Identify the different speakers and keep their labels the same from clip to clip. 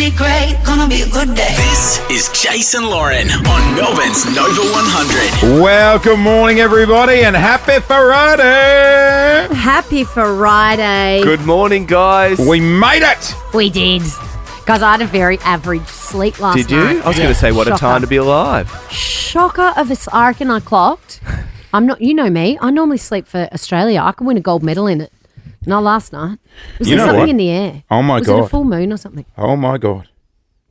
Speaker 1: be great, gonna be a good day.
Speaker 2: This is Jason Lauren on Melbourne's Nova 100.
Speaker 3: Well, good morning, everybody, and happy Friday!
Speaker 4: Happy Friday.
Speaker 5: Good morning, guys.
Speaker 3: We made it!
Speaker 4: We did. Guys, I had a very average sleep last night.
Speaker 5: Did you? I was going to say, what a
Speaker 4: Shocker.
Speaker 5: time to be alive.
Speaker 4: Shocker of a... I reckon I clocked. I'm not... You know me. I normally sleep for Australia. I could win a gold medal in it. Not last night. Was
Speaker 3: You
Speaker 4: there
Speaker 3: know
Speaker 4: something
Speaker 3: what?
Speaker 4: in the air?
Speaker 3: Oh, my
Speaker 4: was
Speaker 3: God.
Speaker 4: Was it a full moon or something?
Speaker 3: Oh, my God.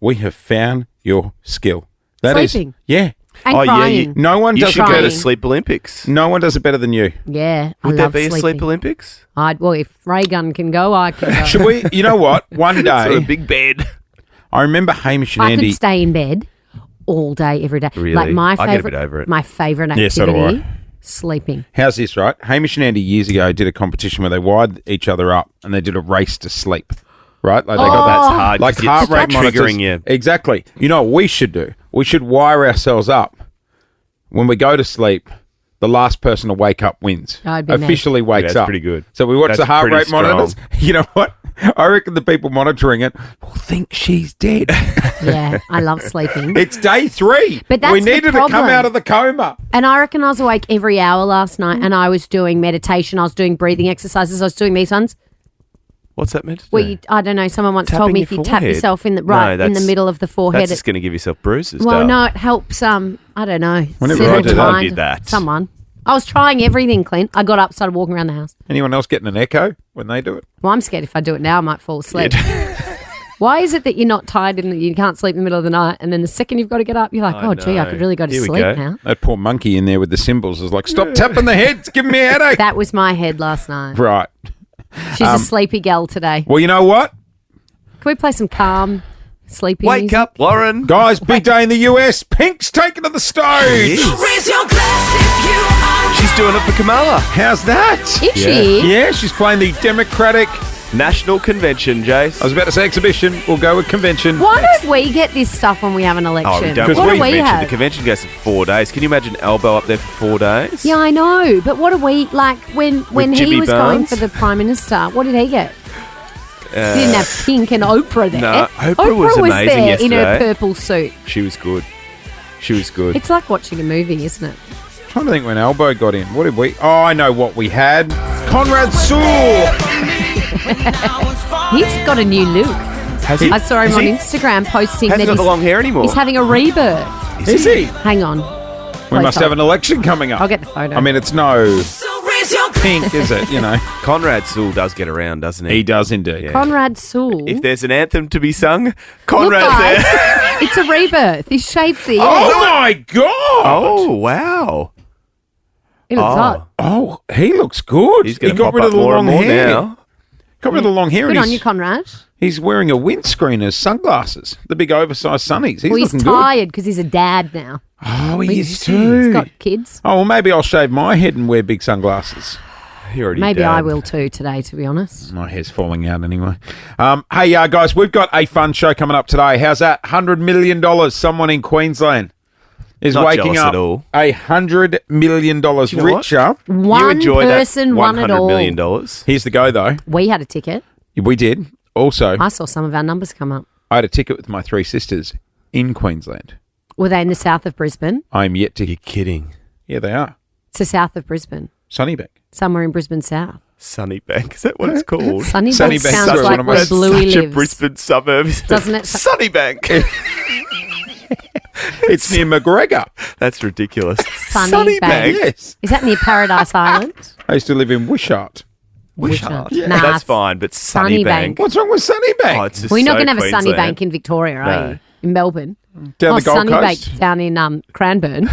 Speaker 3: We have found your skill. That is,
Speaker 4: Sleeping.
Speaker 3: yeah.
Speaker 4: And crying.
Speaker 3: No one
Speaker 5: You
Speaker 3: does
Speaker 5: should
Speaker 3: it
Speaker 5: go
Speaker 3: better.
Speaker 5: to Sleep Olympics.
Speaker 3: No one does it better than you.
Speaker 4: Yeah, I
Speaker 5: Would there
Speaker 4: love
Speaker 5: be a
Speaker 4: sleeping.
Speaker 5: Sleep Olympics?
Speaker 4: Well, if Ray Gun can go, I can go.
Speaker 3: Should we? You know what? One
Speaker 5: So a
Speaker 3: day,
Speaker 5: big bed.
Speaker 3: I remember Hamish and
Speaker 4: I
Speaker 3: Andy.
Speaker 4: could stay in bed all day, every day.
Speaker 5: Really?
Speaker 4: Like my
Speaker 5: I get a
Speaker 4: favorite,
Speaker 5: bit over it.
Speaker 4: My favorite
Speaker 3: Yeah, so do
Speaker 4: activity,
Speaker 3: I.
Speaker 4: sleeping.
Speaker 3: How's this, right? Hamish and Andy years ago did a competition where they wired each other up and they did a race to sleep. Right? Like they got
Speaker 5: That's hard.
Speaker 3: like
Speaker 5: 'cause
Speaker 3: heart
Speaker 5: it's
Speaker 3: rate monitors.
Speaker 5: triggering you.
Speaker 3: Exactly. You know what we should do? We should wire ourselves up. When we go to sleep, the last person to wake up wins.
Speaker 4: I'd be mad.
Speaker 3: Officially wakes
Speaker 5: That's
Speaker 3: up.
Speaker 5: pretty good.
Speaker 3: So we watch
Speaker 5: That's
Speaker 3: the heart
Speaker 5: pretty
Speaker 3: rate
Speaker 5: strong.
Speaker 3: monitors. You know what? I reckon the people monitoring it will think she's dead.
Speaker 4: Yeah, I love sleeping.
Speaker 3: It's day 3.
Speaker 4: But that's
Speaker 3: we
Speaker 4: the
Speaker 3: needed to come
Speaker 4: problem.
Speaker 3: out of the coma.
Speaker 4: And I reckon I was awake every hour last night and I was doing meditation. I was doing breathing exercises. I was doing these ones.
Speaker 5: What's that meant to do?
Speaker 4: Where you, I don't know, someone once
Speaker 5: Tapping
Speaker 4: told me
Speaker 5: your
Speaker 4: if you tap
Speaker 5: forehead?
Speaker 4: yourself in the
Speaker 5: No,
Speaker 4: in the
Speaker 5: that's-
Speaker 4: middle of the forehead.
Speaker 5: That's just going to give yourself bruises,
Speaker 4: Well,
Speaker 5: Dale.
Speaker 4: no, it helps, I don't know.
Speaker 3: Whenever
Speaker 4: settle
Speaker 3: I do
Speaker 4: the
Speaker 3: that- I
Speaker 4: mind.
Speaker 5: did that.
Speaker 4: Someone. I was trying everything, Clint. I got up, started walking around the house.
Speaker 3: Anyone else getting an echo when they do it?
Speaker 4: Well, I'm scared if I do it now, I might fall asleep. Why is it that you're not tired and that you can't sleep in the middle of the night and then the second you've got to get up, you're like,
Speaker 5: I
Speaker 4: oh, gee, I
Speaker 5: know.
Speaker 4: could really go to
Speaker 5: Here we
Speaker 4: sleep
Speaker 5: go.
Speaker 4: now.
Speaker 3: That poor monkey in there with the cymbals is like, stop tapping the head. It's giving me a headache.
Speaker 4: That was my head last night.
Speaker 3: Right.
Speaker 4: She's a sleepy gal today.
Speaker 3: Well, you know what?
Speaker 4: Can we play some calm, sleepy
Speaker 5: Wake
Speaker 4: music?
Speaker 5: up, Lauren.
Speaker 3: Guys, big day in the US. Pink's taken to the stage.
Speaker 1: Raise your glass if you are.
Speaker 5: She's doing it for Kamala.
Speaker 3: How's that?
Speaker 4: Is she?
Speaker 3: Yeah, she's playing the Democratic.
Speaker 5: National Convention, Jace.
Speaker 3: I was about to say exhibition. We'll go with convention.
Speaker 4: Why don't we get this stuff when we have an election?
Speaker 5: Oh, we don't
Speaker 3: Because
Speaker 4: what
Speaker 5: want
Speaker 4: do we
Speaker 5: convention.
Speaker 4: have?
Speaker 5: The convention goes for 4 days. Can you imagine Elbow up there for 4 days?
Speaker 4: Yeah, I know. But what do we, like, when he
Speaker 5: Jimmy
Speaker 4: was going
Speaker 5: Barnes?
Speaker 4: for the Prime Minister, what did he get? He didn't have Pink and Oprah there.
Speaker 5: No, Oprah was amazing
Speaker 4: there in her
Speaker 5: yesterday.
Speaker 4: purple suit.
Speaker 5: She was good. She was good.
Speaker 4: It's like watching a movie, isn't it?
Speaker 3: I'm trying to think when Elbow got in. What did we? Oh, I know what we had. Conrad Sewell.
Speaker 4: He's got a new look.
Speaker 5: Has he?
Speaker 4: I saw him
Speaker 5: Is
Speaker 4: on
Speaker 5: he?
Speaker 4: Instagram posting
Speaker 5: Hasn't
Speaker 4: that
Speaker 5: got the long hair anymore.
Speaker 4: he's having a rebirth.
Speaker 3: Is he?
Speaker 4: Hang on.
Speaker 3: We must have an election coming up.
Speaker 4: I'll get the photo.
Speaker 3: I mean, it's no
Speaker 1: So raise your glass.
Speaker 3: pink, is it? You know,
Speaker 5: Conrad Sewell does get around, doesn't he?
Speaker 3: he does indeed.
Speaker 4: Conrad Sewell.
Speaker 5: If there's an anthem to be sung,
Speaker 4: Look,
Speaker 5: Conrad's
Speaker 4: guys,
Speaker 5: there.
Speaker 4: it's a rebirth. He's shaved the
Speaker 3: Oh
Speaker 4: hair.
Speaker 3: my God!
Speaker 5: Oh, wow.
Speaker 4: He looks hot.
Speaker 3: Oh, he looks good.
Speaker 5: He's
Speaker 3: He
Speaker 5: going to
Speaker 3: got
Speaker 5: pop
Speaker 3: rid
Speaker 5: up
Speaker 3: of the
Speaker 5: more
Speaker 3: long
Speaker 5: and more
Speaker 3: hair.
Speaker 5: now.
Speaker 3: Got rid of the long hair,
Speaker 4: Good
Speaker 3: and
Speaker 4: on you, Conrad.
Speaker 3: he's wearing a windscreen as sunglasses. The big oversized sunnies. He's
Speaker 4: Well, he's
Speaker 3: looking good.
Speaker 4: tired because he's a dad now.
Speaker 3: Oh, he is
Speaker 4: He's
Speaker 3: too.
Speaker 4: got kids.
Speaker 3: Oh, well, maybe I'll shave my head and wear big sunglasses.
Speaker 5: He already
Speaker 4: Maybe
Speaker 5: did.
Speaker 4: I will too today, to be honest.
Speaker 3: My hair's falling out anyway. Hey, guys, we've got a fun show coming up today. How's that? $100 million. Someone in Queensland is
Speaker 5: Not
Speaker 3: waking
Speaker 5: jealous
Speaker 3: up
Speaker 5: at all.
Speaker 3: $100 million
Speaker 5: you know what?
Speaker 3: richer.
Speaker 4: One
Speaker 5: You enjoy
Speaker 4: person
Speaker 5: that
Speaker 4: won it
Speaker 5: $100
Speaker 4: all.
Speaker 5: million.
Speaker 3: Here's the go, though.
Speaker 4: We had a ticket.
Speaker 3: We did. Also,
Speaker 4: I saw some of our numbers come up.
Speaker 3: I had a ticket with my 3 sisters in Queensland.
Speaker 4: Were they in the south of Brisbane?
Speaker 3: I am yet to...
Speaker 5: You're kidding.
Speaker 3: Yeah, they are.
Speaker 4: It's the south of Brisbane.
Speaker 3: Sunnybank.
Speaker 4: Somewhere in Brisbane South.
Speaker 5: Sunnybank. Is that what it's called?
Speaker 4: Sunnybank
Speaker 3: Sunnybank,
Speaker 4: sounds
Speaker 3: that's
Speaker 4: like
Speaker 3: one of
Speaker 4: where
Speaker 3: my-
Speaker 4: Bluey
Speaker 5: Such a
Speaker 4: lives.
Speaker 5: Brisbane suburb,
Speaker 4: Doesn't it?
Speaker 5: Sunnybank.
Speaker 3: It's near McGregor.
Speaker 5: That's ridiculous.
Speaker 4: Sunnybank.
Speaker 3: Yes.
Speaker 4: Is that near Paradise Island?
Speaker 3: I used to live in Wishart.
Speaker 5: Wishart.
Speaker 4: Nah,
Speaker 5: That's fine, but
Speaker 4: Sunnybank.
Speaker 5: Sunnybank.
Speaker 3: What's wrong with Sunnybank?
Speaker 5: Oh, it's just
Speaker 4: Well, you're not
Speaker 5: so
Speaker 4: going to have a
Speaker 5: Queensland.
Speaker 4: Sunnybank in Victoria, are
Speaker 5: No.
Speaker 4: you? In Melbourne?
Speaker 3: Down the Gold
Speaker 4: Sunnybank
Speaker 3: Coast.
Speaker 4: down in Cranbourne.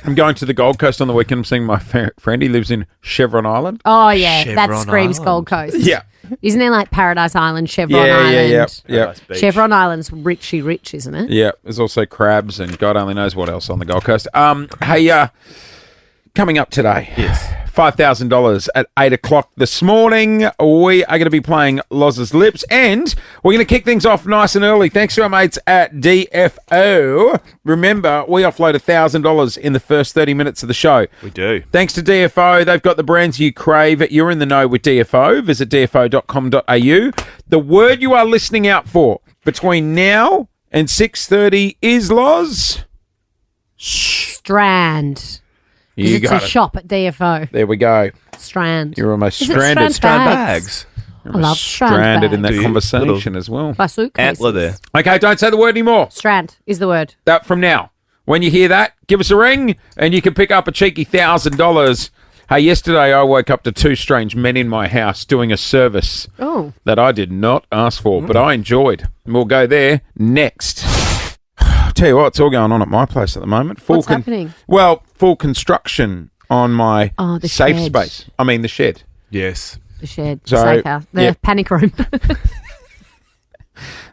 Speaker 3: I'm going to the Gold Coast on the weekend. I'm seeing my friend. He lives in Chevron Island.
Speaker 4: Oh, yeah. that
Speaker 5: Chevron
Speaker 4: screams
Speaker 5: Island.
Speaker 4: Gold Coast.
Speaker 3: Yeah.
Speaker 4: Isn't there like Paradise Island, Chevron
Speaker 3: Yeah,
Speaker 4: Island?
Speaker 3: yeah.
Speaker 5: Nice beach.
Speaker 4: Chevron Island's richy rich, isn't it?
Speaker 3: Yeah, there's also crabs and God only knows what else on the Gold Coast. Hey, coming up today.
Speaker 5: Yes.
Speaker 3: $5,000 at 8 o'clock this morning. We are going to be playing Loz's Lips, and we're going to kick things off nice and early. Thanks to our mates at DFO. Remember, we offload $1,000 in the first 30 minutes of the show.
Speaker 5: We do.
Speaker 3: Thanks to DFO. They've got the brands you crave. You're in the know with DFO. Visit dfo.com.au. The word you are listening out for between now and 6:30 is Loz.
Speaker 4: Strand. Because
Speaker 3: You
Speaker 4: it's
Speaker 3: got
Speaker 4: a
Speaker 3: it.
Speaker 4: shop at DFO.
Speaker 3: There we go.
Speaker 4: Strand.
Speaker 3: You're almost
Speaker 4: Is it
Speaker 3: stranded.
Speaker 4: Strand
Speaker 5: Bags.
Speaker 3: You're
Speaker 4: I love
Speaker 3: almost
Speaker 4: Strand
Speaker 3: stranded in
Speaker 4: bags.
Speaker 3: that
Speaker 5: Do you?
Speaker 3: conversation as well.
Speaker 4: By suitcases.
Speaker 5: Antler there.
Speaker 3: Okay, don't say the word anymore.
Speaker 4: Strand is the word.
Speaker 3: That from now. When you hear that, give us a ring and you can pick up a cheeky $1,000. Hey, yesterday I woke up to two strange men in my house doing a service
Speaker 4: Oh.
Speaker 3: that I did not ask for, but I enjoyed. And we'll go there next. I'll tell you what, it's all going on at my place at the moment.
Speaker 4: What's happening?
Speaker 3: Well, full construction on my
Speaker 4: the
Speaker 3: safe
Speaker 4: shed.
Speaker 3: space. I mean, the shed.
Speaker 5: Yes.
Speaker 4: The shed.
Speaker 3: So,
Speaker 4: Safe house. The
Speaker 3: yeah.
Speaker 4: panic room.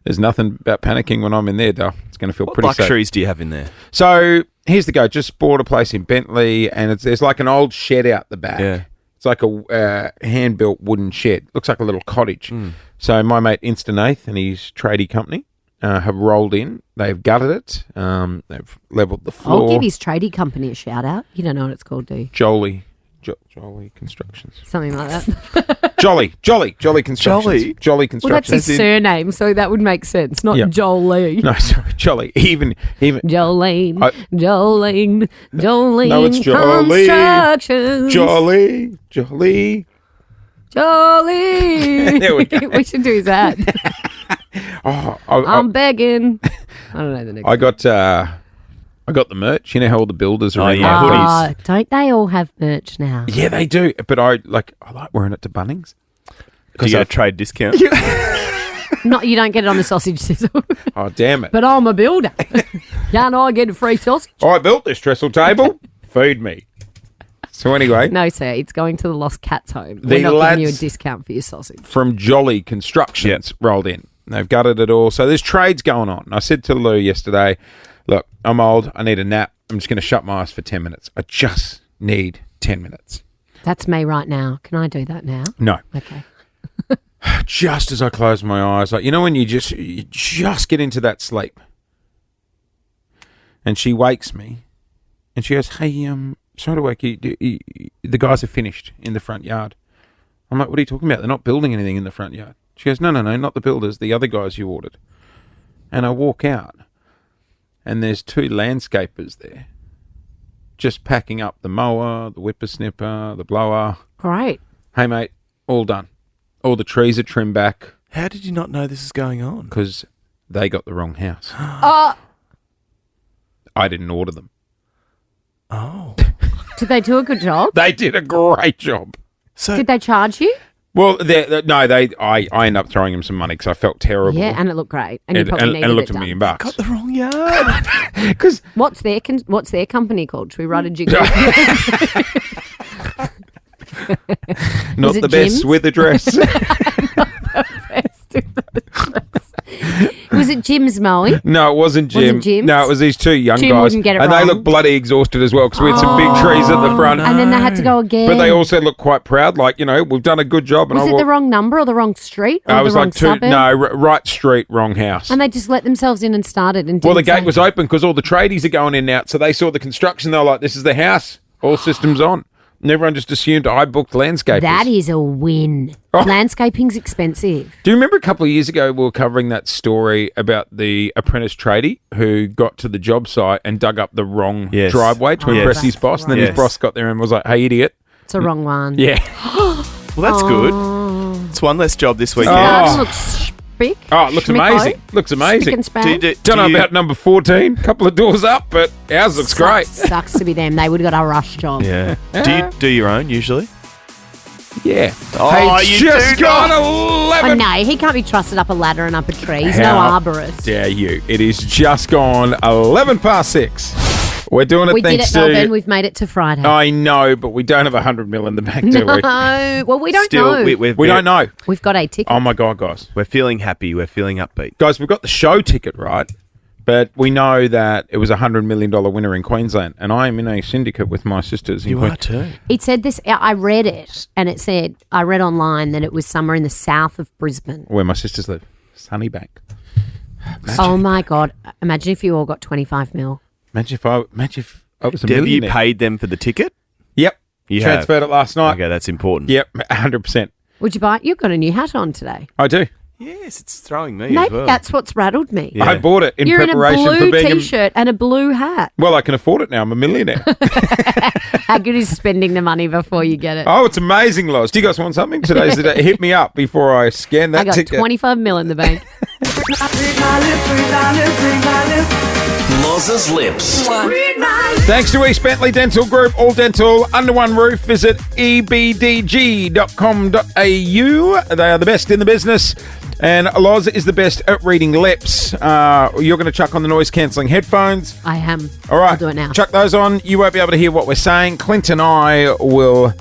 Speaker 3: There's nothing about panicking when I'm in there, Duff. It's going to feel
Speaker 5: What
Speaker 3: pretty safe.
Speaker 5: luxuries do you have in there?
Speaker 3: So here's the go. Just bought a place in Bentley, and there's like an old shed out the back.
Speaker 5: Yeah.
Speaker 3: It's like a hand-built wooden shed. Looks like a little cottage. So my mate Instanath and his tradie company have rolled in. They've gutted it. They've levelled the floor.
Speaker 4: I'll give his tradie company a shout out. You don't know what it's called, do you?
Speaker 3: Jolie Constructions.
Speaker 4: Something like that.
Speaker 3: Jolly Constructions.
Speaker 5: Jolly?
Speaker 3: Jolly
Speaker 4: Well, that's
Speaker 3: Constructions.
Speaker 4: his surname, so that would make sense. Not
Speaker 3: Yeah.
Speaker 4: Jolie.
Speaker 3: No, sorry, Jolly. Even
Speaker 4: Jolene.
Speaker 3: I-
Speaker 4: Jolene. Jolene.
Speaker 3: No, it's Jolie.
Speaker 4: Constructions.
Speaker 3: Jolly.
Speaker 4: Jolie.
Speaker 3: There we go.
Speaker 4: We should do that.
Speaker 3: Oh,
Speaker 4: I'm begging. I don't know the next
Speaker 3: I got the merch. You know how all the builders are
Speaker 5: Oh,
Speaker 3: in
Speaker 5: yeah,
Speaker 3: like
Speaker 5: hoodies.
Speaker 3: these-
Speaker 4: Don't they all have merch now?
Speaker 3: Yeah, they do. But I like wearing it to Bunnings.
Speaker 5: Do you get a trade discount?
Speaker 4: Not you don't get it on the sausage sizzle.
Speaker 3: Oh, damn it.
Speaker 4: But I'm a builder. Can't I get a free sausage?
Speaker 3: I built this trestle table. Feed me. So anyway,
Speaker 4: No, sir. It's going to the Lost Cats home.
Speaker 3: The
Speaker 4: We're not giving you a
Speaker 3: lads-
Speaker 4: discount for your sausage.
Speaker 3: from Jolly Constructions rolled in. They've gutted it all. So there's trades going on. I said to Lou yesterday, look, I'm old. I need a nap. I'm just going to shut my eyes for 10 minutes. I just need 10 minutes.
Speaker 4: That's me right now. Can I do that now?
Speaker 3: No.
Speaker 4: Okay.
Speaker 3: Just as I close my eyes, like, you know, when you just get into that sleep. And she wakes me and she goes, hey, sorry to wake you. The guys are finished in the front yard. I'm like, what are you talking about? They're not building anything in the front yard. She goes, no, not the builders, the other guys you ordered. And I walk out and there's two landscapers there just packing up the mower, the whippersnipper, the blower.
Speaker 4: Great.
Speaker 3: Hey, mate, all done. All the trees are trimmed back
Speaker 5: How did you not know this is going on?
Speaker 3: because they got the wrong house.
Speaker 4: Oh,
Speaker 3: I didn't order them.
Speaker 5: Oh.
Speaker 4: did they do a good job?
Speaker 3: They did a great job.
Speaker 5: So
Speaker 4: Did they charge you?
Speaker 3: Well, I ended up throwing them some money because I felt terrible.
Speaker 4: Yeah, and it looked great. And you
Speaker 3: and,
Speaker 4: probably
Speaker 3: and,
Speaker 4: needed
Speaker 3: and it looked
Speaker 4: it
Speaker 3: $1
Speaker 4: done.
Speaker 3: million bucks.
Speaker 5: got the wrong yard.
Speaker 3: Because
Speaker 4: What's their company called? Should we write a jingle?
Speaker 3: not
Speaker 4: it
Speaker 3: the best
Speaker 4: Jim's?
Speaker 3: with address.
Speaker 4: Was it Jim's mowing?
Speaker 3: No, it wasn't Jim.
Speaker 4: Was it Jim's?
Speaker 3: No, it was these two young
Speaker 4: Jim
Speaker 3: guys.
Speaker 4: wouldn't get it
Speaker 3: and they
Speaker 4: wrong.
Speaker 3: looked bloody exhausted as well because we had some big trees at the front.
Speaker 4: And then they had to go again.
Speaker 3: But they also looked quite proud, like, you know, we've done a good job. And
Speaker 4: Was
Speaker 3: I
Speaker 4: it
Speaker 3: walked,
Speaker 4: the wrong number or the wrong street or
Speaker 3: I
Speaker 4: the
Speaker 3: was
Speaker 4: wrong
Speaker 3: like,
Speaker 4: suburb?
Speaker 3: right street, wrong house.
Speaker 4: And they just let themselves in and started. And
Speaker 3: Well, the
Speaker 4: didn't
Speaker 3: gate
Speaker 4: say-
Speaker 3: was open because all the tradies are going in and out. So they saw the construction. They were like, this is the house. All systems on. And everyone just assumed I booked landscapers.
Speaker 4: That is a win.
Speaker 3: Oh.
Speaker 4: Landscaping's expensive.
Speaker 3: Do you remember a couple of years ago we were covering that story about the apprentice tradie who got to the job site and dug up the wrong
Speaker 5: Yes.
Speaker 3: driveway to
Speaker 4: Oh,
Speaker 3: impress
Speaker 4: that's
Speaker 3: his boss? And then
Speaker 5: right.
Speaker 3: his boss got there and was like, hey, idiot.
Speaker 4: It's a wrong one.
Speaker 3: Yeah.
Speaker 5: Well, that's good. It's one less job this weekend.
Speaker 4: Garden
Speaker 3: Oh.
Speaker 4: looks spick.
Speaker 3: Oh, it looks
Speaker 4: schmicko,
Speaker 3: amazing. Looks
Speaker 4: spick
Speaker 3: amazing.
Speaker 4: and span.
Speaker 3: Don't know about number 14. Couple of doors up, but ours looks great.
Speaker 4: Sucks to be them. They would have got a rush job.
Speaker 5: Yeah. Do you do your own usually?
Speaker 3: Yeah.
Speaker 5: Oh,
Speaker 3: hey, it's
Speaker 5: you
Speaker 3: just
Speaker 5: do
Speaker 3: gone
Speaker 4: Oh,
Speaker 3: 11.
Speaker 4: no, he can't be trusted up a ladder and up a tree. He's no
Speaker 3: How
Speaker 4: arborist.
Speaker 3: dare you? It is just gone 11 past 6. We're doing it
Speaker 4: We did
Speaker 3: thanks
Speaker 4: it, Melbourne.
Speaker 3: to...
Speaker 4: We've made it to Friday.
Speaker 3: I know, but we don't have 100 mil in the bank, do we?
Speaker 4: No. Well, we don't
Speaker 5: Still,
Speaker 4: know.
Speaker 3: We don't know.
Speaker 4: We've got a ticket.
Speaker 3: Oh, my God, guys.
Speaker 5: We're feeling happy. We're feeling upbeat.
Speaker 3: Guys, we've got the show ticket, right? But we know that it was a $100 million winner in Queensland, and I am in a syndicate with my sisters in
Speaker 5: You are
Speaker 3: Queensland.
Speaker 5: too.
Speaker 4: It said this. I read it, and it said I read online that it was somewhere in the south of Brisbane.
Speaker 3: Where my sisters live. Sunnybank.
Speaker 4: Oh my God! Imagine if you all got 25 mil.
Speaker 3: Imagine if I was a
Speaker 5: Have you
Speaker 3: millionaire.
Speaker 5: paid them for the ticket?
Speaker 3: Yep.
Speaker 5: You have.
Speaker 3: Transferred it last night.
Speaker 5: Okay, that's important.
Speaker 3: Yep, 100%.
Speaker 4: Would you buy it? You've got a new hat on today.
Speaker 3: I do.
Speaker 5: Yes, it's throwing me as
Speaker 4: Maybe
Speaker 5: well.
Speaker 4: that's what's rattled me.
Speaker 5: Yeah.
Speaker 3: I bought it in
Speaker 4: You're in a
Speaker 3: preparation
Speaker 4: blue
Speaker 3: for being
Speaker 4: T-shirt and a blue hat.
Speaker 3: Well, I can afford it now. I'm a millionaire.
Speaker 4: How good is spending the money before you get it?
Speaker 3: Oh, it's amazing, Loz. Do you guys want something? Today's the day. Hit me up before I scan that
Speaker 4: I got
Speaker 3: ticket.
Speaker 4: 25 mil in the bank.
Speaker 2: Loz's Lips.
Speaker 3: Thanks to East Bentley Dental Group, all dental under one roof. Visit ebdg.com.au. They are the best in the business. And Loz is the best at reading lips. You're going to chuck on the noise-cancelling headphones.
Speaker 4: I am.
Speaker 3: All right.
Speaker 4: I'll do it now.
Speaker 3: Chuck those on. You won't be able to hear what we're saying. Clint and I will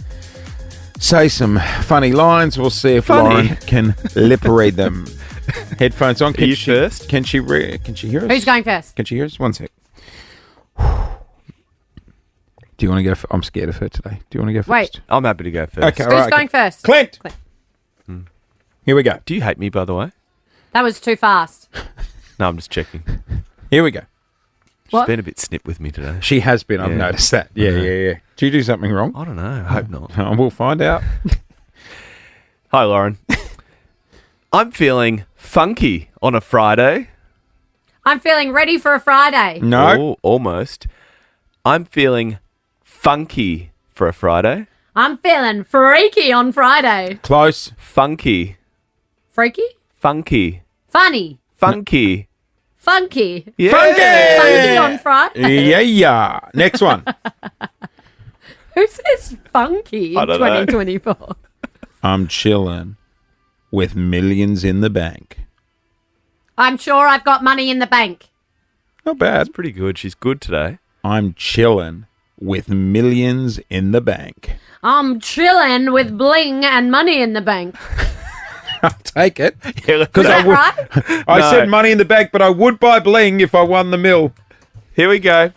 Speaker 3: say some funny lines. We'll see if Lauren can lip read them. Headphones on.
Speaker 5: Are you first?
Speaker 3: Can she hear us?
Speaker 4: Who's going first?
Speaker 3: Can she hear us? One sec. Do you want to go? I'm scared of her today. Do you want to go first?
Speaker 4: Wait.
Speaker 5: I'm happy to go first.
Speaker 3: Okay.
Speaker 4: Who's going first?
Speaker 3: Clint. Here we go.
Speaker 5: Do you hate me, by the way?
Speaker 4: That was too fast.
Speaker 5: No, I'm just checking.
Speaker 3: Here we go.
Speaker 4: What?
Speaker 5: She's been a bit snip with me today.
Speaker 3: She has been. I've
Speaker 5: Yeah.
Speaker 3: noticed that. Yeah. Did you do something wrong?
Speaker 5: I don't know. I hope not.
Speaker 3: We'll find out.
Speaker 5: Hi, Lauren. I'm feeling funky on a Friday.
Speaker 4: I'm feeling ready for a Friday.
Speaker 3: No.
Speaker 5: Oh, almost. I'm feeling funky for a Friday.
Speaker 4: I'm feeling freaky on Friday.
Speaker 3: Close.
Speaker 5: Funky.
Speaker 4: Freaky?
Speaker 5: Funky.
Speaker 4: Funny.
Speaker 5: Funky.
Speaker 4: Funky.
Speaker 5: Yeah.
Speaker 4: Funky on Friday.
Speaker 3: Yeah. Next one.
Speaker 4: Who says funky
Speaker 5: I
Speaker 4: in
Speaker 5: don't know.
Speaker 4: 2024?
Speaker 3: I'm chilling with millions in the bank.
Speaker 4: I'm sure I've got money in the bank.
Speaker 3: Not bad.
Speaker 5: That's pretty good. She's good today.
Speaker 3: I'm chilling with millions in the bank.
Speaker 4: I'm chilling with bling and money in the bank.
Speaker 3: I'll take it.
Speaker 5: Yeah, look,
Speaker 3: Because
Speaker 4: Is
Speaker 3: I
Speaker 4: that
Speaker 3: would.
Speaker 4: right?
Speaker 3: I
Speaker 5: No.
Speaker 3: said money in the bank, but I would buy bling if I won the mill.
Speaker 5: here we go.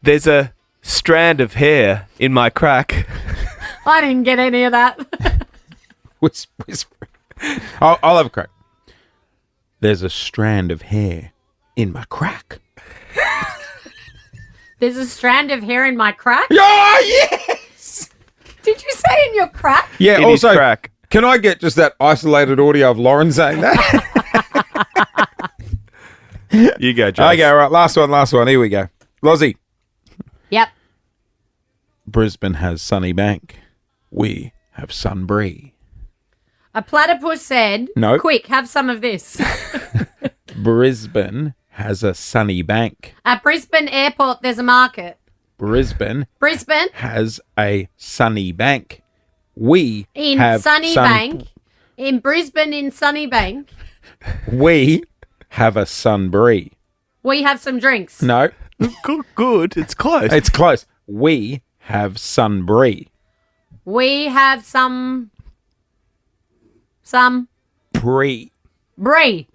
Speaker 5: There's a strand of hair in my crack.
Speaker 4: I didn't get any of that.
Speaker 3: Whisper. I'll have a crack. There's a strand of hair in my crack.
Speaker 4: There's a strand of hair in my crack.
Speaker 3: Oh, yes!
Speaker 4: Did you say in your crack?
Speaker 3: Yeah,
Speaker 5: In his
Speaker 3: also,
Speaker 5: crack.
Speaker 3: can I get just that isolated audio of Lauren saying that?
Speaker 5: You go, Josh.
Speaker 3: Okay, all right, last one. Here we go. Lozzie.
Speaker 4: Yep.
Speaker 3: Brisbane has Sunny Bank. We have Sunbree.
Speaker 4: A platypus said,
Speaker 3: No.
Speaker 4: quick, have some of this.
Speaker 3: Brisbane has a sunny bank.
Speaker 4: At Brisbane Airport, there's a market.
Speaker 3: Brisbane
Speaker 4: Brisbane,
Speaker 3: has a sunny bank. We
Speaker 4: in
Speaker 3: have
Speaker 4: Sunnybank. In Brisbane, in Sunnybank,
Speaker 3: We have a Sunbree.
Speaker 4: we have some drinks.
Speaker 3: No,
Speaker 5: Good. It's close.
Speaker 3: it's close. We have Sunbree.
Speaker 4: We have some
Speaker 3: Brie.
Speaker 4: brie.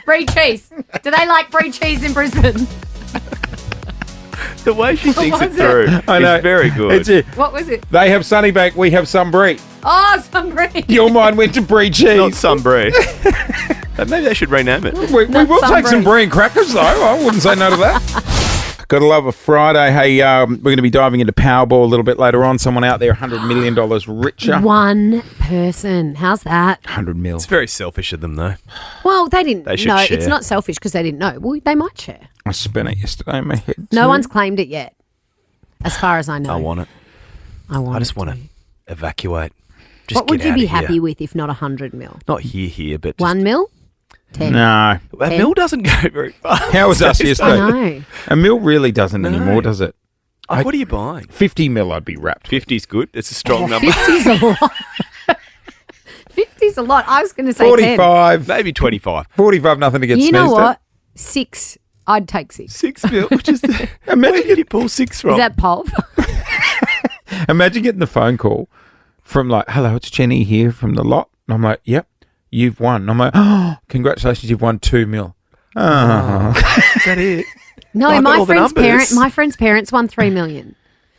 Speaker 4: Brie cheese. Do they like brie cheese in Brisbane?
Speaker 5: the way she thinks it
Speaker 4: was it?
Speaker 5: through
Speaker 3: I know.
Speaker 5: is very good.
Speaker 3: It's it.
Speaker 4: What was it?
Speaker 3: They have Sunny Bank. We have Sunbree.
Speaker 4: Oh, some brie.
Speaker 3: Your mind went to Brie cheese.
Speaker 5: Not Sunbury. Maybe they should rename it.
Speaker 3: We
Speaker 4: Not
Speaker 3: will take some
Speaker 4: Sunbree.
Speaker 3: brie and crackers, though. I wouldn't say no to that. Gotta love a Friday. Hey, we're going to be diving into Powerball a little bit later on. Someone out there $100 million richer.
Speaker 4: One person. How's that?
Speaker 3: 100 mil.
Speaker 5: It's very selfish of them, though.
Speaker 4: Well, they didn't.
Speaker 5: They should
Speaker 4: no,
Speaker 5: share.
Speaker 4: it's not selfish because they didn't know. Well, they might share.
Speaker 3: I spent it yesterday in my head.
Speaker 4: No
Speaker 3: too.
Speaker 4: one's claimed it yet, as far as I know.
Speaker 5: I want it.
Speaker 4: I
Speaker 5: I just
Speaker 4: it
Speaker 5: want to evacuate. Just
Speaker 4: What would
Speaker 5: get
Speaker 4: you
Speaker 5: out
Speaker 4: be
Speaker 5: of here.
Speaker 4: happy with if not 100 mil?
Speaker 5: Not here, but just,
Speaker 4: 1 mil? 10.
Speaker 3: No.
Speaker 5: a mill doesn't go very far.
Speaker 3: How was us
Speaker 4: I
Speaker 3: yesterday?
Speaker 4: know.
Speaker 3: A mil really doesn't anymore, does it?
Speaker 5: Oh, what are you buying?
Speaker 3: 50 mil I'd be wrapped.
Speaker 5: 50's good. It's a strong
Speaker 4: Oh,
Speaker 5: number.
Speaker 4: 50's a lot. 50's a lot. I was going to say 10.
Speaker 3: 45.
Speaker 5: Maybe 25.
Speaker 3: 45, nothing to get
Speaker 4: You know
Speaker 3: sneezed
Speaker 4: what?
Speaker 3: at.
Speaker 4: 6. I'd take 6.
Speaker 5: 6 mil. Which is where did you pull 6 from?
Speaker 4: Is that pulp?
Speaker 3: Imagine getting the phone call from like, hello, it's Jenny here from the lot. And I'm like, yep, you've won. And I'm like, oh, congratulations, you've won 2 mil. Oh.
Speaker 5: Is that it?
Speaker 4: No,
Speaker 5: I got
Speaker 4: my
Speaker 5: all the
Speaker 4: friend's
Speaker 5: numbers.
Speaker 4: parents won 3 million.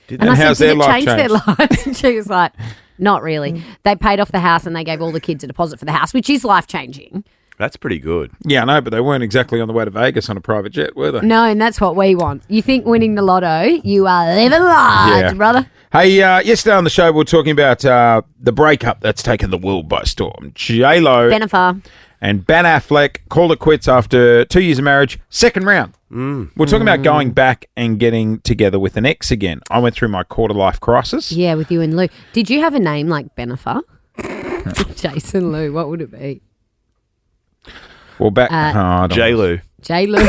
Speaker 5: Did
Speaker 4: And
Speaker 5: they?
Speaker 4: I
Speaker 3: how's
Speaker 4: said, did
Speaker 3: their
Speaker 4: it
Speaker 3: life
Speaker 4: change their
Speaker 3: changed?
Speaker 4: lives? And she was like, not really. They paid off the house and they gave all the kids a deposit for the house, which is life-changing.
Speaker 5: That's pretty good.
Speaker 3: Yeah, I know, but they weren't exactly on the way to Vegas on a private jet, were they?
Speaker 4: No, and that's what we want. You think winning the lotto, you are living large,
Speaker 3: Yeah.
Speaker 4: brother.
Speaker 3: Hey, yesterday on the show we were talking about the breakup that's taken the world by storm. J-Lo
Speaker 4: Bennifer.
Speaker 3: and Ben Affleck called it quits after 2 years of marriage. Second round. We're talking about going back and getting together with an ex again. I went through my quarter-life crisis.
Speaker 4: Yeah, with you and Lou. Did you have a name like Bennifer? Jason Lou, what would it be?
Speaker 3: Well, back
Speaker 5: J-Lo.
Speaker 4: J-Lou.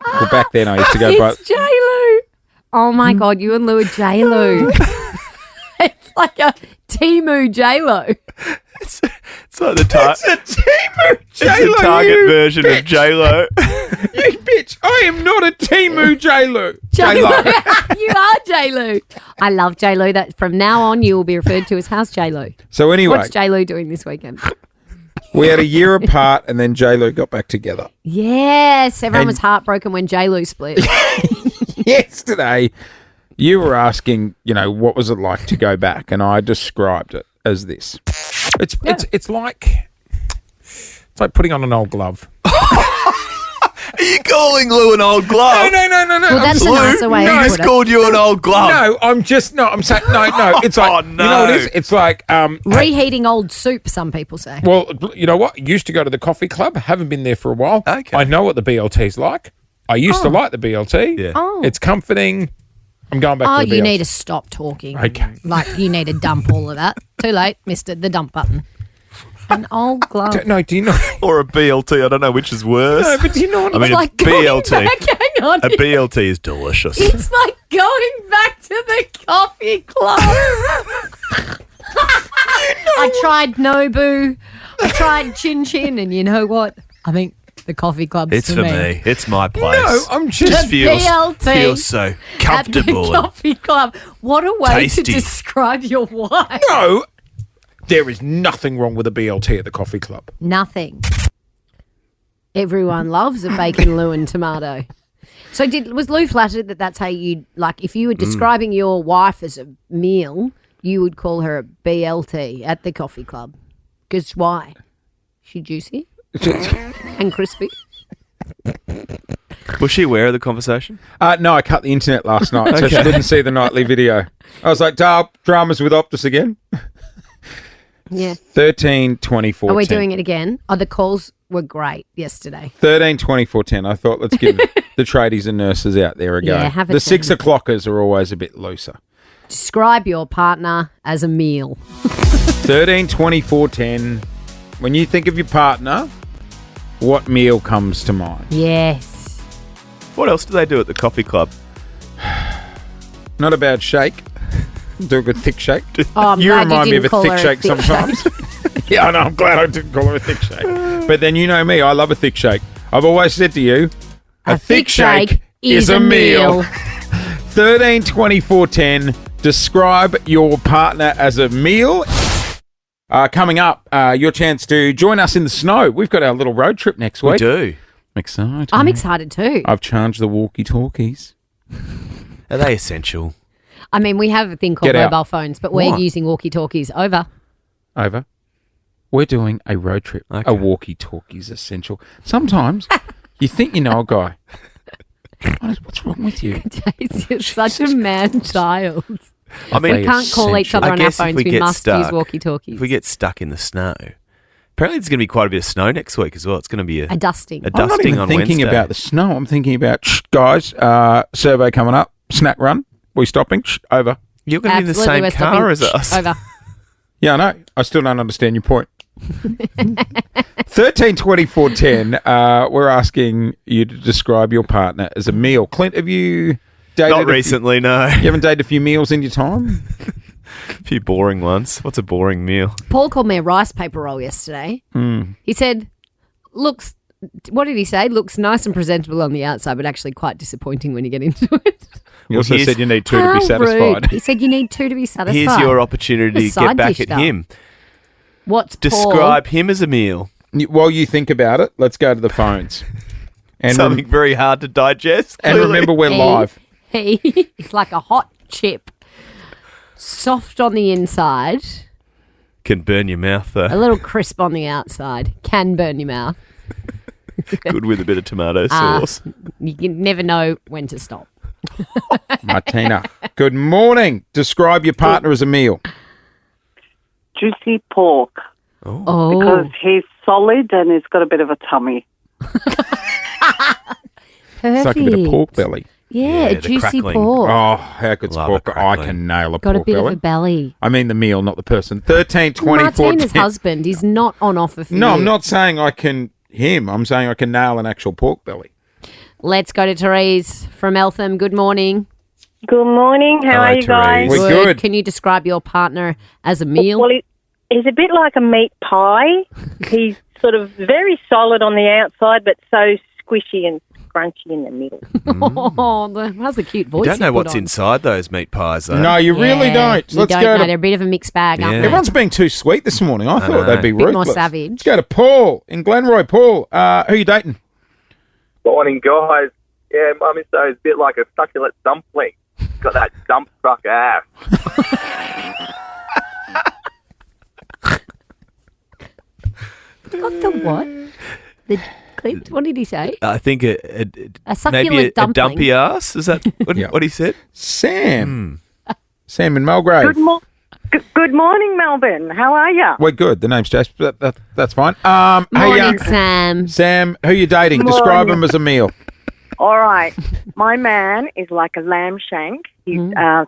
Speaker 3: Well, back then I used to go by.
Speaker 4: It's J-Lou. Oh my God, you and Lou are J-Lo. It's like a Timu J-Lo.
Speaker 5: It's like the it's the target version of J-Lo.
Speaker 3: You bitch! I am not a Timu J-Lo.
Speaker 4: J-Lo. You are J-Lo. I love J-Lo. That from now on you will be referred to as House J-Lo.
Speaker 3: So anyway,
Speaker 4: What's J-Lo doing this weekend?
Speaker 3: we had a year apart, and then J-Lo got back together.
Speaker 4: Yes, everyone
Speaker 3: And-
Speaker 4: was heartbroken when J-Lo split.
Speaker 3: Yesterday, you were asking, what was it like to go back, and I described it as this. It's like putting on an old glove.
Speaker 5: Are you calling Lou an old glove?
Speaker 3: No.
Speaker 4: Well, that's a nicer way
Speaker 5: He
Speaker 4: to
Speaker 5: just
Speaker 4: put it.
Speaker 5: called you an old glove.
Speaker 3: No, I'm saying no. It's like,
Speaker 5: Oh,
Speaker 3: you know what it is? It's like,
Speaker 4: Reheating old soup, some people say.
Speaker 3: well, you know what? Used to go to the coffee club. Haven't been there for a while.
Speaker 5: Okay.
Speaker 3: I know what the BLT's like. I used to like the BLT.
Speaker 5: Yeah.
Speaker 4: Oh.
Speaker 3: It's comforting. I'm going back to the BLT.
Speaker 4: You need to stop talking.
Speaker 3: Okay.
Speaker 4: Like, you need to dump all of that. Too late, Mr. The dump button. An old glove.
Speaker 3: No, do you know?
Speaker 5: Or a BLT. I don't know which is worse.
Speaker 3: No, but do you know what?
Speaker 5: I mean,
Speaker 4: Like
Speaker 5: a
Speaker 4: going
Speaker 5: BLT.
Speaker 4: back, hang on.
Speaker 5: A BLT is delicious.
Speaker 4: It's like going back to the coffee club. I tried Nobu. I tried Chin Chin, and you know what? I think the coffee club's
Speaker 5: It's for me. It's my place.
Speaker 3: No, I'm
Speaker 5: Just
Speaker 3: just.
Speaker 4: BLT
Speaker 5: feels so
Speaker 4: At the
Speaker 5: comfortable. and
Speaker 4: coffee club. What a way
Speaker 5: tasty.
Speaker 4: to describe your wife.
Speaker 3: No, there is nothing wrong with a BLT at the coffee club.
Speaker 4: Nothing. Everyone loves a bacon Lou and tomato. So was Lou flattered that that's how you, like, if you were describing your wife as a meal, you would call her a BLT at the coffee club? Because why? She juicy and crispy?
Speaker 5: Was she aware of the conversation?
Speaker 3: No, I cut the internet last night, so she didn't see the nightly video. I was like, dramas with Optus again.
Speaker 4: Yeah.
Speaker 3: 13, 24,
Speaker 4: Are we
Speaker 3: 10.
Speaker 4: doing it again? Oh, the calls were great yesterday.
Speaker 3: 13, 24, 10. I thought let's give the tradies and nurses out there a go.
Speaker 4: Yeah, have a
Speaker 3: the
Speaker 4: turn.
Speaker 3: 6 o'clockers are always a bit looser.
Speaker 4: Describe your partner as a meal.
Speaker 3: 13, 24, 10. When you think of your partner, what meal comes to mind?
Speaker 4: Yes.
Speaker 5: What else do they do at the coffee club?
Speaker 3: Not a bad shake. Do a good thick shake.
Speaker 4: Oh, I'm
Speaker 3: You
Speaker 4: glad
Speaker 3: remind
Speaker 4: you
Speaker 3: me
Speaker 4: didn't
Speaker 3: of a
Speaker 4: call
Speaker 3: thick
Speaker 4: her
Speaker 3: shake
Speaker 4: thick
Speaker 3: sometimes. Yeah, I know. I'm glad I didn't call her a thick shake. But then you know me. I love a thick shake. I've always said to you, a thick shake is a meal. 13, 24, 10. Describe your partner as a meal. Coming up, your chance to join us in the snow. We've got our little road trip next week.
Speaker 5: We do.
Speaker 3: I'm excited.
Speaker 4: I'm excited too.
Speaker 3: I've charged the walkie-talkies.
Speaker 5: Are they essential?
Speaker 4: I mean, we have a thing called
Speaker 3: Get out.
Speaker 4: mobile phones, but we're
Speaker 5: What?
Speaker 4: using walkie-talkies. Over.
Speaker 3: Over. We're doing a road trip.
Speaker 5: Okay.
Speaker 3: A walkie-talkie's essential. Sometimes you think you know a guy. What's wrong with you?
Speaker 4: You're such a man-child.
Speaker 5: I mean,
Speaker 3: They
Speaker 4: We can't call each other
Speaker 5: I
Speaker 4: on our
Speaker 5: guess if
Speaker 4: phones.
Speaker 5: we
Speaker 4: We
Speaker 5: get
Speaker 4: must
Speaker 5: stuck,
Speaker 4: use walkie-talkies.
Speaker 5: if we get stuck in the snow, apparently there's going to be quite a bit of snow next week as well. It's going to be
Speaker 4: a dusting.
Speaker 5: a
Speaker 3: I'm not
Speaker 5: dusting
Speaker 3: even
Speaker 5: on
Speaker 3: thinking
Speaker 5: Wednesday.
Speaker 3: about the snow. I'm thinking about, guys, survey coming up. Snack run. We stopping? Over.
Speaker 5: You're going to be in the
Speaker 4: Absolutely,
Speaker 5: same
Speaker 4: we're
Speaker 5: car as
Speaker 4: stopping.
Speaker 5: us.
Speaker 4: Over.
Speaker 3: Yeah, I know. I still don't understand your point. 13, 24, 10. We're asking you to describe your partner as a meal. Clint, have you dated?
Speaker 5: Not recently, no.
Speaker 3: You haven't dated a few meals in your time?
Speaker 5: A few boring ones. What's a boring meal?
Speaker 4: Paul called me a rice paper roll yesterday. He said, looks, what did he say? Looks nice and presentable on the outside, but actually quite disappointing when you get into it.
Speaker 3: You also
Speaker 5: here's-
Speaker 3: said you need two to
Speaker 4: How
Speaker 3: be satisfied.
Speaker 4: rude. He said you need two to be satisfied.
Speaker 5: Here's your opportunity
Speaker 4: The
Speaker 5: to
Speaker 4: side
Speaker 5: get back
Speaker 4: dish
Speaker 5: at
Speaker 4: stuff.
Speaker 5: him.
Speaker 4: What's
Speaker 5: Describe him as a meal.
Speaker 3: While you think about it, let's go to the phones. And,
Speaker 5: Something very hard to digest.
Speaker 3: and
Speaker 5: clearly.
Speaker 3: remember, we're
Speaker 4: Paul?
Speaker 3: live.
Speaker 4: It's like a hot chip. Soft on the inside,
Speaker 5: Can burn your mouth
Speaker 4: a
Speaker 5: though.
Speaker 4: little crisp on the outside. Can burn your mouth.
Speaker 5: Good with a bit of tomato
Speaker 4: Ah.
Speaker 5: sauce.
Speaker 4: You can never know when to stop.
Speaker 3: Martina. Good morning. Describe your partner as a meal.
Speaker 6: Juicy pork
Speaker 4: Oh,
Speaker 6: because he's solid and he's got a bit of a tummy.
Speaker 4: perfect.
Speaker 3: It's like a bit of pork belly.
Speaker 4: Yeah,
Speaker 5: Yeah, the
Speaker 4: juicy
Speaker 5: crackling.
Speaker 4: pork.
Speaker 3: Oh, how good's
Speaker 5: Love
Speaker 3: pork?
Speaker 5: a
Speaker 3: I
Speaker 5: crackling.
Speaker 3: can nail a
Speaker 4: Got a
Speaker 3: pork
Speaker 4: bit
Speaker 3: belly.
Speaker 4: of a belly.
Speaker 3: I mean the meal, not the person. 13, 24,
Speaker 4: Martina's
Speaker 3: 10.
Speaker 4: husband is not on offer for
Speaker 3: No,
Speaker 4: you.
Speaker 3: I'm not saying I can him. I'm saying I can nail an actual pork belly.
Speaker 4: Let's go to Therese from Eltham. Good morning.
Speaker 7: Good morning. How
Speaker 5: Hello,
Speaker 7: are you guys?
Speaker 5: Therese.
Speaker 3: We're good.
Speaker 4: Can you describe your partner as a meal?
Speaker 7: Well, he's a bit like a meat pie. He's sort of very solid on the outside, but so squishy and crunchy in the middle.
Speaker 4: That's a cute voice.
Speaker 5: You don't know
Speaker 4: put
Speaker 5: what's
Speaker 4: on.
Speaker 5: inside those meat pies, though.
Speaker 3: No, you really
Speaker 4: Yeah,
Speaker 3: don't.
Speaker 4: You
Speaker 3: Let's
Speaker 4: don't
Speaker 3: go
Speaker 4: know.
Speaker 3: to.
Speaker 4: They're a bit of a mixed bag, aren't
Speaker 5: Yeah.
Speaker 4: they?
Speaker 3: Everyone's being too sweet this morning. I thought
Speaker 5: know.
Speaker 3: they'd be
Speaker 4: Bit more
Speaker 3: ruthless.
Speaker 4: savage.
Speaker 3: Let's go to Paul in Glenroy. Paul, who you dating?
Speaker 8: Morning, guys. Yeah, my mister is a bit like a succulent dumpling. Got that dump truck ass.
Speaker 4: What the what? The Clint? What did he say?
Speaker 5: I think
Speaker 4: A succulent
Speaker 5: maybe a
Speaker 4: dumpling.
Speaker 5: dumpy ass. Is that what,
Speaker 3: Yeah.
Speaker 5: what he said?
Speaker 3: Sam. Sam in Mulgrave.
Speaker 6: Good morning, Melbourne. How are you?
Speaker 3: We're good. The name's Jess. That's fine.
Speaker 4: Morning, Sam.
Speaker 3: Sam, who you dating? Describe him as a meal.
Speaker 6: All right. My man is like a lamb shank. He's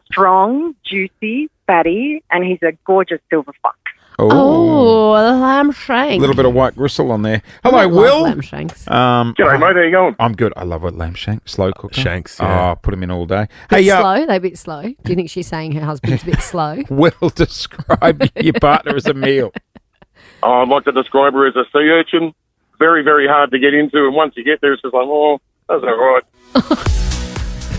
Speaker 6: strong, juicy, fatty, and he's a gorgeous silver fox.
Speaker 4: Oh, lamb shank.
Speaker 3: A little bit of white gristle on there.
Speaker 4: I
Speaker 3: Hello,
Speaker 4: love
Speaker 3: Will.
Speaker 4: lamb shanks.
Speaker 8: G'day, mate. How you going?
Speaker 3: I'm good. I love a lamb shank. Slow cooker.
Speaker 5: Shanks, yeah.
Speaker 3: Oh, put him in all day.
Speaker 4: Bit slow. They're a bit slow. Do you think she's saying her husband's a bit slow?
Speaker 3: Will, describe your partner as a meal.
Speaker 8: I'd like to describe her as a sea urchin. Very, very hard to get into, and once you get there, it's just like, oh, that's all right.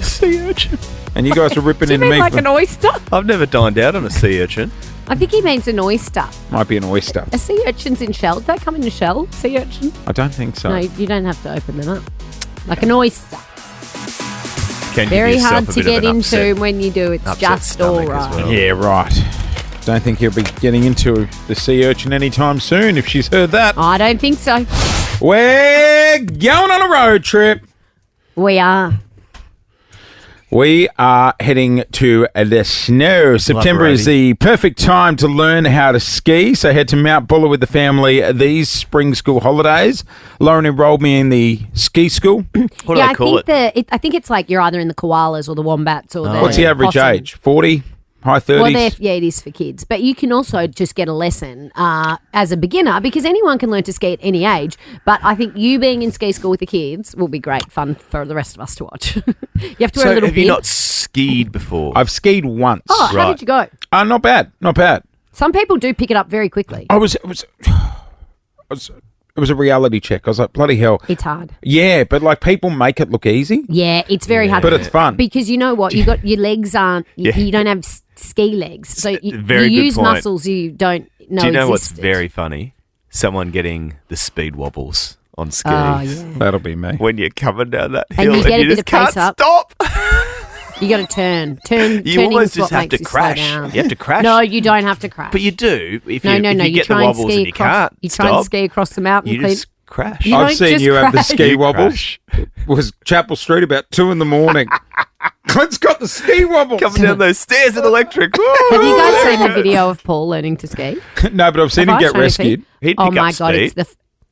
Speaker 5: Sea urchin.
Speaker 3: And you guys are ripping
Speaker 4: Do you
Speaker 3: into
Speaker 4: mean
Speaker 3: me.
Speaker 4: like
Speaker 3: for,
Speaker 4: an oyster?
Speaker 5: I've never dined out on a sea urchin.
Speaker 4: I think he means an oyster.
Speaker 3: might be an oyster.
Speaker 4: Are sea urchins in shell? Do they come in a shell? Sea urchin?
Speaker 3: I don't think so.
Speaker 4: No, you don't have to open them up. Like an oyster.
Speaker 5: Can
Speaker 4: Very
Speaker 5: give yourself
Speaker 4: hard
Speaker 5: a
Speaker 4: to
Speaker 5: bit of
Speaker 4: get
Speaker 5: an
Speaker 4: into
Speaker 5: upset-
Speaker 4: when you do. It's
Speaker 5: upset
Speaker 4: just all
Speaker 5: stomach as
Speaker 4: right.
Speaker 5: well.
Speaker 3: Yeah, right. Don't think he'll be getting into the sea urchin anytime soon if she's heard that.
Speaker 4: I don't think so.
Speaker 3: We're going on a road trip.
Speaker 4: We are.
Speaker 3: We are heading to the snow. September is the perfect time to learn how to ski. So head to Mount Buller with the family these spring school holidays. Lauren enrolled me in the ski school.
Speaker 5: What do they call it?
Speaker 4: I think it's like you're either in the koalas or the wombats or the.
Speaker 3: What's the average
Speaker 4: possum.
Speaker 3: age? 40? High 30s?
Speaker 4: Well, yeah, it is for kids. But you can also just get a lesson as a beginner because anyone can learn to ski at any age. But I think you being in ski school with the kids will be great fun for the rest of us to watch. You have to wear a
Speaker 5: So
Speaker 4: little
Speaker 5: have you
Speaker 4: bid.
Speaker 5: not skied before?
Speaker 3: I've skied once.
Speaker 4: Oh, how
Speaker 5: Right.
Speaker 4: did you go?
Speaker 3: Not bad. Not bad.
Speaker 4: Some people do pick it up very quickly.
Speaker 3: It was a reality check. I was like, bloody hell.
Speaker 4: It's hard.
Speaker 3: Yeah, but like people make it look easy,
Speaker 4: Yeah, it's very hard.
Speaker 3: but it's fun.
Speaker 4: Because you know what? You got your legs aren't. You don't have ski legs, so you
Speaker 5: Very good
Speaker 4: use
Speaker 5: point.
Speaker 4: muscles you don't know.
Speaker 5: Do you know what's
Speaker 4: existed.
Speaker 5: very funny? Someone getting the speed wobbles on skis.
Speaker 4: Oh yeah.
Speaker 3: That'll be me.
Speaker 5: When you're coming down that
Speaker 4: And
Speaker 5: hill
Speaker 4: you get a bit
Speaker 5: just
Speaker 4: of pace
Speaker 5: can't
Speaker 4: up.
Speaker 5: stop.
Speaker 4: You got to turn.
Speaker 5: You
Speaker 4: turning's
Speaker 5: almost just
Speaker 4: what
Speaker 5: have to
Speaker 4: makes you slow
Speaker 5: crash.
Speaker 4: down.
Speaker 5: You have to crash.
Speaker 4: No, you don't have to crash.
Speaker 5: But you do. If
Speaker 4: No,
Speaker 5: you,
Speaker 4: no,
Speaker 5: if
Speaker 4: no.
Speaker 5: you
Speaker 4: You
Speaker 5: get the
Speaker 4: try and
Speaker 5: wobbles
Speaker 4: ski
Speaker 5: and you
Speaker 4: across.
Speaker 5: can't
Speaker 4: You try
Speaker 5: stop,
Speaker 4: and ski across the mountain.
Speaker 5: you
Speaker 4: Clint.
Speaker 5: just crash.
Speaker 4: You
Speaker 3: I've
Speaker 4: don't
Speaker 3: seen
Speaker 4: just
Speaker 3: you have the
Speaker 4: crash.
Speaker 3: ski
Speaker 5: You
Speaker 3: wobbles.
Speaker 5: crash.
Speaker 3: It was Chapel Street about 2 a.m. Clint's got the ski wobbles.
Speaker 5: Coming down those stairs in electric.
Speaker 4: Have you guys seen the video of Paul learning to ski?
Speaker 3: No, but I've seen
Speaker 4: Have
Speaker 3: him
Speaker 4: I
Speaker 3: get
Speaker 4: shown it to you?
Speaker 3: rescued.
Speaker 5: He'd
Speaker 4: Oh
Speaker 5: pick
Speaker 4: my
Speaker 5: up
Speaker 4: god!
Speaker 5: speed.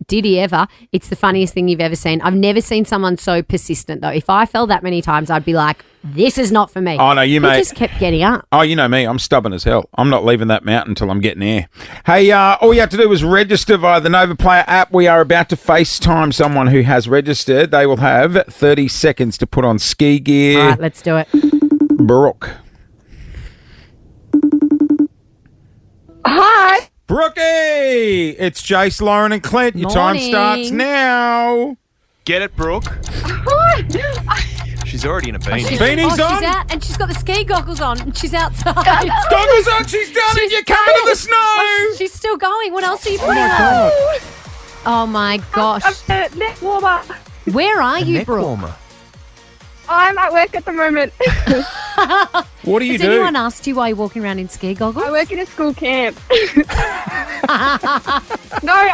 Speaker 4: Did he ever? It's the funniest thing you've ever seen. I've never seen someone so persistent though. If I fell that many times, I'd be like, "This is not for me."
Speaker 3: Oh, no, you
Speaker 4: he
Speaker 3: mate.
Speaker 4: just kept getting up.
Speaker 3: Oh, you know me. I'm stubborn as hell. I'm not leaving that mountain until I'm getting air. Hey, all you have to do is register via the Nova Player app. We are about to FaceTime someone who has registered. They will have 30 seconds to put on ski gear.
Speaker 4: All right, let's do it.
Speaker 3: Brooke.
Speaker 7: Hi.
Speaker 3: Brookie! It's Jace, Lauren, and Clint. Your time
Speaker 4: Morning.
Speaker 3: starts now.
Speaker 5: Get it, Brooke? She's already in a beanie.
Speaker 3: Beanie's
Speaker 4: She's
Speaker 3: on.
Speaker 4: out, and she's got the ski goggles on, and she's outside.
Speaker 3: Goggles on. She's done it.
Speaker 4: She's
Speaker 3: You're coming to the snow.
Speaker 4: She's still going. What else are you putting on? Oh my gosh!
Speaker 7: Neck warmer.
Speaker 4: Where are you,
Speaker 5: Neck
Speaker 4: Brooke?
Speaker 5: warmer.
Speaker 7: I'm at work at the moment.
Speaker 3: What do you
Speaker 4: Has
Speaker 3: do?
Speaker 4: anyone asked you why you're walking around in ski goggles?
Speaker 7: I work in a school camp. No,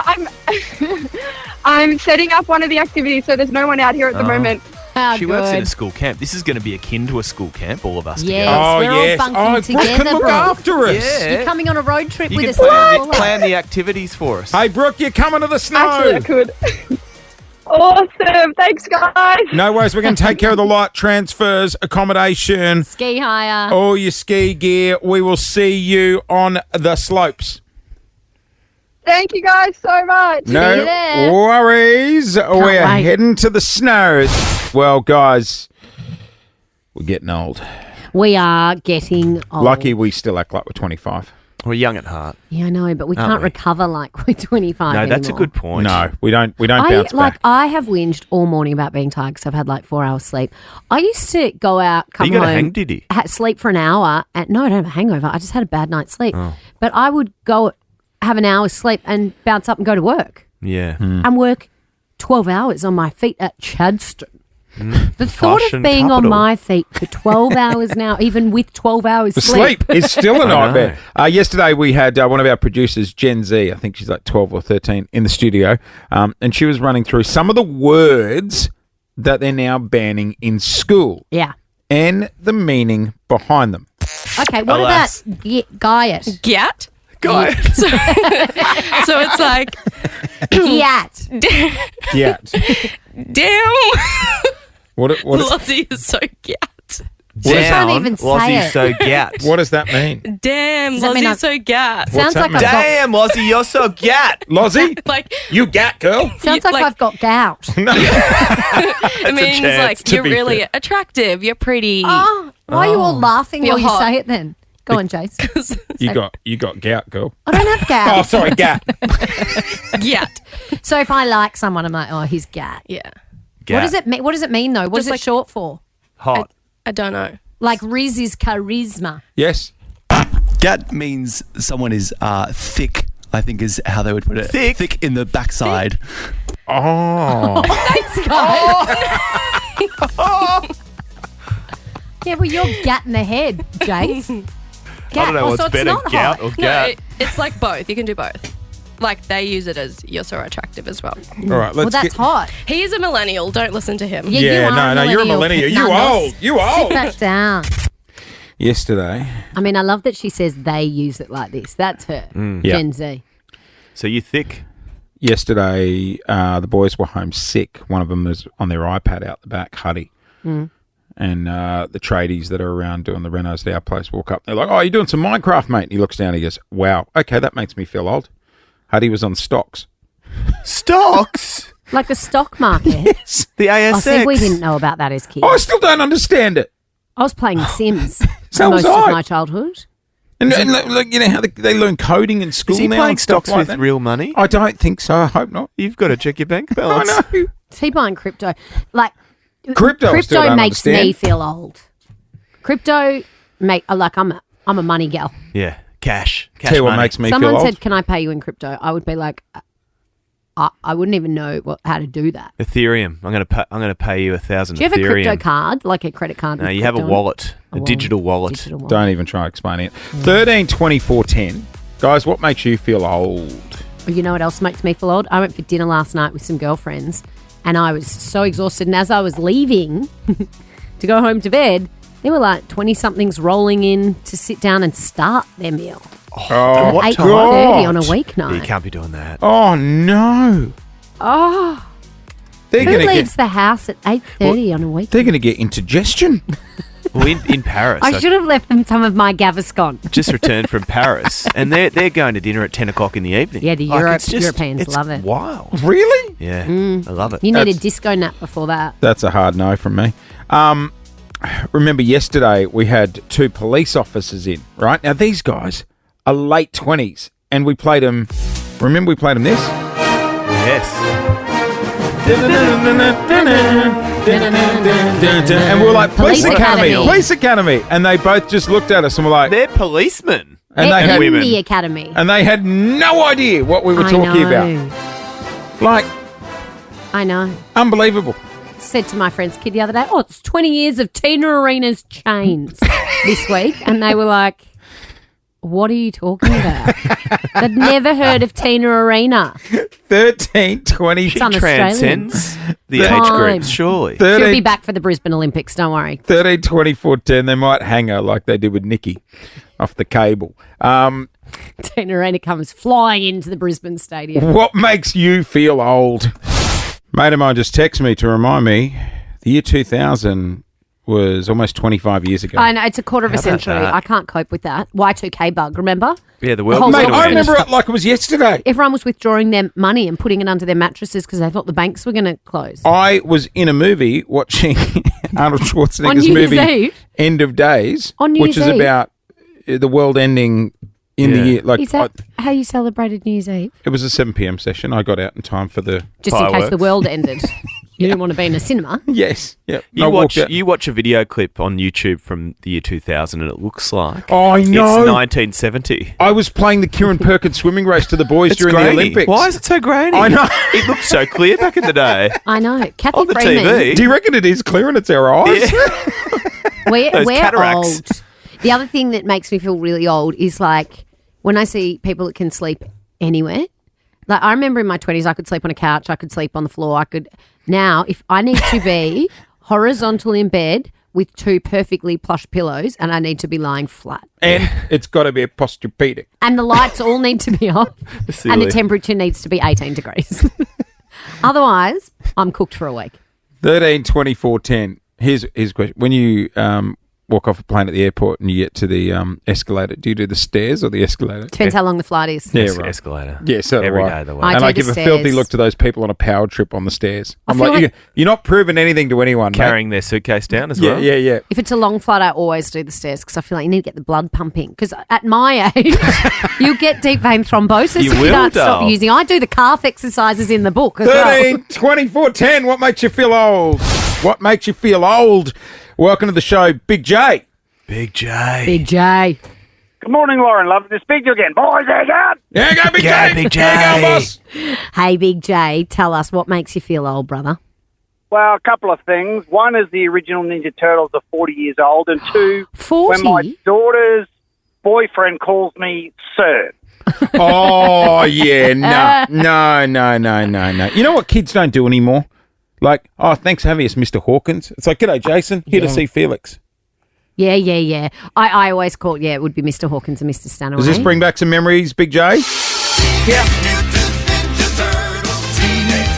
Speaker 7: I'm setting up one of the activities, so there's no one out here at the moment.
Speaker 4: How
Speaker 5: She works in a
Speaker 4: good.
Speaker 5: school camp. This is going to be akin to a school camp, all of us
Speaker 4: Yes,
Speaker 5: together.
Speaker 4: we're all bunking
Speaker 3: Brooke
Speaker 4: together,
Speaker 3: can look
Speaker 4: Brooke.
Speaker 3: after us.
Speaker 5: Yeah.
Speaker 4: You're coming on a road trip
Speaker 5: You
Speaker 4: with
Speaker 5: can
Speaker 4: us.
Speaker 5: plan the activities for us.
Speaker 3: Hey, Brooke, you're coming to the snow.
Speaker 7: Actually, I could. Awesome. Thanks, guys.
Speaker 3: No worries. We're going to take care of the light transfers, accommodation,
Speaker 4: Ski hire.
Speaker 3: all your ski gear. We will see you on the slopes.
Speaker 7: Thank you guys so much.
Speaker 3: No
Speaker 4: you there.
Speaker 3: worries. We're
Speaker 4: wait.
Speaker 3: heading to the snow. Well, guys, we're getting old.
Speaker 4: We are getting old.
Speaker 3: Lucky we still act like we're 25.
Speaker 5: We're young at heart.
Speaker 4: Yeah, I know, but we
Speaker 5: Aren't
Speaker 4: can't
Speaker 5: we?
Speaker 4: recover like we're 25
Speaker 5: No, that's a
Speaker 4: anymore.
Speaker 5: good point.
Speaker 3: No, we don't
Speaker 4: I
Speaker 3: bounce back.
Speaker 4: I have whinged all morning about being tired because I've had like 4 hours sleep. I used to go out, come
Speaker 5: You got a
Speaker 4: home,
Speaker 5: hang, did you?
Speaker 4: sleep for an hour, and no, I don't have a hangover. I just had a bad night's sleep.
Speaker 5: Oh.
Speaker 4: But I would go have an hour's sleep and bounce up and go to work
Speaker 5: Yeah.
Speaker 4: and work 12 hours on my feet at Chadston. The thought
Speaker 5: Fashion
Speaker 4: of being on
Speaker 5: capital.
Speaker 4: my feet for 12 hours now, even with 12 hours
Speaker 3: The sleep is still a
Speaker 5: I know.
Speaker 3: nightmare. Yesterday we had one of our producers, Gen Z, I think she's like 12 or 13, in the studio, and she was running through some of the words that they're now banning in school
Speaker 4: Yeah.
Speaker 3: and the meaning behind them.
Speaker 4: Okay, what
Speaker 5: Alas.
Speaker 4: about Gyat?
Speaker 9: Gyat.
Speaker 5: Guy.
Speaker 9: So it's like,
Speaker 4: Gyat.
Speaker 3: Yeah.
Speaker 9: damn,
Speaker 3: What is,
Speaker 9: Lozzie is so gyat.
Speaker 4: can't even say
Speaker 5: Lozzie's
Speaker 4: it.
Speaker 5: so gat.
Speaker 3: what does that mean?
Speaker 9: Damn,
Speaker 4: Does that mean
Speaker 9: Lozzie's so gyat.
Speaker 4: Sounds
Speaker 3: that
Speaker 4: like
Speaker 3: mean?
Speaker 4: I've got,
Speaker 5: Damn, Lozzie, you're so gat.
Speaker 3: Lozzie?
Speaker 9: Like,
Speaker 3: You gat, girl.
Speaker 4: sounds like
Speaker 9: like-
Speaker 4: I've got gout.
Speaker 9: it means
Speaker 5: chance,
Speaker 9: like
Speaker 3: to
Speaker 9: you're
Speaker 3: be
Speaker 9: really
Speaker 3: fair.
Speaker 9: attractive. You're pretty.
Speaker 4: Oh, why are you all laughing
Speaker 9: Feel
Speaker 4: while you
Speaker 9: hot.
Speaker 4: say it then? Go on, Jace.
Speaker 3: You got gout, girl.
Speaker 4: I don't have gout.
Speaker 3: Oh, sorry, gat.
Speaker 9: Gyat.
Speaker 4: So if I like someone, I'm like, oh, he's gat.
Speaker 9: Yeah.
Speaker 4: What does it mean? What does it mean though? What is
Speaker 9: Just
Speaker 4: it
Speaker 9: like-
Speaker 4: short for?
Speaker 5: Hot.
Speaker 9: I don't know.
Speaker 4: Like Riz is charisma.
Speaker 3: Yes.
Speaker 10: Gat means someone is thick, I think is how they would put it.
Speaker 5: Thick?
Speaker 10: Thick in the backside.
Speaker 3: Oh.
Speaker 4: Thanks, guys. Yeah, well, you're gat in the head, Jace.
Speaker 5: I don't know
Speaker 4: Oh,
Speaker 5: what's
Speaker 4: so it's
Speaker 5: better,
Speaker 4: not
Speaker 5: gout
Speaker 4: hot.
Speaker 5: or
Speaker 9: No,
Speaker 5: gat.
Speaker 9: it's like both. You can do both. Like they use it as you're so attractive as well.
Speaker 3: All right,
Speaker 4: Well,
Speaker 3: let's
Speaker 4: that's
Speaker 3: get...
Speaker 4: hot.
Speaker 9: He is a millennial. Don't listen to him.
Speaker 4: Yeah, you
Speaker 3: Yeah,
Speaker 4: are
Speaker 3: no, you're a millennial. You
Speaker 4: None
Speaker 3: old.
Speaker 4: us.
Speaker 3: You
Speaker 4: Sit
Speaker 3: old.
Speaker 4: back down.
Speaker 3: Yesterday.
Speaker 4: I mean, I love that she says they use it like this. That's her.
Speaker 3: Yeah.
Speaker 4: Gen Z.
Speaker 5: So you thick?
Speaker 3: Yesterday, the boys were home sick. One of them was on their iPad out the back, Huddy. And the tradies that are around doing the renos at our place walk up. They're like, oh, you're doing some Minecraft, mate. And he looks down and he goes, wow, okay, that makes me feel old. Huddy was on stocks.
Speaker 5: Stocks?
Speaker 4: Like the stock market.
Speaker 5: The ASX?
Speaker 4: I see, we didn't know about that as kids.
Speaker 3: Oh, I still don't understand it.
Speaker 4: I was playing Sims
Speaker 3: So
Speaker 4: for
Speaker 3: was
Speaker 4: most of
Speaker 3: I.
Speaker 4: my childhood.
Speaker 3: And like, you know how they learn coding in school
Speaker 5: Is he
Speaker 3: now
Speaker 5: playing
Speaker 3: and stuff
Speaker 5: stocks
Speaker 3: like
Speaker 5: with
Speaker 3: that?
Speaker 5: real money?
Speaker 3: I don't think so. I hope not.
Speaker 5: You've got to check your bank
Speaker 3: I
Speaker 5: balance.
Speaker 3: know.
Speaker 4: Is he buying crypto? Like
Speaker 3: Crypto I still don't
Speaker 4: makes
Speaker 3: understand.
Speaker 4: me feel old. Crypto, mate. Like I'm a money gal.
Speaker 5: Yeah, cash. Cash
Speaker 3: Tell you what
Speaker 5: money.
Speaker 3: makes me
Speaker 4: Someone
Speaker 3: feel
Speaker 4: said,
Speaker 3: old.
Speaker 4: "Can I pay you in crypto?" I would be like, I wouldn't even know how to do that.
Speaker 5: Ethereum. I'm going to pay you 1,000
Speaker 4: Do you have a
Speaker 5: Ethereum.
Speaker 4: crypto card, like a credit card?
Speaker 5: No,
Speaker 4: with
Speaker 5: you have a
Speaker 4: crypto on it?
Speaker 5: wallet, a digital wallet.
Speaker 4: Digital wallet.
Speaker 3: Don't even try explaining it. 13, 24, 10. Guys, what makes you feel old?
Speaker 4: Well, you know what else makes me feel old? I went for dinner last night with some girlfriends, and I was so exhausted. And as I was leaving to go home to bed, there were like 20-somethings rolling in to sit down and start their meal.
Speaker 3: Oh,
Speaker 5: what
Speaker 4: At
Speaker 5: time?
Speaker 4: 8:30 on a
Speaker 5: You
Speaker 4: weeknight.
Speaker 5: can't be doing that.
Speaker 3: Oh, no.
Speaker 4: Oh,
Speaker 3: They're
Speaker 4: who
Speaker 3: going to
Speaker 4: leaves
Speaker 3: get...
Speaker 4: the house at 8:30 on a weeknight?
Speaker 3: They're going to get indigestion.
Speaker 5: Well, in Paris,
Speaker 4: I should have left them some of my Gaviscon.
Speaker 5: just returned from Paris, and they're going to dinner at 10 o'clock in the evening.
Speaker 4: Yeah, the Europeans
Speaker 5: it's
Speaker 4: love it.
Speaker 5: Wild.
Speaker 3: Really?
Speaker 5: Yeah, I love it.
Speaker 4: You need a
Speaker 3: That's-
Speaker 4: disco nap before that.
Speaker 3: That's a hard no from me. Remember yesterday we had 2 police officers in, right? Now these guys are late 20s and we played them, remember we played them this?
Speaker 5: Yes.
Speaker 3: And we were like, Police
Speaker 4: Police
Speaker 3: Academy,
Speaker 4: Academy.
Speaker 3: Police Academy. And they both just looked at us and were like,
Speaker 5: They're policemen.
Speaker 3: and they
Speaker 4: They're
Speaker 3: had
Speaker 4: in the academy.
Speaker 3: and they had no idea what we were
Speaker 4: I
Speaker 3: talking
Speaker 4: know.
Speaker 3: about. Like,
Speaker 4: I know.
Speaker 3: unbelievable.
Speaker 4: Said to my friend's kid the other day, oh, it's 20 years of Tina Arena's chains this week. And they were like, what are you talking about? They'd never heard of Tina Arena.
Speaker 3: 13, 20,
Speaker 4: It's un-Australian.
Speaker 5: Transcends the age
Speaker 4: Time.
Speaker 5: group, surely.
Speaker 4: She'll be
Speaker 3: 13,
Speaker 4: back for the Brisbane Olympics, don't worry.
Speaker 3: 13, 24, 10. They might hang her like they did with Nikki off the cable.
Speaker 4: Tina Arena comes flying into the Brisbane Stadium.
Speaker 3: What makes you feel old? Mate of mine just texted me to remind me the year 2000 was almost 25 years ago.
Speaker 4: I know, it's a quarter of a
Speaker 5: How about
Speaker 4: century.
Speaker 5: that?
Speaker 4: I can't cope with that. Y2K bug, remember?
Speaker 5: Yeah, the world
Speaker 4: whole
Speaker 5: was
Speaker 3: Mate,
Speaker 4: world
Speaker 5: gonna
Speaker 3: I
Speaker 4: was
Speaker 5: end.
Speaker 3: remember it like it was yesterday.
Speaker 4: Everyone was withdrawing their money and putting it under their mattresses because they thought the banks were going to close.
Speaker 3: I was in a movie watching Arnold Schwarzenegger's
Speaker 4: On New Year's
Speaker 3: movie
Speaker 4: Eve?
Speaker 3: End of Days,
Speaker 4: On New
Speaker 3: which
Speaker 4: Year's
Speaker 3: is
Speaker 4: Eve?
Speaker 3: about the world ending in the
Speaker 5: Yeah.
Speaker 3: year. Like
Speaker 4: Is that how you celebrated New Year's Eve?
Speaker 3: it was a 7 p.m. session. I got out in time for the
Speaker 4: Just in case
Speaker 5: Fireworks.
Speaker 4: the world ended. You didn't want to be in a cinema.
Speaker 3: yes. Yep.
Speaker 5: You
Speaker 3: I
Speaker 5: watch
Speaker 3: walked out.
Speaker 5: you watch a video clip on YouTube from the year 2000 and it looks like
Speaker 3: Oh, I
Speaker 5: it's
Speaker 3: know.
Speaker 5: 1970.
Speaker 3: I was playing the Kieran Perkins swimming race to the boys
Speaker 5: It's
Speaker 3: during
Speaker 5: grainy.
Speaker 3: the Olympics.
Speaker 5: Why is it so grainy?
Speaker 3: I know.
Speaker 5: It looked so clear back in the day.
Speaker 4: I know. Kathy
Speaker 5: On the
Speaker 4: Freeman.
Speaker 5: TV.
Speaker 3: Do you reckon it is clear and it's our eyes?
Speaker 4: We're
Speaker 5: Those
Speaker 4: old.
Speaker 5: cataracts.
Speaker 4: The other thing that makes me feel really old is like when I see people that can sleep anywhere. Like I remember in my 20s, I could sleep on a couch, I could sleep on the floor. Now, if I need to be horizontal in bed with two perfectly plush pillows and I need to be lying flat.
Speaker 3: And it's got to be a posturepedic.
Speaker 4: And the lights all need to be off and the
Speaker 5: Silly.
Speaker 4: temperature needs to be 18 degrees. Otherwise, I'm cooked for a week.
Speaker 3: 13, 24, 10. Here's a question. When you walk off a plane at the airport and you get to the escalator, do you do the stairs or the escalator?
Speaker 4: Depends how long the flight is.
Speaker 3: Yeah,
Speaker 5: Es-
Speaker 3: right.
Speaker 5: Escalator.
Speaker 3: Yeah, so do
Speaker 5: Every
Speaker 3: I.
Speaker 5: day of the week.
Speaker 4: I
Speaker 3: And
Speaker 4: do
Speaker 3: I
Speaker 4: the
Speaker 3: give a filthy
Speaker 4: stairs.
Speaker 3: look to those people on a power trip on the stairs. I'm
Speaker 4: feel
Speaker 3: like,
Speaker 4: like-
Speaker 3: you're not proving anything to anyone, mate."
Speaker 5: Carrying their suitcase down as
Speaker 3: Yeah,
Speaker 5: well.
Speaker 3: yeah.
Speaker 4: If it's a long flight, I always do the stairs because I feel like you need to get the blood pumping. Because at my age, you'll get deep vein thrombosis
Speaker 5: You
Speaker 4: if you
Speaker 5: will,
Speaker 4: don't stop
Speaker 5: doll.
Speaker 4: using. I do the calf exercises in the book as well.
Speaker 3: 13, 24, 10. What makes you feel old? What makes you feel old? Welcome to the show, Big J.
Speaker 5: Big J.
Speaker 4: Big J.
Speaker 11: Good morning, Lauren. Lovely to speak to you again. Boys, there you go.
Speaker 3: There you go, Big
Speaker 5: Yeah,
Speaker 3: J.
Speaker 5: Big
Speaker 3: There you
Speaker 5: J.
Speaker 3: go, boss.
Speaker 4: Hey, Big J, tell us what makes you feel old, brother.
Speaker 11: Well, a couple of things. One is the original Ninja Turtles are 40 years old. And two,
Speaker 4: 40?
Speaker 11: when my daughter's boyfriend calls me sir.
Speaker 3: Oh, yeah. No. You know what kids don't do anymore? Like, oh, thanks for having us, Mr. Hawkins. It's like, g'day, Jason. Here to
Speaker 4: Yeah.
Speaker 3: see Felix.
Speaker 4: Yeah. I always call, it would be Mr. Hawkins and Mr. Stanaway.
Speaker 3: Does this bring back some memories, Big J?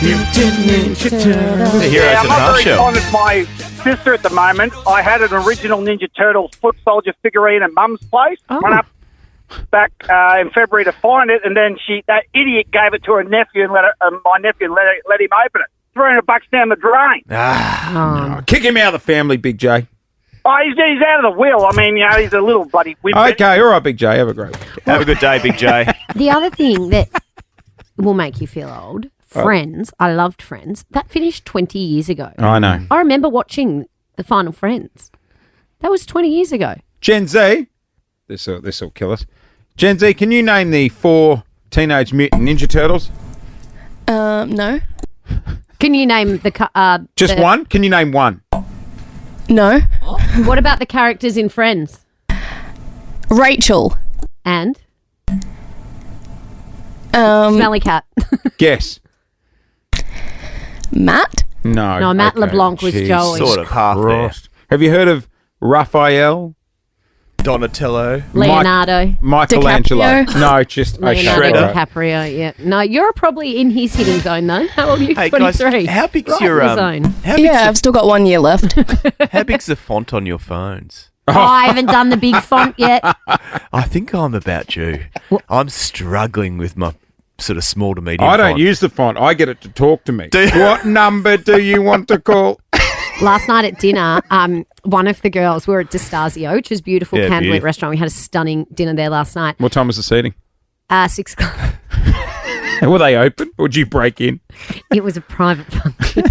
Speaker 5: The heroes
Speaker 11: I'm
Speaker 5: of
Speaker 11: not very
Speaker 5: Nutshell.
Speaker 11: fond of my sister at the moment. I had an original Ninja Turtles foot soldier figurine at Mum's place. Went up back in February to find it, and then that idiot gave it to her nephew, and my nephew let him open it. $300 down the drain.
Speaker 3: Oh, kick him out of the family, Big J.
Speaker 11: Oh, he's out of the will. I mean, he's a little bloody whimpet.
Speaker 3: Okay, all right, Big J. Have a great week.
Speaker 5: Have a good day, Big J.
Speaker 4: The other thing that will make you feel old, Friends, I loved Friends, that finished 20 years ago.
Speaker 3: I know.
Speaker 4: I remember watching the final Friends. That was 20 years ago.
Speaker 3: Gen Z, this will kill us. Gen Z, can you name the 4 Teenage Mutant Ninja Turtles?
Speaker 12: No.
Speaker 4: Can you name the...
Speaker 3: Just one? Can you name one?
Speaker 12: No.
Speaker 4: What about the characters in Friends?
Speaker 12: Rachel.
Speaker 4: And?
Speaker 12: Smelly
Speaker 4: cat.
Speaker 3: Guess.
Speaker 12: Matt?
Speaker 3: No.
Speaker 4: No, Matt LeBlanc was
Speaker 3: Jeez.
Speaker 4: Joey.
Speaker 5: Sort of half there.
Speaker 3: Christ. Have you heard of Raphael?
Speaker 5: Donatello.
Speaker 4: Leonardo.
Speaker 3: Michelangelo.
Speaker 12: DiCaprio?
Speaker 3: No, just
Speaker 4: Leonardo
Speaker 3: Shredder.
Speaker 4: DiCaprio, yeah. No, you're probably in his hitting zone, though. How old are you?
Speaker 5: Hey, guys,
Speaker 4: 23.
Speaker 5: how big's
Speaker 4: Right
Speaker 5: your
Speaker 4: in the zone.
Speaker 5: how big's
Speaker 12: Yeah, I've still got 1 year left.
Speaker 5: how big's the font on your phones?
Speaker 4: Oh, I haven't done the big font yet.
Speaker 5: I think I'm about due. I'm struggling with my sort of small to medium
Speaker 3: I don't
Speaker 5: font.
Speaker 3: use the font. I get it to talk to me.
Speaker 5: Do you?
Speaker 3: What number do you want to call?
Speaker 4: Last night at dinner, one of the girls, we were at Destasio, which is a beautiful
Speaker 5: Yeah,
Speaker 4: candlelit
Speaker 5: beautiful.
Speaker 4: restaurant. We had a stunning dinner there last night.
Speaker 3: What time was the seating?
Speaker 4: 6 o'clock.
Speaker 3: Were they open? Or would you break in?
Speaker 4: It was a private function.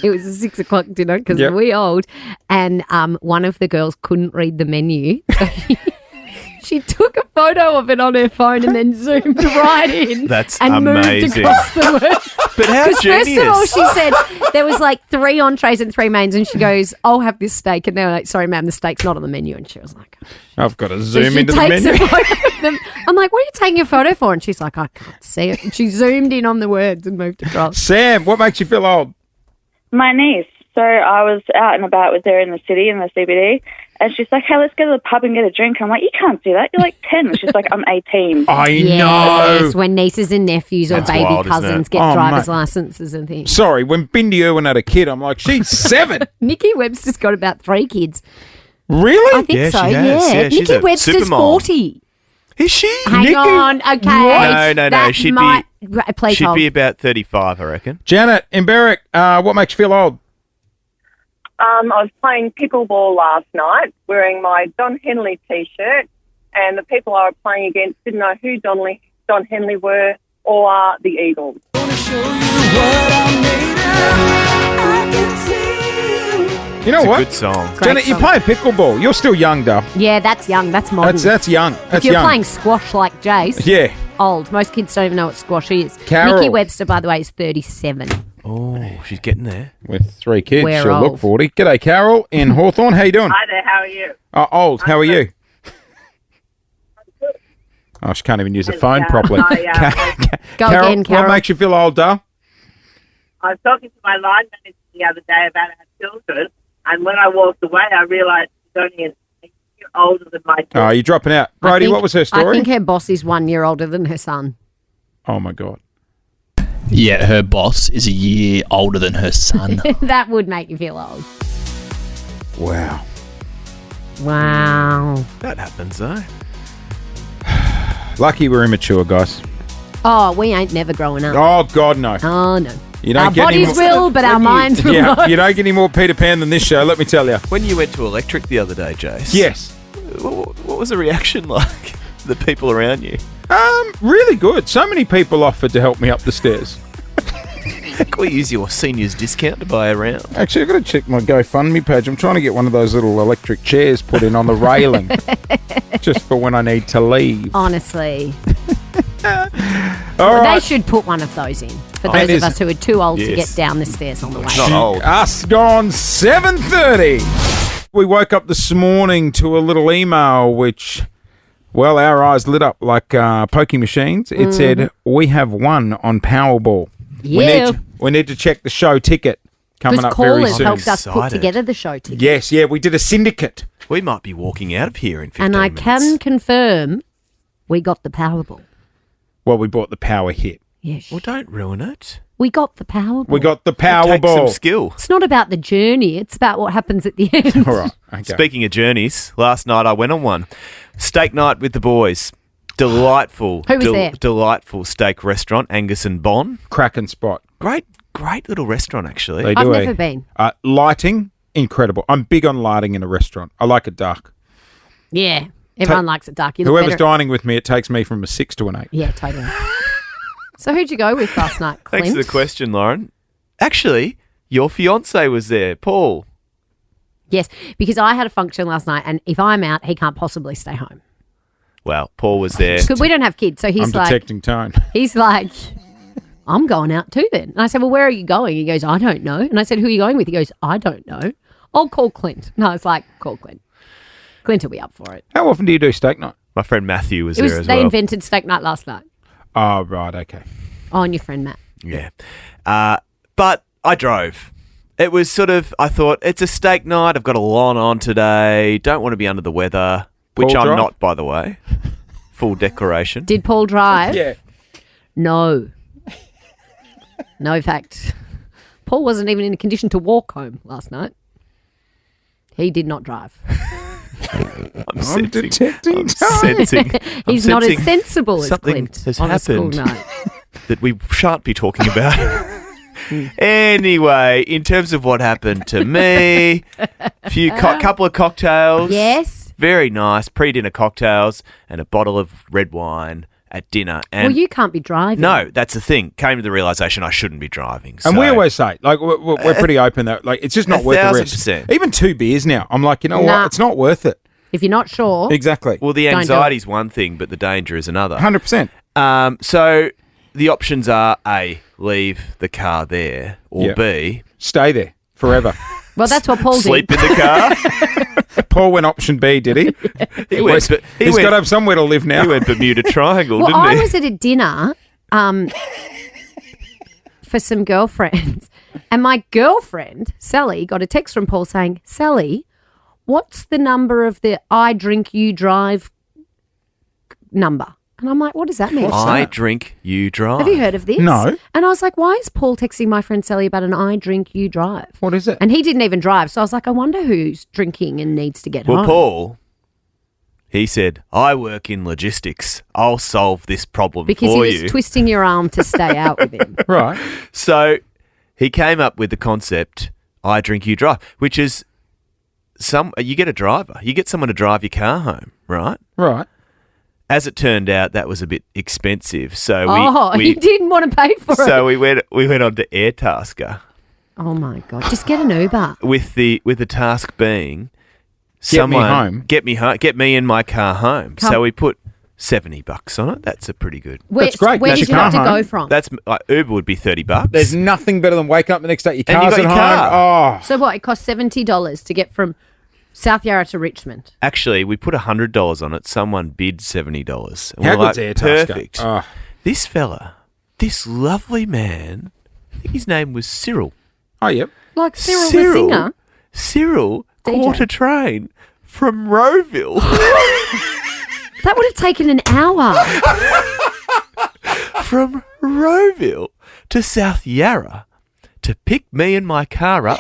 Speaker 4: It was a 6 o'clock dinner because
Speaker 3: Yep.
Speaker 4: we old. And one of the girls couldn't read the menu. She took a photo of it on her phone and then zoomed right in.
Speaker 5: That's
Speaker 4: and
Speaker 5: amazing.
Speaker 4: moved across the words.
Speaker 5: But how
Speaker 4: 'Cause
Speaker 5: genius.
Speaker 4: First of all, she said there was like 3 entrees and 3 mains, and she goes, "I'll have this steak." And they were like, "Sorry, ma'am, the steak's not on the menu." And she was like,
Speaker 3: I've got to
Speaker 4: so
Speaker 3: zoom
Speaker 4: she
Speaker 3: into the
Speaker 4: takes
Speaker 3: menu.
Speaker 4: a photo of them. I'm like, "What are you taking a photo for?" And she's like, "I can't see it." And she zoomed in on the words and moved across.
Speaker 3: Sam, what makes you feel old?
Speaker 13: My niece. So I was out and about with her in the city, in the CBD, and she's like, "Hey, let's go to the pub and get a drink." I'm like, "You can't do that. You're like 10. And she's like, "I'm 18.
Speaker 3: I
Speaker 4: Yes,
Speaker 3: know.
Speaker 4: when nieces and nephews or
Speaker 5: That's
Speaker 4: baby
Speaker 5: wild, isn't
Speaker 4: cousins
Speaker 5: it?
Speaker 4: get
Speaker 3: Oh,
Speaker 4: driver's
Speaker 3: mate.
Speaker 4: licenses and things.
Speaker 3: Sorry, when Bindi Irwin had a kid, I'm like, she's 7.
Speaker 4: Nikki Webster's got about 3 kids.
Speaker 3: Really?
Speaker 4: I think
Speaker 5: Yeah,
Speaker 4: so,
Speaker 5: she has. Yeah, she's
Speaker 4: Nikki
Speaker 5: a
Speaker 4: Webster's
Speaker 5: supermom.
Speaker 4: 40.
Speaker 5: Is she?
Speaker 4: Hang
Speaker 3: Nikki?
Speaker 4: on, okay.
Speaker 5: No.
Speaker 4: That
Speaker 5: She'd
Speaker 4: might, please
Speaker 5: she'd
Speaker 4: hold.
Speaker 5: be about 35, I reckon.
Speaker 3: Janet in Berwick, what makes you feel old?
Speaker 14: I was playing pickleball last night, wearing my Don Henley T-shirt, and the people I was playing against didn't know who Don Henley were or the Eagles.
Speaker 3: You know
Speaker 5: It's
Speaker 3: what?
Speaker 5: a good song.
Speaker 4: Great
Speaker 3: Janet, you're
Speaker 4: song.
Speaker 3: playing pickleball. You're still young, though.
Speaker 4: Yeah, that's young. That's modern.
Speaker 3: That's young.
Speaker 4: if
Speaker 3: That's
Speaker 4: you're
Speaker 3: young.
Speaker 4: playing squash like Jace,
Speaker 3: Yeah.
Speaker 4: old. Most kids don't even know what squash is.
Speaker 3: Carol.
Speaker 4: Nikki Webster, by the way, is 37.
Speaker 5: Oh, she's getting there.
Speaker 3: With 3 kids,
Speaker 4: We're
Speaker 3: she'll look
Speaker 4: old.
Speaker 3: 40. G'day, Carol in Hawthorne. How you doing?
Speaker 14: Hi there, how are you?
Speaker 3: Old. How are you? Oh, she can't even use the phone properly.
Speaker 4: Go
Speaker 3: Carol,
Speaker 4: again, Carol.
Speaker 3: what makes you feel old, Dale?
Speaker 14: I was talking to my line manager the other day about our children, and when I walked away, I realised she's only a year older than my
Speaker 3: Oh,
Speaker 14: children.
Speaker 3: you're dropping out.
Speaker 4: I
Speaker 3: Brody,
Speaker 4: think-
Speaker 3: what was her
Speaker 4: I
Speaker 3: story?
Speaker 4: think her boss is 1 year older than her son.
Speaker 3: Oh, my God.
Speaker 15: Yeah, her boss is a year older than her son.
Speaker 4: That would make you feel old.
Speaker 3: Wow.
Speaker 4: Wow.
Speaker 5: That happens, though.
Speaker 3: Lucky we're immature, guys.
Speaker 4: Oh, we ain't never growing up.
Speaker 3: Oh, God, no.
Speaker 4: Oh, no.
Speaker 3: You don't
Speaker 4: Our
Speaker 3: get any
Speaker 4: bodies
Speaker 3: more-
Speaker 4: will, but our minds will
Speaker 3: Yeah,
Speaker 4: not.
Speaker 3: you don't get any more Peter Pan than this show, let me tell you.
Speaker 5: When you went to Electric the other day, Jace.
Speaker 3: Yes.
Speaker 5: What was the reaction like? The people around you.
Speaker 3: Really good. So many people offered to help me up the stairs.
Speaker 5: Can we use your seniors discount to buy a round?
Speaker 3: Actually, I've got to check my GoFundMe page. I'm trying to get one of those little electric chairs put in on the railing just for when I need to leave.
Speaker 4: Honestly.
Speaker 3: All
Speaker 4: They
Speaker 3: right.
Speaker 4: should put one of those in for
Speaker 3: That
Speaker 4: those
Speaker 3: is-
Speaker 4: of us who are too old to
Speaker 3: Yes.
Speaker 4: get down the stairs on the way.
Speaker 5: Not old.
Speaker 3: Us gone 7:30. We woke up this morning to a little email which, well, our eyes lit up like poking machines. It said, "We have won on Powerball.
Speaker 4: Yeah.
Speaker 3: We need to check the show ticket coming
Speaker 4: Because
Speaker 3: up very
Speaker 4: callers
Speaker 3: soon."
Speaker 4: helped us put
Speaker 5: Excited.
Speaker 4: together the show ticket.
Speaker 3: Yes, yeah, we did a syndicate.
Speaker 5: We might be walking out of here in 15
Speaker 4: And I
Speaker 5: minutes.
Speaker 4: can confirm we got the Powerball.
Speaker 3: Well, we bought the power hit.
Speaker 4: Yes.
Speaker 5: Well, don't ruin it.
Speaker 4: We got the Powerball.
Speaker 3: We got the
Speaker 5: It takes some
Speaker 3: Powerball.
Speaker 5: skill.
Speaker 4: It's not about the journey, it's about what happens at the end.
Speaker 3: All right. Okay.
Speaker 5: Speaking of journeys, last night I went on one. Steak night with the boys. Delightful.
Speaker 4: Who was there?
Speaker 5: Delightful steak restaurant, Angus and Bon.
Speaker 3: Cracking spot.
Speaker 5: Great little restaurant, actually.
Speaker 3: They
Speaker 4: I've
Speaker 3: do
Speaker 4: never been.
Speaker 3: Lighting, incredible. I'm big on lighting in a restaurant. I like it dark.
Speaker 4: Yeah. Everyone likes it dark. You look
Speaker 3: Whoever's
Speaker 4: better.
Speaker 3: dining with me, it takes me from a 6 to an 8.
Speaker 4: Yeah, totally. So who'd you go with last night, Clint?
Speaker 5: Thanks for the question, Lauren. Actually, your fiance was there, Paul.
Speaker 4: Yes, because I had a function last night, and if I'm out, he can't possibly stay home.
Speaker 5: Well, Paul was there.
Speaker 4: Because we don't have kids, so
Speaker 3: I'm
Speaker 4: he's like,
Speaker 3: detecting tone.
Speaker 4: he's like, I'm going out too then. And I said, well, where are you going? He goes, I don't know. And I said, who are you going with? He goes, I don't know. I'll call Clint. And I was like, call Clint. Clint will be up for it.
Speaker 3: How often do you do steak night?
Speaker 5: My friend Matthew was
Speaker 4: It was
Speaker 5: there as
Speaker 4: they
Speaker 5: well.
Speaker 4: invented steak night last night.
Speaker 3: Oh, right, okay.
Speaker 4: Oh, and your friend Matt.
Speaker 5: Yeah. But I drove. It was sort of, I thought, it's a steak night. I've got a lawn on today. Don't want to be under the weather, which
Speaker 3: Paul
Speaker 5: I'm
Speaker 3: drive?
Speaker 5: not, by the way. Full declaration.
Speaker 4: Did Paul drive?
Speaker 3: Yeah.
Speaker 4: No. No, in fact, Paul wasn't even in a condition to walk home last night. He did not drive.
Speaker 5: I'm
Speaker 3: detecting
Speaker 5: I'm
Speaker 3: time.
Speaker 5: sensing.
Speaker 4: He's
Speaker 5: I'm
Speaker 4: not as
Speaker 5: sensing
Speaker 4: sensible as
Speaker 5: something
Speaker 4: Clint
Speaker 5: has
Speaker 4: on a school
Speaker 5: happened
Speaker 4: night.
Speaker 5: that we shan't be talking about. Anyway, in terms of what happened to me, couple of cocktails.
Speaker 4: Yes.
Speaker 5: Very nice pre-dinner cocktails and a bottle of red wine at dinner. And
Speaker 4: Well, you can't be driving.
Speaker 5: no, that's the thing. Came to the realization I shouldn't be driving.
Speaker 3: And
Speaker 5: so-
Speaker 3: we always say, like, we're pretty open that, like, it's just not worth the risk.
Speaker 5: 1,000%.
Speaker 3: Even 2 beers now, I'm like, you know what?
Speaker 4: Nah.
Speaker 3: It's not worth it.
Speaker 4: If you're not sure,
Speaker 3: Exactly.
Speaker 5: Well, the
Speaker 4: Don't do
Speaker 5: anxiety's one thing, but the danger is another.
Speaker 3: 100%.
Speaker 5: So the options are A, leave the car there, or
Speaker 3: Yeah.
Speaker 5: B,
Speaker 3: Stay there forever.
Speaker 4: well, that's what Paul
Speaker 5: sleep
Speaker 4: did.
Speaker 5: in the car.
Speaker 3: Paul went option B, did he?
Speaker 5: He went, but he
Speaker 3: He's
Speaker 5: went,
Speaker 3: got to have somewhere to live now.
Speaker 5: he went Bermuda Triangle,
Speaker 4: Well,
Speaker 5: didn't
Speaker 4: I
Speaker 5: he?
Speaker 4: was at a dinner for some girlfriends, and my girlfriend, Sally, got a text from Paul saying, Sally, what's the number of the I drink, you drive number? And I'm like, what does that mean?
Speaker 5: I drink, you drive.
Speaker 4: Have you heard of this?
Speaker 3: No.
Speaker 4: And I was like, why is Paul texting my friend Sally about an I drink, you drive?
Speaker 3: What is it?
Speaker 4: And he didn't even drive. So I was like, I wonder who's drinking and needs to get
Speaker 5: Well,
Speaker 4: home.
Speaker 5: Paul, he said, I work in logistics. I'll solve this problem
Speaker 4: Because
Speaker 5: for
Speaker 4: he was
Speaker 5: you.
Speaker 4: twisting your arm to stay out with him.
Speaker 3: Right.
Speaker 5: So he came up with the concept, I drink, you drive, which is you get a driver. You get someone to drive your car home, right?
Speaker 3: Right.
Speaker 5: As it turned out, that was a bit expensive. So
Speaker 4: you didn't want to pay for it.
Speaker 5: So we went on to Airtasker
Speaker 4: Oh my God. Just get an Uber.
Speaker 5: with the task being
Speaker 3: Get me home.
Speaker 5: Get me in my car home.
Speaker 4: Come-
Speaker 5: So we put $70 on it. That's a pretty good.
Speaker 3: That's great.
Speaker 4: Where
Speaker 3: That's
Speaker 4: did
Speaker 3: your
Speaker 4: you have to
Speaker 3: car
Speaker 4: go
Speaker 3: home.
Speaker 4: from?
Speaker 5: That's Uber would be $30.
Speaker 3: There's nothing better than waking up the next day. Your
Speaker 5: And you
Speaker 3: car's
Speaker 5: got
Speaker 3: at
Speaker 5: your
Speaker 3: home.
Speaker 5: car.
Speaker 3: Oh.
Speaker 4: So what? It cost $70 to get from South Yarra to Richmond.
Speaker 5: Actually, we put $100 on it. Someone bid $70. And
Speaker 3: How
Speaker 5: we're
Speaker 3: good's
Speaker 5: like,
Speaker 3: Airtasker?
Speaker 5: perfect.
Speaker 3: Oh.
Speaker 5: This fella, this lovely man, I think his name was Cyril.
Speaker 3: Oh, yep.
Speaker 4: Like Cyril the singer.
Speaker 5: Cyril
Speaker 4: DJ.
Speaker 5: caught a train from Rowville
Speaker 4: That would have taken an hour.
Speaker 5: from Rowville to South Yarra to pick me and my car up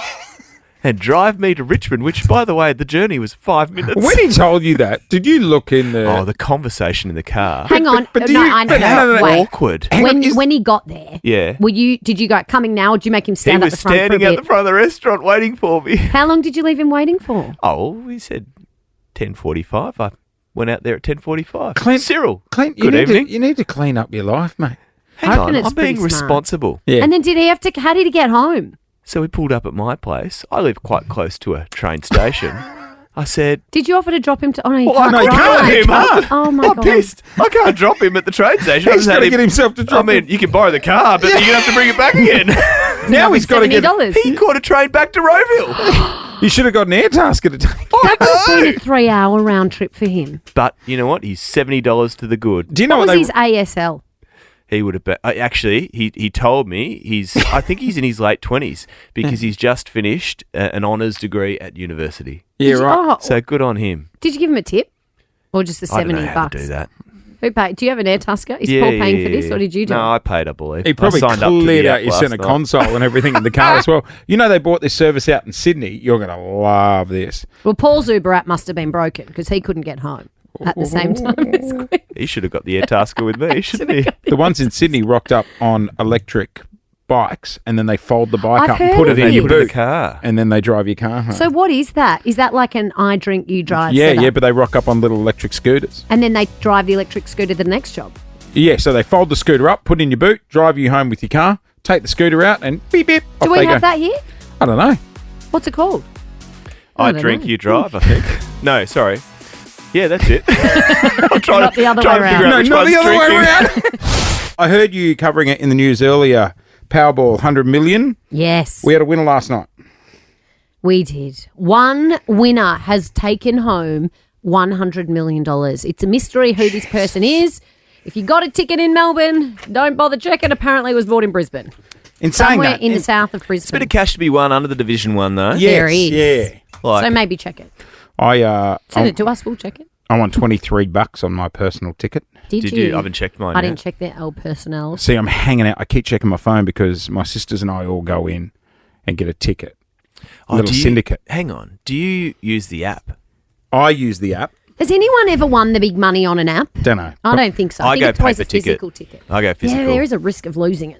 Speaker 5: and drive me to Richmond, which, by the way, the journey was 5 minutes.
Speaker 3: When he told you that, did you look in the...
Speaker 5: Oh, the conversation in the car.
Speaker 4: Hang on.
Speaker 3: but do
Speaker 4: no,
Speaker 3: you-
Speaker 4: I
Speaker 3: but
Speaker 4: know.
Speaker 3: no.
Speaker 4: Wait.
Speaker 5: Awkward.
Speaker 3: Hang on,
Speaker 4: When he got there,
Speaker 5: Yeah.
Speaker 4: did you go coming now or did you make him
Speaker 5: He
Speaker 4: stand at
Speaker 5: was
Speaker 4: the front for a
Speaker 5: standing at
Speaker 4: bit?
Speaker 5: the front of the restaurant waiting for me.
Speaker 4: How long did you leave him waiting for?
Speaker 5: Oh, we said 10:45. I went out there at 10:45.
Speaker 3: Clint-
Speaker 5: Cyril,
Speaker 3: Clint,
Speaker 5: good evening.
Speaker 3: You need to clean up your life, mate.
Speaker 5: Hang
Speaker 4: I
Speaker 5: on,
Speaker 4: reckon it's
Speaker 5: I'm being
Speaker 4: pretty smart.
Speaker 5: responsible.
Speaker 3: Yeah.
Speaker 4: And then did he have to, how did he get home?
Speaker 5: So we pulled up at my place. I live quite close to a train station. I said,
Speaker 4: Did you offer to drop him to, oh no, you
Speaker 5: well,
Speaker 4: can't
Speaker 5: I
Speaker 4: drive.
Speaker 5: can't him up.
Speaker 4: Oh my
Speaker 5: I'm
Speaker 4: God.
Speaker 5: pissed. I can't drop him at the train station. I
Speaker 3: He's
Speaker 5: just
Speaker 3: got
Speaker 5: had
Speaker 3: to
Speaker 5: him-
Speaker 3: get himself to drop
Speaker 5: I mean, you can borrow the car, but you're going to have to bring it back again.
Speaker 3: now he's got to get...
Speaker 4: $70.
Speaker 5: He caught a train back to Rowville.
Speaker 3: You should have got an Airtasker to take.
Speaker 4: That would have been a 3-hour round trip for him.
Speaker 5: But you know what? He's $70 to the good.
Speaker 3: Do you know
Speaker 4: What
Speaker 3: what,
Speaker 4: was
Speaker 3: they...
Speaker 4: his ASL?
Speaker 5: He would have been. Actually, he told me I think he's in his late 20s because he's just finished an honours degree at university.
Speaker 3: Yeah, right.
Speaker 4: Oh,
Speaker 5: So good on him.
Speaker 4: did you give him a tip? Or just the
Speaker 5: I don't know
Speaker 4: $70?
Speaker 5: how to do that.
Speaker 4: Who paid? Do you have an Airtasker? Is
Speaker 5: Yeah,
Speaker 4: Paul paying
Speaker 5: yeah,
Speaker 4: for this
Speaker 5: yeah.
Speaker 4: or did you do
Speaker 5: No,
Speaker 4: it?
Speaker 5: I paid, I believe.
Speaker 3: He probably
Speaker 5: I signed up to
Speaker 3: cleared
Speaker 5: the
Speaker 3: out
Speaker 5: app
Speaker 3: your
Speaker 5: last
Speaker 3: centre
Speaker 5: night.
Speaker 3: console and everything in the car as well. You know they bought this service out in Sydney. You're going to love this.
Speaker 4: Well, Paul's Uber app must have been broken because he couldn't get home at the same time as Quinn.
Speaker 5: He should have got the Airtasker with me, shouldn't he?
Speaker 3: The ones in Sydney rocked up on electric bikes and then they fold the bike
Speaker 4: I've
Speaker 3: up and
Speaker 4: heard
Speaker 3: put
Speaker 4: of
Speaker 3: it in
Speaker 5: Then
Speaker 3: your
Speaker 5: you put it in
Speaker 3: boot
Speaker 5: the car.
Speaker 3: and then they drive your car home.
Speaker 4: So what is that? Is that like an I drink, you drive
Speaker 3: yeah,
Speaker 4: setup?
Speaker 3: yeah, but they rock up on little electric scooters.
Speaker 4: And then they drive the electric scooter to the next job.
Speaker 3: Yeah, so they fold the scooter up, put it in your boot, drive you home with your car, take the scooter out and beep, beep, off
Speaker 4: Do we
Speaker 3: they
Speaker 4: have
Speaker 3: go.
Speaker 4: that here?
Speaker 3: I don't know.
Speaker 4: What's it called?
Speaker 5: I
Speaker 4: don't
Speaker 5: drink,
Speaker 4: know.
Speaker 5: you drive, I think. No, sorry. Yeah, that's it. I'm trying
Speaker 4: Not the other way
Speaker 5: trying to figure
Speaker 4: around.
Speaker 5: out which
Speaker 3: not
Speaker 5: one's
Speaker 3: the other way
Speaker 5: drinking.
Speaker 3: around. I heard you covering it in the news earlier. Powerball, 100 million.
Speaker 4: Yes,
Speaker 3: We had a winner last night.
Speaker 4: we did. One winner has taken home $100 million. It's a mystery who this person is. If you got a ticket in Melbourne, don't bother checking. Apparently it was bought in Brisbane.
Speaker 3: In saying
Speaker 4: Somewhere
Speaker 3: that,
Speaker 4: in the south of
Speaker 5: Bit
Speaker 4: Brisbane.
Speaker 5: of cash to be won under the Division 1, though.
Speaker 3: yes,
Speaker 4: There is.
Speaker 3: yeah.
Speaker 5: Like,
Speaker 4: So maybe check it.
Speaker 3: I
Speaker 4: Send it to us. We'll check it.
Speaker 3: I won $23 on my personal ticket.
Speaker 4: Did
Speaker 5: you? I haven't checked mine
Speaker 4: I
Speaker 5: yet.
Speaker 4: didn't check their L personnel.
Speaker 3: See, I'm hanging out. I keep checking my phone because my sisters and I all go in and get a ticket. Little
Speaker 5: do you-
Speaker 3: syndicate.
Speaker 5: Hang on. Do you use the app?
Speaker 3: I use the app.
Speaker 4: Has anyone ever won the big money on an app?
Speaker 3: Don't know.
Speaker 4: I don't think so. I think
Speaker 5: go
Speaker 4: it's always a
Speaker 5: paper ticket.
Speaker 4: physical ticket.
Speaker 5: I go physical.
Speaker 4: Yeah, there is a risk of losing it.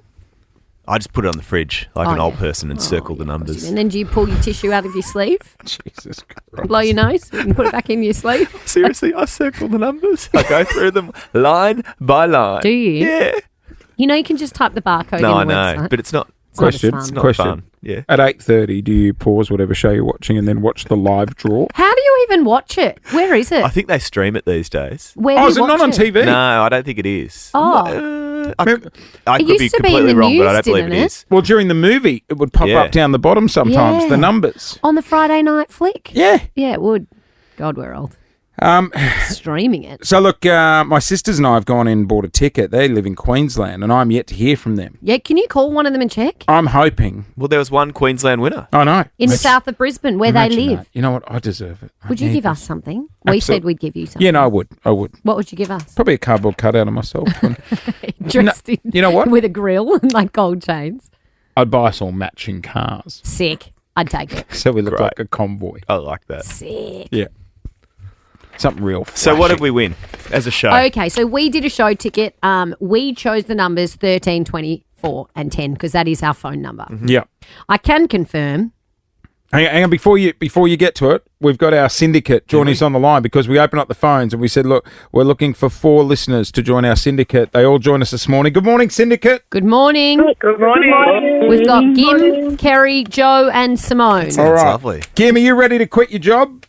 Speaker 5: I just put it on the fridge like
Speaker 4: Oh,
Speaker 5: an old
Speaker 4: yeah.
Speaker 5: person and circle the numbers.
Speaker 4: And then do you pull your tissue out of your sleeve,
Speaker 3: Jesus Christ.
Speaker 4: blow your nose, and put it back in your sleeve?
Speaker 5: Seriously, I circle the numbers. I go through them line by line.
Speaker 4: Do you?
Speaker 5: Yeah.
Speaker 4: You know, you can just type the barcode
Speaker 5: No, I
Speaker 4: in the
Speaker 5: know,
Speaker 4: website.
Speaker 5: but it's not.
Speaker 3: Question.
Speaker 5: It's not
Speaker 3: Question.
Speaker 5: fun. Yeah.
Speaker 3: At 8:30, do you pause whatever show you're watching and then watch the live draw?
Speaker 4: How do you even watch it? Where is it?
Speaker 5: I think they stream it these days.
Speaker 4: Where do
Speaker 3: is
Speaker 4: you
Speaker 3: it not
Speaker 4: watch
Speaker 3: on
Speaker 4: it?
Speaker 3: TV?
Speaker 5: No, I don't think it is.
Speaker 4: Oh.
Speaker 5: I could be
Speaker 4: used to be in
Speaker 5: completely
Speaker 4: the
Speaker 5: wrong, but I
Speaker 4: news,
Speaker 5: don't believe it
Speaker 4: didn't it?
Speaker 5: is.
Speaker 3: Well, during the movie, it would pop
Speaker 5: Yeah.
Speaker 3: up down the bottom sometimes,
Speaker 4: Yeah.
Speaker 3: the numbers.
Speaker 4: On the Friday night flick?
Speaker 3: Yeah.
Speaker 4: Yeah, it would. God, we're old. Streaming it.
Speaker 3: So, look, my sisters and I have gone in and bought a ticket. They live in Queensland, and I'm yet to hear from them.
Speaker 4: Yeah, can you call one of them and check?
Speaker 3: I'm hoping.
Speaker 5: Well, there was one Queensland winner.
Speaker 3: I know.
Speaker 4: In the south of Brisbane, where they
Speaker 3: Imagine
Speaker 4: live.
Speaker 3: that. You know what? I deserve it. I
Speaker 4: Would you
Speaker 3: need
Speaker 4: give
Speaker 3: this.
Speaker 4: us something? We said
Speaker 3: Absolute-
Speaker 4: we'd give you something.
Speaker 3: Yeah, no, I would. I would.
Speaker 4: What would you give us?
Speaker 3: Probably a cardboard cutout of myself. And
Speaker 4: Dressed in,
Speaker 3: you know what?
Speaker 4: with a grill and like gold chains.
Speaker 3: I'd buy us all matching cars.
Speaker 4: Sick. I'd take it.
Speaker 3: So we look
Speaker 5: Great.
Speaker 3: like a convoy.
Speaker 5: I like that.
Speaker 4: Sick.
Speaker 3: Yeah. Something real
Speaker 5: So what
Speaker 3: flashy.
Speaker 5: did we win as a show?
Speaker 4: Okay, so we did a show ticket. We chose the numbers 13, 24 and 10 because that is our phone number.
Speaker 3: Yeah.
Speaker 4: I can confirm.
Speaker 3: Hang on, before you get to it, we've got our syndicate joining us on the line because we opened up the phones and we said, look, we're looking for 4 listeners to join our syndicate. They all joined us this morning. Good morning, syndicate.
Speaker 4: Good morning.
Speaker 6: Good morning.
Speaker 4: We've got Gim, Kerry, Joe and Simone.
Speaker 3: All right.
Speaker 5: lovely.
Speaker 3: Kim, are you ready to quit your job?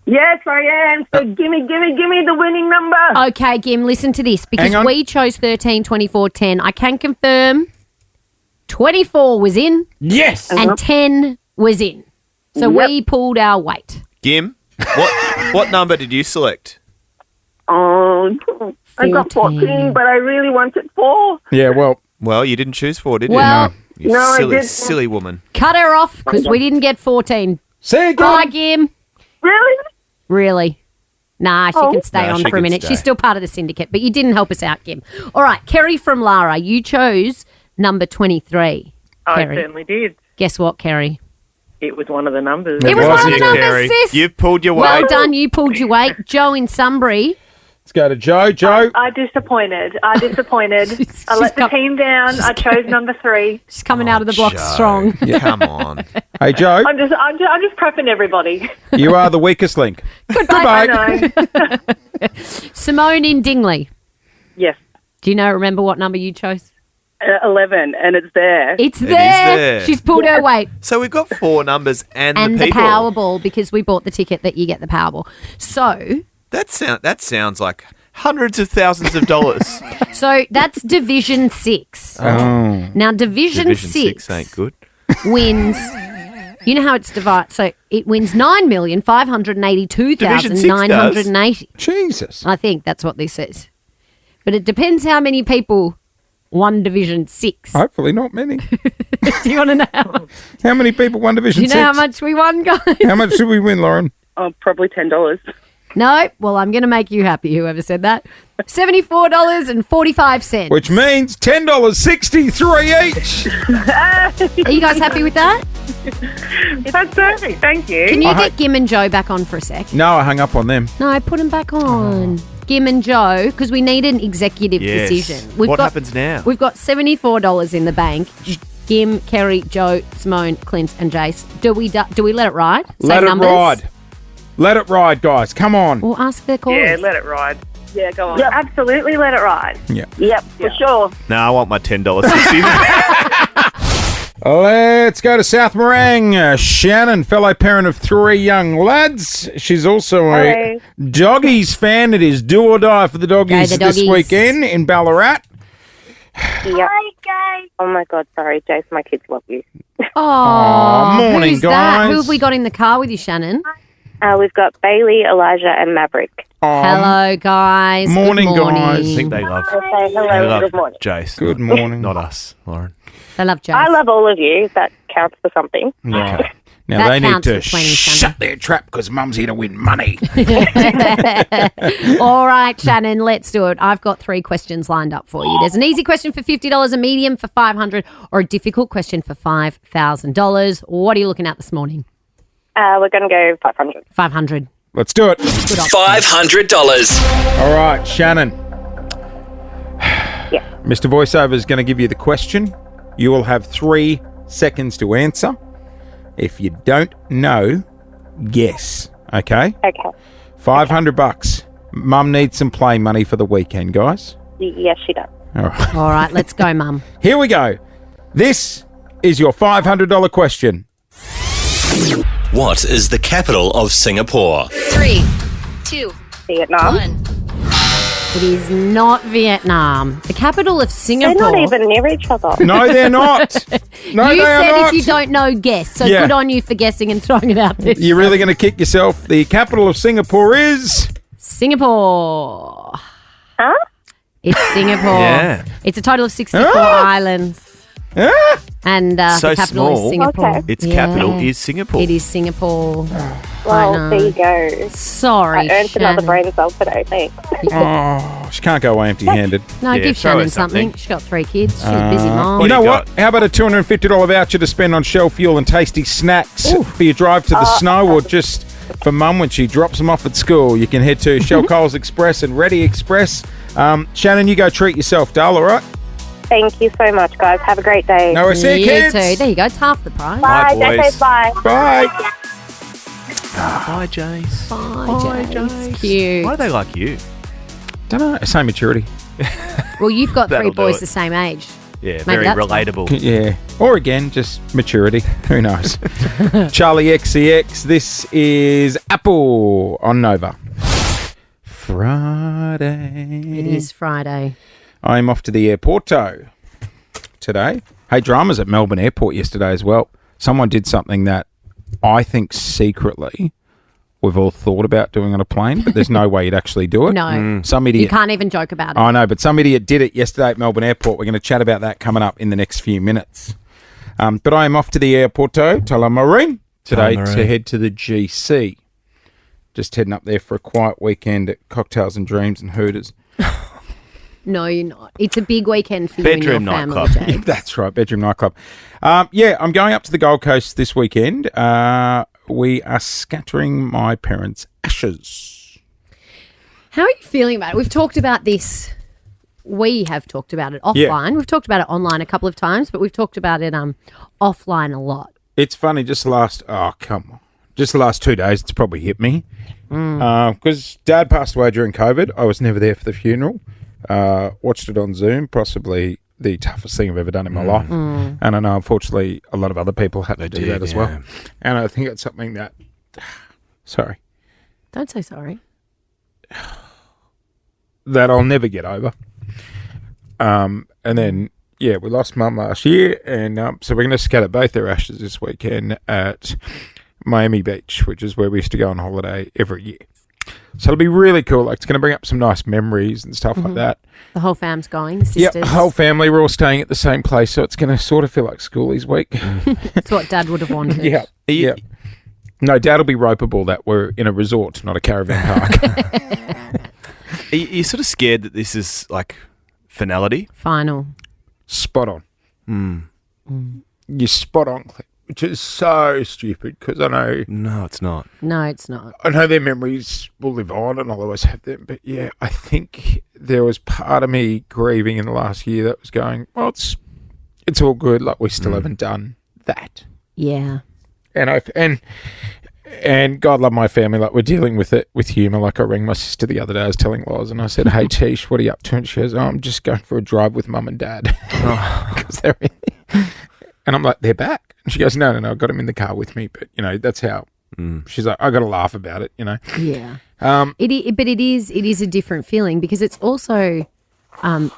Speaker 14: Yes, I am. So gimme the winning number.
Speaker 4: Okay, Gim, listen to this because
Speaker 3: Hang on.
Speaker 4: we chose 13, 24, 10. I can confirm 24 was in
Speaker 3: Yes.
Speaker 4: and 10 was in. So we pulled our weight.
Speaker 5: Gim, what number did you select?
Speaker 14: Oh, I got 14, but I really wanted 4.
Speaker 3: Yeah, well.
Speaker 5: Well, you didn't choose 4, did you?
Speaker 4: Well-
Speaker 5: You
Speaker 14: No, I
Speaker 5: silly,
Speaker 14: didn't.
Speaker 5: silly woman.
Speaker 4: Cut her off because we didn't get 14.
Speaker 3: See you,
Speaker 4: Bye,
Speaker 3: Kim.
Speaker 4: Gim.
Speaker 14: Really?
Speaker 4: Really? Nah, she can stay
Speaker 5: No,
Speaker 4: on
Speaker 5: she
Speaker 4: for a
Speaker 5: can
Speaker 4: minute.
Speaker 5: stay.
Speaker 4: She's still part of the syndicate, but you didn't help us out, Gim. All right, Kerry from Lara, you chose number 23.
Speaker 16: I
Speaker 4: Kerry.
Speaker 16: certainly did.
Speaker 4: Guess what, Kerry?
Speaker 16: It was one of the numbers.
Speaker 4: It was one of the
Speaker 5: Wasn't
Speaker 4: numbers,
Speaker 5: Kerry?
Speaker 4: sis.
Speaker 5: You've pulled your weight.
Speaker 4: Well done, you pulled your weight. Joe in Sunbury.
Speaker 3: Let's go to Joe. Joe.
Speaker 17: I disappointed. I
Speaker 4: She's
Speaker 17: let the
Speaker 4: come-
Speaker 17: team down. I chose number 3.
Speaker 4: She's coming out of the blocks
Speaker 5: Joe,
Speaker 4: strong.
Speaker 5: Come on.
Speaker 3: Hey, Joe.
Speaker 17: I'm just prepping everybody.
Speaker 3: You are the weakest link.
Speaker 17: I know.
Speaker 4: Simone in Dingley.
Speaker 16: Yes.
Speaker 4: Do you remember what number you chose?
Speaker 16: 11, and it's there.
Speaker 4: It's
Speaker 5: It is
Speaker 4: there.
Speaker 5: there.
Speaker 4: She's pulled her weight.
Speaker 5: So we've got 4 numbers and
Speaker 4: And
Speaker 5: the
Speaker 4: the
Speaker 5: people.
Speaker 4: Powerball because we bought the ticket that you get the Powerball. So
Speaker 5: That sounds like hundreds of thousands of dollars.
Speaker 4: that's Division 6.
Speaker 3: Oh.
Speaker 4: Now Division 6
Speaker 5: ain't good.
Speaker 4: wins. You know how it's divided. So it wins 9,582,980.
Speaker 3: Jesus.
Speaker 4: I think that's what this says. But it depends how many people won Division 6.
Speaker 3: Hopefully not many.
Speaker 4: Do you want to know how much?
Speaker 3: How many people won Division
Speaker 4: Do you know
Speaker 3: 6?
Speaker 4: how much we won, guys?
Speaker 3: How much did we win, Lauren?
Speaker 16: Oh, probably $10.
Speaker 4: No. Well, I'm going to make you happy, whoever said that. $74.45.
Speaker 3: Which means $10.63 each.
Speaker 4: Are you guys happy with that?
Speaker 16: That's perfect. Thank you.
Speaker 4: Can you
Speaker 3: I
Speaker 4: get Gim and Joe back on for a sec?
Speaker 3: No, I hung up on them.
Speaker 4: No, put them back on. Gim and Joe, because we need an executive
Speaker 5: Yes.
Speaker 4: decision.
Speaker 5: What happens now?
Speaker 4: We've got $74 in the bank. Gim, Kerry, Joe, Simone, Clint, and Jace. Do we let it ride?
Speaker 3: Let
Speaker 4: Same
Speaker 3: it
Speaker 4: numbers?
Speaker 3: ride. Let it ride, guys. Come on.
Speaker 4: We'll ask their callers.
Speaker 16: Yeah, let it ride. Yeah, go on.
Speaker 17: Yep, absolutely. Let it ride.
Speaker 3: Yeah.
Speaker 17: Yep, for sure.
Speaker 5: No, I want my $10.60.
Speaker 3: Let's go to South Morang. Shannon, fellow parent of 3 young lads. She's also a Doggies fan. It is do or die for the Doggies
Speaker 4: the
Speaker 3: this
Speaker 4: Doggies.
Speaker 3: weekend in Ballarat.
Speaker 6: Yep. Oh my God, sorry, Jace, my kids love you.
Speaker 4: Oh,
Speaker 3: morning,
Speaker 4: who's that? Who
Speaker 3: guys.
Speaker 4: have we got in the car with you, Shannon?
Speaker 6: We've got Bailey, Elijah, and Maverick.
Speaker 4: Hello, guys. Good
Speaker 3: morning, guys.
Speaker 4: morning.
Speaker 5: I think they love,
Speaker 6: Say hello.
Speaker 5: they love
Speaker 6: Good morning.
Speaker 5: Jace.
Speaker 3: Good morning.
Speaker 5: Not us, Lauren.
Speaker 4: They love Jace.
Speaker 6: I love all of you. That counts for something.
Speaker 3: Right. Now
Speaker 4: That
Speaker 3: they need
Speaker 4: counts
Speaker 3: to
Speaker 4: for 20,
Speaker 3: shut
Speaker 4: Shannon.
Speaker 3: their trap because Mum's here to win money.
Speaker 4: All right, Shannon, let's do it. I've got 3 questions lined up for you. There's an easy question for $50, a medium for $500, or a difficult question for $5,000. What are you looking at this morning?
Speaker 6: We're going to go 500.
Speaker 4: 500.
Speaker 3: Let's do it.
Speaker 2: $500.
Speaker 3: All right, Shannon.
Speaker 6: Yeah.
Speaker 3: Mr. Voiceover is going to give you the question. You will have 3 seconds to answer. If you don't know, guess. Okay?
Speaker 6: Okay.
Speaker 3: $500. Mum needs some play money for the weekend, guys.
Speaker 6: Yes, she does.
Speaker 3: All right.
Speaker 4: All right, let's go, Mum.
Speaker 3: Here we go. This is your $500 question.
Speaker 18: What is the capital of Singapore?
Speaker 4: 3, 2,
Speaker 17: Vietnam.
Speaker 4: 1. It is not Vietnam. The capital of
Speaker 17: They're
Speaker 4: Singapore.
Speaker 17: not even near each other.
Speaker 3: No, they're not. No,
Speaker 4: you
Speaker 3: they are
Speaker 4: said
Speaker 3: not.
Speaker 4: if you don't know, guess. So
Speaker 3: Yeah.
Speaker 4: good on you for guessing and throwing it out there.
Speaker 3: You're really going to kick yourself. The capital of Singapore is...
Speaker 4: Singapore.
Speaker 17: Huh?
Speaker 4: It's Singapore.
Speaker 5: Yeah.
Speaker 4: It's a total of 64
Speaker 3: Ah.
Speaker 4: islands. And
Speaker 5: So
Speaker 4: the capital
Speaker 5: small.
Speaker 4: is Singapore.
Speaker 17: Okay.
Speaker 5: Its capital is Singapore.
Speaker 4: It is Singapore.
Speaker 17: Well,
Speaker 4: know.
Speaker 17: there you go.
Speaker 4: Sorry,
Speaker 17: I earned another
Speaker 4: Shannon.
Speaker 17: brain cell today. Thanks.
Speaker 3: Oh, she can't go away empty-handed.
Speaker 4: No,
Speaker 5: Yeah,
Speaker 4: give
Speaker 5: throw her
Speaker 4: Shannon something. She's got 3 kids. She's a busy mom.
Speaker 3: You know
Speaker 5: do you
Speaker 3: what? How about a $250 voucher to spend on Shell fuel and tasty snacks for your drive to the snow, or just for mum when she drops them off at school? You can head to Shell Coles Express and Ready Express. Shannon, you go treat yourself, doll, all right?
Speaker 17: Thank you so much, guys. Have a great day.
Speaker 3: No, I see you,
Speaker 4: You
Speaker 3: kids.
Speaker 4: too. There you go. It's half the price.
Speaker 17: Bye.
Speaker 5: Bye, boys.
Speaker 17: Stay safe. Bye.
Speaker 3: Bye.
Speaker 5: Bye, Jace.
Speaker 4: Bye, Jace. Cute.
Speaker 5: Why do they like you?
Speaker 3: Don't know. Same maturity.
Speaker 4: Well, you've got 3
Speaker 5: That'll do
Speaker 4: boys
Speaker 5: it.
Speaker 4: the same age.
Speaker 5: Yeah,
Speaker 4: Maybe
Speaker 5: very
Speaker 4: that's
Speaker 5: relatable.
Speaker 3: Yeah. Or again, just maturity. Who knows? Charlie XCX. This is Apple on Nova. Friday.
Speaker 4: It is Friday.
Speaker 3: I'm off to the airport today. Hey, dramas at Melbourne Airport yesterday as well. Someone did something that I think secretly we've all thought about doing on a plane, but there's no way you'd actually do it.
Speaker 4: No.
Speaker 3: Some
Speaker 4: You
Speaker 3: idiot.
Speaker 4: can't even joke about it.
Speaker 3: I know, but some idiot did it yesterday at Melbourne Airport. We're going to chat about that coming up in the next few minutes. But I am off to the airport Tullamarine today
Speaker 5: Tullamarine.
Speaker 3: to head to the GC. Just heading up there for a quiet weekend at Cocktails and Dreams and Hooters.
Speaker 4: No, you're not. It's a big weekend for
Speaker 5: Bedroom
Speaker 4: you and your family,
Speaker 5: nightclub.
Speaker 4: Jake.
Speaker 3: That's right, bedroom nightclub. Yeah, I'm going up to the Gold Coast this weekend. We are scattering my parents' ashes.
Speaker 4: How are you feeling about it? We've talked about this. We have talked about it offline.
Speaker 3: Yeah.
Speaker 4: We've talked about it online a couple of times, but we've talked about it offline a lot.
Speaker 3: It's funny, just the last 2 days, it's probably hit me. Because Dad passed away during COVID. I was never there for the funeral. Watched it on Zoom, possibly the toughest thing I've ever done in my life. And I know, unfortunately, a lot of other people had to do that as well. And I think it's something that... Sorry.
Speaker 4: Don't say sorry.
Speaker 3: That I'll never get over. And then, yeah, we lost Mum last year, and so we're going to scatter both their ashes this weekend at Miami Beach, which is where we used to go on holiday every year. So it'll be really cool. Like, it's going to bring up some nice memories and stuff like that.
Speaker 4: The whole fam's going, the
Speaker 3: Yeah,
Speaker 4: sisters.
Speaker 3: whole family. We're all staying at the same place, so it's going to sort of feel like schoolies week.
Speaker 4: That's what Dad would have wanted.
Speaker 3: Yeah, yeah. No, Dad will be ropeable that we're in a resort, not a caravan park.
Speaker 5: Are you sort of scared that this is like finality?
Speaker 4: Final.
Speaker 3: Spot on. You're spot on, Cliff, which is so stupid because I know...
Speaker 5: No, it's not.
Speaker 4: No, it's not.
Speaker 3: I know their memories will live on and I'll always have them. But yeah, I think there was part of me grieving in the last year that was going, well, it's all good. Like, we still haven't done that.
Speaker 4: Yeah.
Speaker 3: And God love my family. Like, we're dealing with it with humour. Like, I rang my sister the other day. I was telling Loz and I said, hey, Tish, what are you up to? And she goes, I'm just going for a drive with Mum and Dad. Because they're in. And I'm like, they're back. And she goes, no, I got him in the car with me. But, you know, that's how. She's like, I got to laugh about it, you know.
Speaker 4: Yeah. But it is a different feeling because it's also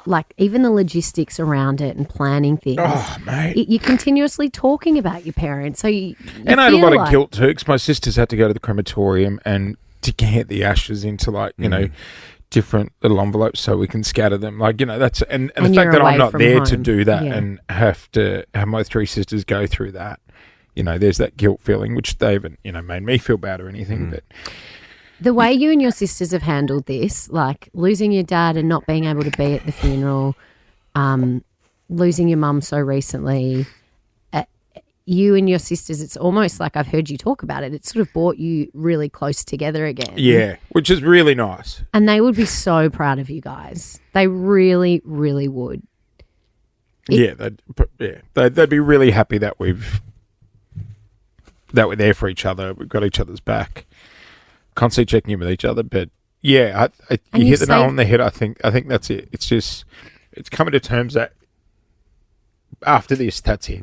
Speaker 4: like even the logistics around it and planning things.
Speaker 3: Oh, mate.
Speaker 4: You're continuously talking about your parents. So you
Speaker 3: And I had a
Speaker 4: feel
Speaker 3: lot
Speaker 4: like-
Speaker 3: of guilt too because my sisters had to go to the crematorium and to get the ashes into, like, you know, different little envelopes so we can scatter them. Like, you know, that's and the
Speaker 4: And
Speaker 3: fact
Speaker 4: you're
Speaker 3: that I'm
Speaker 4: away
Speaker 3: not
Speaker 4: from
Speaker 3: there to
Speaker 4: home.
Speaker 3: do that
Speaker 4: Yeah.
Speaker 3: and have to have my 3 sisters go through that. You know, there's that guilt feeling, which they haven't, you know, made me feel bad or anything. But
Speaker 4: The way you and your sisters have handled this, like losing your dad and not being able to be at the funeral, losing your mum so recently, you and your sisters, it's almost like I've heard you talk about it. It sort of brought you really close together again.
Speaker 3: yeah, which is really nice.
Speaker 4: And they would be so proud of you guys. They really, really would.
Speaker 3: They'd be really happy that we're there for each other. We've got each other's back. Constantly checking in with each other, but yeah, you hit the nail on the head. I think that's it. It's just it's coming to terms that after this, that's it.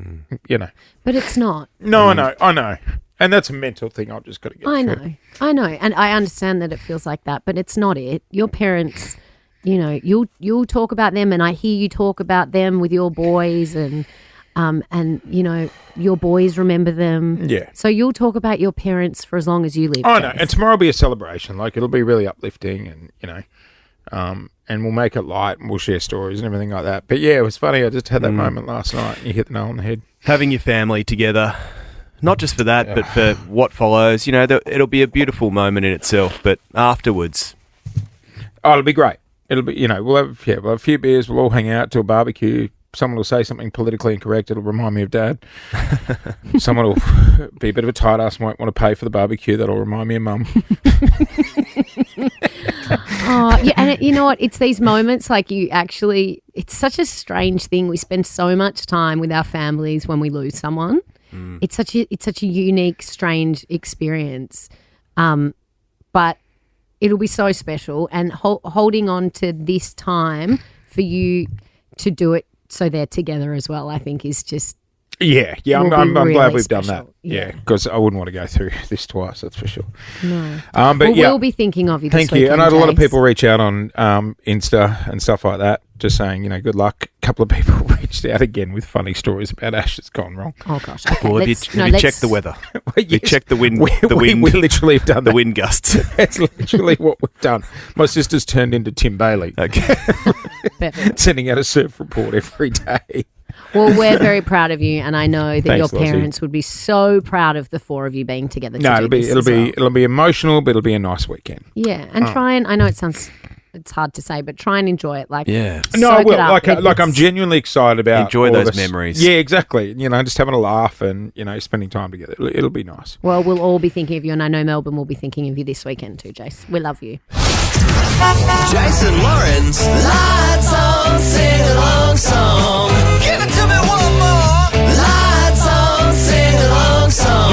Speaker 3: You know.
Speaker 4: But it's not.
Speaker 3: No, I know. And that's a mental thing I've just got to get through.
Speaker 4: I know. And I understand that it feels like that, but it's not it. Your parents, you know, you'll talk about them, and I hear you talk about them with your boys, and you know, your boys remember them.
Speaker 3: Yeah.
Speaker 4: So you'll talk about your parents for as long as you live.
Speaker 3: Oh, no.
Speaker 4: Jace.
Speaker 3: And tomorrow will be a celebration. Like, it'll be really uplifting and, you know, and we'll make it light and we'll share stories and everything like that. But, yeah, it was funny. I just had that moment last night and you hit the nail on the head.
Speaker 5: Having your family together, not just for that, but for what follows. You know, it'll be a beautiful moment in itself, but afterwards.
Speaker 3: Oh, it'll be great. It'll be, you know, we'll have a few beers. We'll all hang out to a barbecue. Someone will say something politically incorrect. It'll remind me of Dad. Someone will be a bit of a tight ass, might want to pay for the barbecue. That'll remind me of Mum.
Speaker 4: Oh, yeah, and you know what? It's these moments like it's such a strange thing. We spend so much time with our families when we lose someone. It's such a unique, strange experience. But it'll be so special, and holding on to this time for you to do it so they're together as well, I think is just...
Speaker 3: Yeah, I'm
Speaker 4: really
Speaker 3: glad we've
Speaker 4: special.
Speaker 3: done that. Yeah, because I wouldn't want to go through this twice, that's for sure.
Speaker 4: No.
Speaker 3: But
Speaker 4: well,
Speaker 3: yeah,
Speaker 4: we'll be thinking of you this
Speaker 3: thank you.
Speaker 4: weekend,
Speaker 3: And I had a lot of
Speaker 4: Jace.
Speaker 3: people reach out on Insta and stuff like that, just saying, you know, good luck. A couple of people reached out again with funny stories about Ash that's gone wrong.
Speaker 4: Oh, gosh. Okay,
Speaker 5: Well, have you checked the weather? You checked the wind. The wind.
Speaker 3: We literally have done
Speaker 5: the wind gusts.
Speaker 3: That's literally what we've done. My sister's turned into Tim Bailey.
Speaker 5: Okay.
Speaker 3: Sending out a surf report every day.
Speaker 4: Well, we're very proud of you, and I know that
Speaker 3: Thanks,
Speaker 4: your
Speaker 3: Lozzie.
Speaker 4: parents would be so proud of the four of you being together.
Speaker 3: No,
Speaker 4: to do this as well.
Speaker 3: it'll be emotional, but it'll be a nice weekend.
Speaker 4: Yeah, and try and I know it's hard to say, but try and enjoy it. Like,
Speaker 5: Yeah.
Speaker 3: No, I
Speaker 4: soak
Speaker 3: will.
Speaker 4: it up.
Speaker 3: Like I'm genuinely excited about
Speaker 5: Enjoy
Speaker 3: all
Speaker 5: those
Speaker 3: this.
Speaker 5: memories.
Speaker 3: Yeah, exactly. You know, just having a laugh and, you know, spending time together. It'll be nice.
Speaker 4: Well, we'll all be thinking of you, and I know Melbourne will be thinking of you this weekend too, Jace. We love you.
Speaker 18: Jason Lawrence. Lights on, sing along song. Give it to me one more. Lights on, sing along song.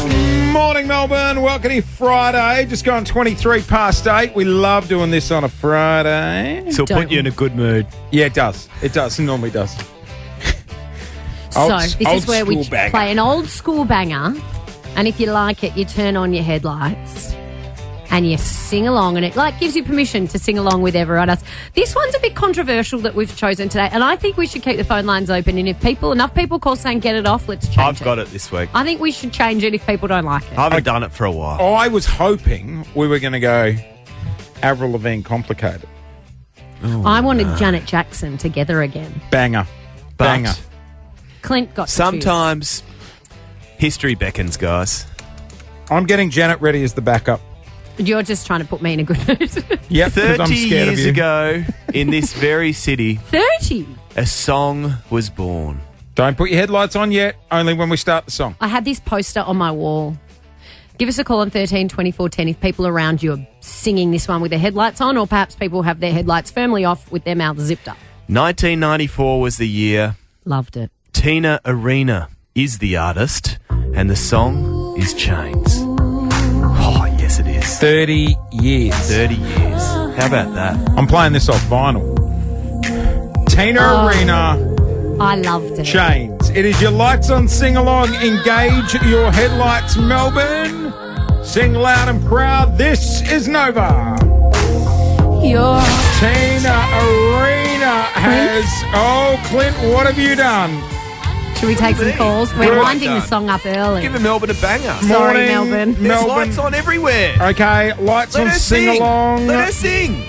Speaker 3: Good morning, Melbourne. Welcome to Friday. Just gone 23 past 8. We love doing this on a Friday.
Speaker 5: So it'll put you in a good mood.
Speaker 3: Yeah, it does. It does. It normally does.
Speaker 4: So this is where we
Speaker 3: school banger.
Speaker 4: play an old school banger, and if you like it, you turn on your headlights and you sing along, and it like gives you permission to sing along with everyone else. This one's a bit controversial that we've chosen today, and I think we should keep the phone lines open, and if enough people call saying get it off, let's change
Speaker 5: I've
Speaker 4: it.
Speaker 5: got it this week.
Speaker 4: I think we should change it if people don't like it.
Speaker 5: I haven't done it for a while.
Speaker 3: I was hoping we were going to go Avril Lavigne Complicated.
Speaker 4: I wanted Janet Jackson Together Again.
Speaker 3: Banger.
Speaker 5: But
Speaker 3: Banger.
Speaker 4: Clint got to choose.
Speaker 5: sometimes history beckons, guys.
Speaker 3: I'm getting Janet ready as the backup.
Speaker 4: You're just trying to put me in a good mood.
Speaker 3: Yep, 'cause I'm
Speaker 5: 30
Speaker 3: scared of
Speaker 5: years
Speaker 3: you.
Speaker 5: ago, in this very city,
Speaker 4: 30.
Speaker 5: a song was born.
Speaker 3: Don't put your headlights on yet, only when we start the song.
Speaker 4: I had this poster on my wall. Give us a call on 13 24 10 if people around you are singing this one with their headlights on, or perhaps people have their headlights firmly off with their mouths zipped up.
Speaker 5: 1994 was the year.
Speaker 4: Loved it.
Speaker 5: Tina Arena is the artist, and the song is Chains. Oh, yes, it is.
Speaker 3: 30 years.
Speaker 5: 30 years. How about that?
Speaker 3: I'm playing this off vinyl. Tina Arena,
Speaker 4: I loved it.
Speaker 3: Chains. It is your lights on sing-along. Engage your headlights, Melbourne. Sing loud and proud. This is Nova.
Speaker 4: Your
Speaker 3: Tina Arena has... Oh, Clint, what have you done?
Speaker 4: Should we take some calls? We're
Speaker 5: Good.
Speaker 4: winding the song up early.
Speaker 5: Give Melbourne a banger.
Speaker 4: Sorry,
Speaker 3: Morning,
Speaker 4: Melbourne.
Speaker 5: There's
Speaker 3: Melbourne.
Speaker 5: lights on everywhere.
Speaker 3: Okay, lights
Speaker 5: Let
Speaker 3: on
Speaker 5: her sing.
Speaker 3: sing-along.
Speaker 5: Let her sing.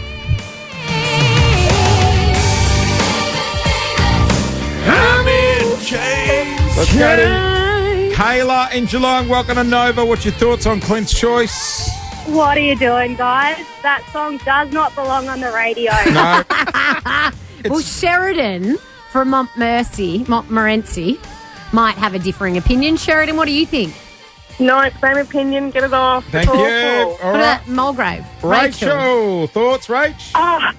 Speaker 5: I'm in chains.
Speaker 3: Let's go to Kayla in Geelong. Welcome to Nova. What's your thoughts on Clint's choice?
Speaker 19: What are you doing, guys? That song does not belong on the radio.
Speaker 3: No.
Speaker 4: Well, Sheridan from Montmorency might have a differing opinion. Sheridan, what do you think?
Speaker 16: No, same opinion. Get it off.
Speaker 3: Thank
Speaker 16: It's
Speaker 3: you.
Speaker 16: awful.
Speaker 3: All
Speaker 4: What
Speaker 3: right.
Speaker 4: about Mulgrave?
Speaker 3: Rachel. Thoughts, Rach?
Speaker 19: Oh,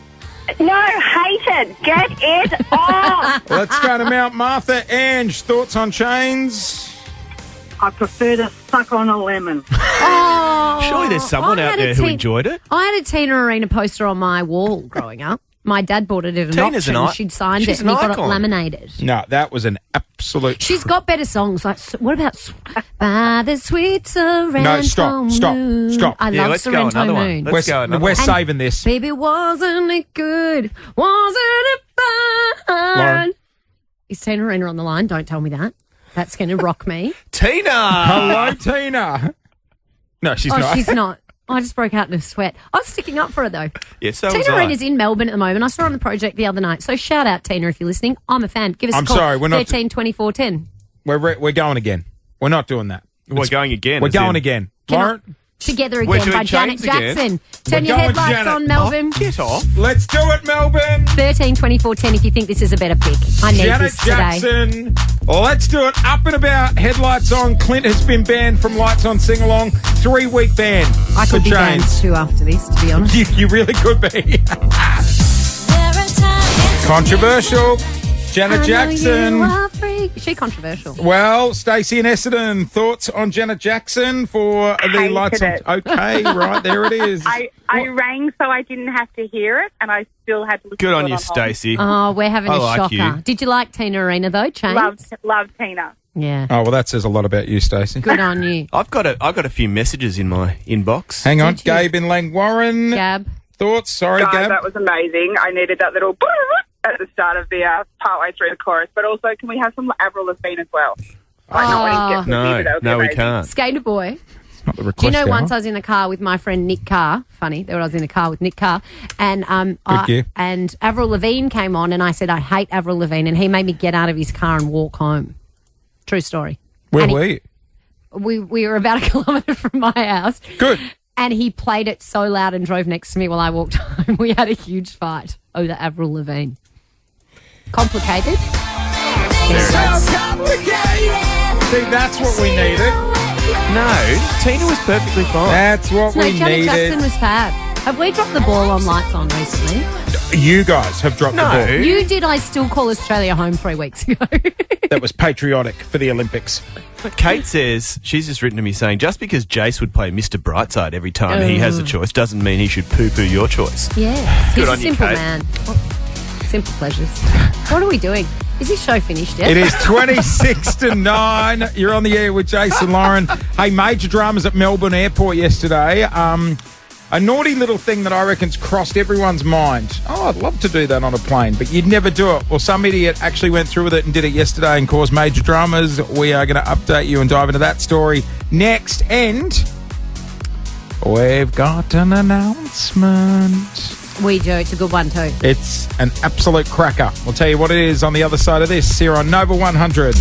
Speaker 19: no, hate it. Get it off.
Speaker 3: Let's go to Mount Martha. Ange, thoughts on Chains?
Speaker 20: I prefer to suck on a lemon.
Speaker 4: Oh,
Speaker 5: Surely there's someone
Speaker 4: I
Speaker 5: out
Speaker 4: had a
Speaker 5: there who
Speaker 4: teen-
Speaker 5: enjoyed it.
Speaker 4: I had a Tina Arena poster on my wall growing up. My dad bought it at an
Speaker 5: Tina's an
Speaker 4: auction.
Speaker 5: i-
Speaker 4: She'd signed
Speaker 5: she's
Speaker 4: it and
Speaker 5: an
Speaker 4: he got it
Speaker 5: icon.
Speaker 4: laminated.
Speaker 3: No, that was an absolute.
Speaker 4: She's got better songs. Like, what about By the Sweet Sorrento
Speaker 3: No, stop.
Speaker 4: Moon? I
Speaker 5: Yeah,
Speaker 4: love
Speaker 5: let's go
Speaker 4: Sorrento
Speaker 5: another one.
Speaker 4: Moon.
Speaker 5: Let's go another
Speaker 3: We're
Speaker 5: one.
Speaker 3: saving this.
Speaker 4: Baby, wasn't it good? Wasn't it fun?
Speaker 3: Lauren.
Speaker 4: Is Tina Arena on the line? Don't tell me that. That's going to rock me.
Speaker 5: Tina!
Speaker 3: Hello, Tina. No, she's not.
Speaker 4: She's not. I just broke out in a sweat. I was sticking up for her, though.
Speaker 5: Yeah, so was
Speaker 4: Tina
Speaker 5: I.
Speaker 4: Arena's in Melbourne at the moment. I saw her on the project the other night. So shout out, Tina, if you're listening. I'm a fan. Give us
Speaker 3: I'm
Speaker 4: a call.
Speaker 3: sorry, we're not-
Speaker 4: 13 24 10.
Speaker 3: We're going again. We're not doing that.
Speaker 5: We're going again.
Speaker 3: We're
Speaker 5: as in-
Speaker 3: going again.
Speaker 4: Can I-
Speaker 3: Lauren,
Speaker 4: Together
Speaker 5: We're
Speaker 4: Again
Speaker 5: doing
Speaker 4: by Janet
Speaker 5: James again.
Speaker 4: Jackson. Turn
Speaker 3: We're
Speaker 4: your
Speaker 3: going,
Speaker 4: headlights
Speaker 3: Janet.
Speaker 4: on, Melbourne.
Speaker 5: Oh, get off.
Speaker 3: let's do it, Melbourne.
Speaker 4: 13 24 10 if you think this is a better pick. I need
Speaker 3: Janet
Speaker 4: this today.
Speaker 3: Jackson. Let's do it. Up and about. Headlights on. Clint has been banned from Lights On Sing Along. 3-week ban.
Speaker 4: I
Speaker 3: for
Speaker 4: could be banned
Speaker 3: James.
Speaker 4: too after this, to be honest.
Speaker 3: You really could be. Controversial. Janet Jackson.
Speaker 4: Is she controversial?
Speaker 3: Well, Stacey and Essendon, thoughts on Janet Jackson for the
Speaker 21: Hated
Speaker 3: Lights On?
Speaker 21: it.
Speaker 3: Okay, right, there it is.
Speaker 21: I rang so I didn't have to hear it, and I still had to listen
Speaker 5: Good
Speaker 21: to
Speaker 5: on
Speaker 21: it
Speaker 5: you,
Speaker 21: hold.
Speaker 5: Stacey.
Speaker 4: Oh, we're having
Speaker 5: I
Speaker 4: a
Speaker 5: like
Speaker 4: shocker.
Speaker 5: you.
Speaker 4: Did you like Tina Arena, though, James?
Speaker 21: Loved Tina.
Speaker 4: Yeah.
Speaker 3: Oh, well, that says a lot about you, Stacey.
Speaker 4: Good on you.
Speaker 5: I've got a few messages in my inbox.
Speaker 3: Hang on,
Speaker 4: Did you?
Speaker 3: Gabe in Langwarren.
Speaker 4: Gab.
Speaker 3: Thoughts? Sorry,
Speaker 21: Guys,
Speaker 3: Gab.
Speaker 21: that was amazing. I needed that little at the start of the partway through the chorus. But also, can we have some Avril Lavigne as well? Like, not when he gets to the beat, that would be
Speaker 5: No, we
Speaker 21: amazing.
Speaker 5: can't.
Speaker 4: Skater Boy.
Speaker 3: Not the
Speaker 4: Do you
Speaker 3: request
Speaker 4: know
Speaker 3: hour.
Speaker 4: once I was in a car with my friend Nick Carr? Funny, that I was in a car with Nick Carr, and
Speaker 3: gear.
Speaker 4: and Avril Lavigne came on, and I said I hate Avril Lavigne, and he made me get out of his car and walk home. True story.
Speaker 3: Where
Speaker 4: And
Speaker 3: were you?
Speaker 4: We were about a kilometre from my house.
Speaker 3: Good.
Speaker 4: And he played it so loud and drove next to me while I walked home. We had a huge fight over Avril Lavigne. Complicated?
Speaker 3: See, that's what we needed.
Speaker 5: No, Tina was perfectly fine.
Speaker 3: That's what
Speaker 4: No,
Speaker 3: we
Speaker 4: Janet Jackson
Speaker 3: needed.
Speaker 4: was fab. Have we dropped the ball on Lights On recently?
Speaker 3: You guys have dropped the ball.
Speaker 4: You did. I still call Australia home 3 weeks ago.
Speaker 3: That was patriotic for the Olympics.
Speaker 5: Kate says, she's just written to me saying, just because Jace would play Mr. Brightside every time he has a choice doesn't mean he should poo-poo your choice.
Speaker 4: Yes.
Speaker 5: Good
Speaker 4: He's a
Speaker 5: on you,
Speaker 4: simple
Speaker 5: Kate.
Speaker 4: man. Simple pleasures. What are we doing? Is this show finished yet?
Speaker 3: It is 26 to 9. You're on the air with Jason Lauren. Hey, major dramas at Melbourne Airport yesterday. A naughty little thing that I reckon's crossed everyone's mind. Oh, I'd love to do that on a plane, but you'd never do it. Well, some idiot actually went through with it and did it yesterday and caused major dramas. We are going to update you and dive into that story next. And we've got an announcement.
Speaker 4: We do. It's a good one too.
Speaker 3: It's an absolute cracker. We'll tell you what it is on the other side of this here on Nova 100.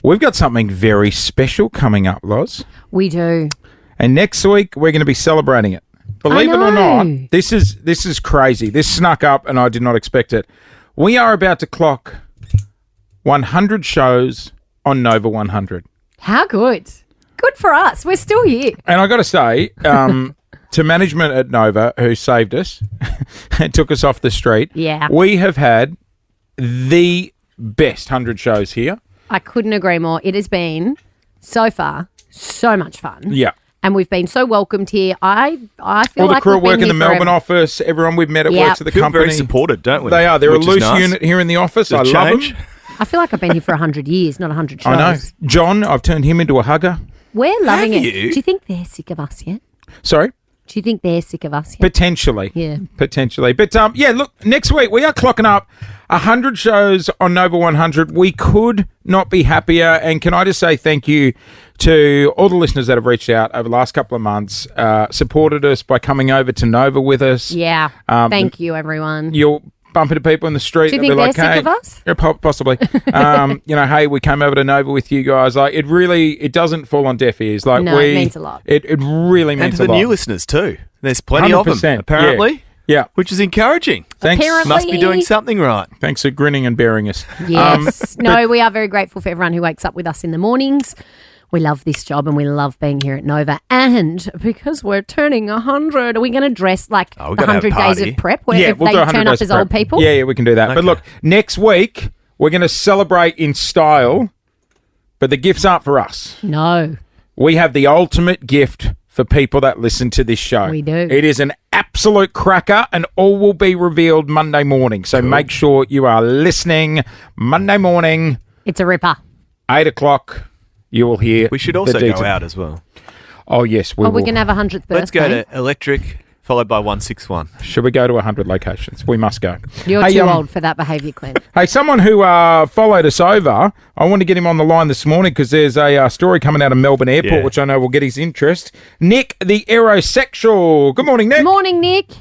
Speaker 3: We've got something very special coming up, Loz.
Speaker 4: We do.
Speaker 3: And next week, we're going to be celebrating it. Believe it or
Speaker 4: know.
Speaker 3: not, this is crazy. This snuck up and I did not expect it. We are about to clock 100 shows on Nova 100.
Speaker 4: How good. Good for us. We're still here.
Speaker 3: And I got to say, to management at Nova, who saved us and took us off the street,
Speaker 4: Yeah.
Speaker 3: we have had the best 100 shows here.
Speaker 4: I couldn't agree more. It has been, so far, so much fun.
Speaker 3: Yeah.
Speaker 4: And we've been so welcomed here. I feel
Speaker 3: All the
Speaker 4: like
Speaker 3: crew
Speaker 4: we've been
Speaker 3: work in the
Speaker 4: here
Speaker 3: Melbourne
Speaker 4: forever.
Speaker 3: office, everyone we've met at
Speaker 4: Yeah.
Speaker 3: works at the
Speaker 5: Feel
Speaker 3: company.
Speaker 5: very supported, don't we?
Speaker 3: They are. They're
Speaker 5: Which
Speaker 3: a
Speaker 5: is
Speaker 3: loose
Speaker 5: nice.
Speaker 3: unit here in the office.
Speaker 5: The
Speaker 3: I love
Speaker 5: change.
Speaker 3: them.
Speaker 4: I feel like I've been here for 100 years, not 100 shows.
Speaker 3: I know. John, I've turned him into a hugger.
Speaker 4: We're loving
Speaker 5: Have
Speaker 4: it.
Speaker 5: you?
Speaker 4: Do you think they're sick of us yet?
Speaker 3: Sorry?
Speaker 4: Do you think they're sick of us yet?
Speaker 3: Potentially.
Speaker 4: Yeah.
Speaker 3: Potentially. But yeah, look, next week we are clocking up 100 shows on Nova 100. We could not be happier. And can I just say thank you to all the listeners that have reached out over the last couple of months, supported us by coming over to Nova with us.
Speaker 4: Yeah. Thank you, everyone.
Speaker 3: You'll bump into people in the street.
Speaker 4: Do you
Speaker 3: that'll
Speaker 4: think
Speaker 3: be like,
Speaker 4: they're sick
Speaker 3: hey,
Speaker 4: of us?
Speaker 3: Yeah, possibly. Hey, we came over to Nova with you guys. Like, it doesn't fall on deaf ears. Like,
Speaker 4: No, it means a lot.
Speaker 3: It really
Speaker 5: And
Speaker 3: means
Speaker 5: to
Speaker 3: a
Speaker 5: the
Speaker 3: lot.
Speaker 5: new listeners too. There's plenty of them,
Speaker 3: 100%,
Speaker 5: apparently.
Speaker 3: Yeah.
Speaker 5: Which is encouraging.
Speaker 3: Thanks.
Speaker 4: Apparently.
Speaker 5: Must be doing something right.
Speaker 3: Thanks for grinning and bearing us.
Speaker 4: Yes. No, we are very grateful for everyone who wakes up with us in the mornings. We love this job and we love being here at Nova. And because we're turning 100, are we going to dress like
Speaker 5: we're
Speaker 4: the
Speaker 5: gonna have a
Speaker 4: 100 days
Speaker 5: party.
Speaker 4: of prep where
Speaker 3: Yeah,
Speaker 4: if
Speaker 3: we'll
Speaker 4: they
Speaker 3: do 100
Speaker 4: turn up
Speaker 3: days
Speaker 4: as
Speaker 3: of
Speaker 4: old
Speaker 3: prep.
Speaker 4: people?
Speaker 3: Yeah, we can do that. But
Speaker 5: Okay.
Speaker 3: look, next week we're going to celebrate in style, but the gifts aren't for us.
Speaker 4: No.
Speaker 3: We have the ultimate gift for people that listen to this show.
Speaker 4: We do.
Speaker 3: It is an absolute cracker, and all will be revealed Monday morning. So make sure you are listening Monday morning.
Speaker 4: It's a ripper.
Speaker 3: 8 o'clock, you will hear.
Speaker 5: We should
Speaker 3: the
Speaker 5: also
Speaker 3: detail.
Speaker 5: go out as well.
Speaker 3: Oh, yes, we will.
Speaker 4: We're going to have a 100th birthday.
Speaker 5: Let's go to Electric, followed by 161.
Speaker 3: Should we go to 100 locations? We must go.
Speaker 4: You're too old for that behaviour, Clint.
Speaker 3: Hey, someone who followed us over, I want to get him on the line this morning because there's a story coming out of Melbourne Airport, which I know will get his interest. Nick, the aerosexual. Good morning, Nick.
Speaker 4: Good morning, Nick.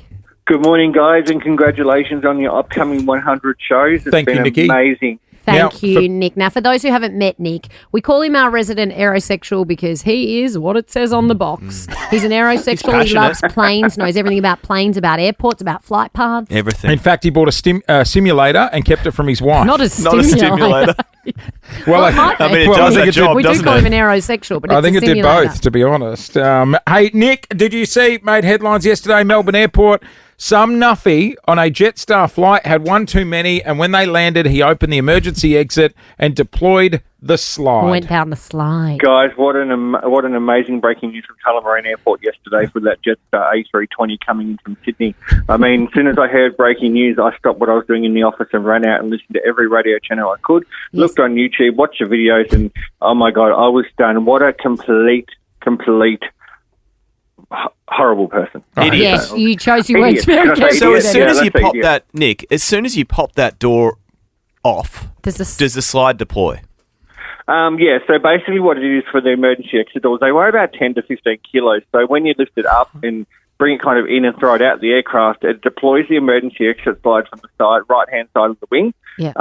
Speaker 1: Good morning, guys, and congratulations on your upcoming 100 shows.
Speaker 3: Thank you, Nikki.
Speaker 1: Amazing.
Speaker 4: Thank you, Nick. Now, for those who haven't met Nick, we call him our resident aerosexual because he is what it says on the box. He's an aerosexual. He loves planes, knows everything about planes, about airports, about flight paths.
Speaker 5: Everything.
Speaker 3: In fact, he bought a simulator and kept it from his wife.
Speaker 4: Not a stimulator.
Speaker 3: Well,
Speaker 5: it does that job,
Speaker 4: we do
Speaker 5: doesn't
Speaker 4: call
Speaker 5: it?
Speaker 4: him an aerosexual, but
Speaker 3: I
Speaker 4: it's
Speaker 3: think
Speaker 4: a
Speaker 3: it did
Speaker 4: simulator.
Speaker 3: both, to be honest. Hey, Nick, did you see, made headlines yesterday, Melbourne Airport, some nuffy on a Jetstar flight had one too many, and when they landed, he opened the emergency exit and deployed the slide.
Speaker 4: Went down the slide.
Speaker 1: Guys, what an amazing breaking news from Tullamarine Airport yesterday for that Jetstar A320 coming in from Sydney. I mean, as soon as I heard breaking news, I stopped what I was doing in the office and ran out and listened to every radio channel I could, looked on YouTube, watched the videos, and oh my God, I was stunned. What a complete horrible person.
Speaker 5: Idiot.
Speaker 4: Yes, you chose your words
Speaker 1: Idiot.
Speaker 4: very carefully.
Speaker 5: So as soon as
Speaker 1: Yeah,
Speaker 5: you
Speaker 1: that's
Speaker 5: pop
Speaker 1: idiot.
Speaker 5: that, Nick, as soon as you pop that door off, does the slide deploy?
Speaker 1: Yeah, so basically what it is for the emergency exit doors, they weigh about 10 to 15 kilos. So when you lift it up and bring it kind of in and throw it out the aircraft, it deploys the emergency exit slide from the side, right-hand side of the wing.
Speaker 4: Yeah.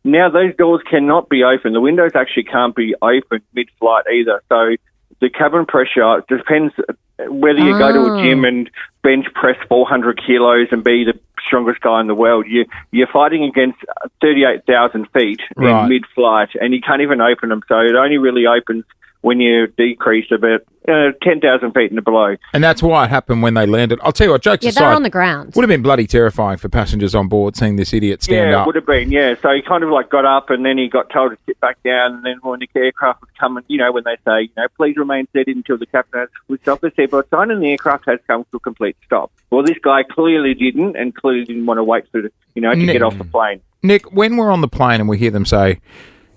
Speaker 1: Now, those doors cannot be open. The windows actually can't be open mid-flight either. So the cabin pressure depends whether you go to a gym and bench press 400 kilos and be the strongest guy in the world. You're fighting against 38,000 feet in mid-flight, and you can't even open them. So it only really opens when you decrease about 10,000 feet and below.
Speaker 3: And that's why it happened when they landed. I'll tell you what, jokes aside.
Speaker 4: they're on the ground.
Speaker 3: Would have been bloody terrifying for passengers on board seeing this idiot stand
Speaker 1: Yeah,
Speaker 3: up.
Speaker 1: it would have been, yeah. So he kind of like got up and then he got told to sit back down, and then when the aircraft was coming, when they say, please remain seated until the captain has switched off the seatbelt sign and the aircraft has come to a complete stop. Well, this guy clearly didn't, and clearly didn't want to wait for to get off the plane.
Speaker 3: Nick, when we're on the plane and we hear them say,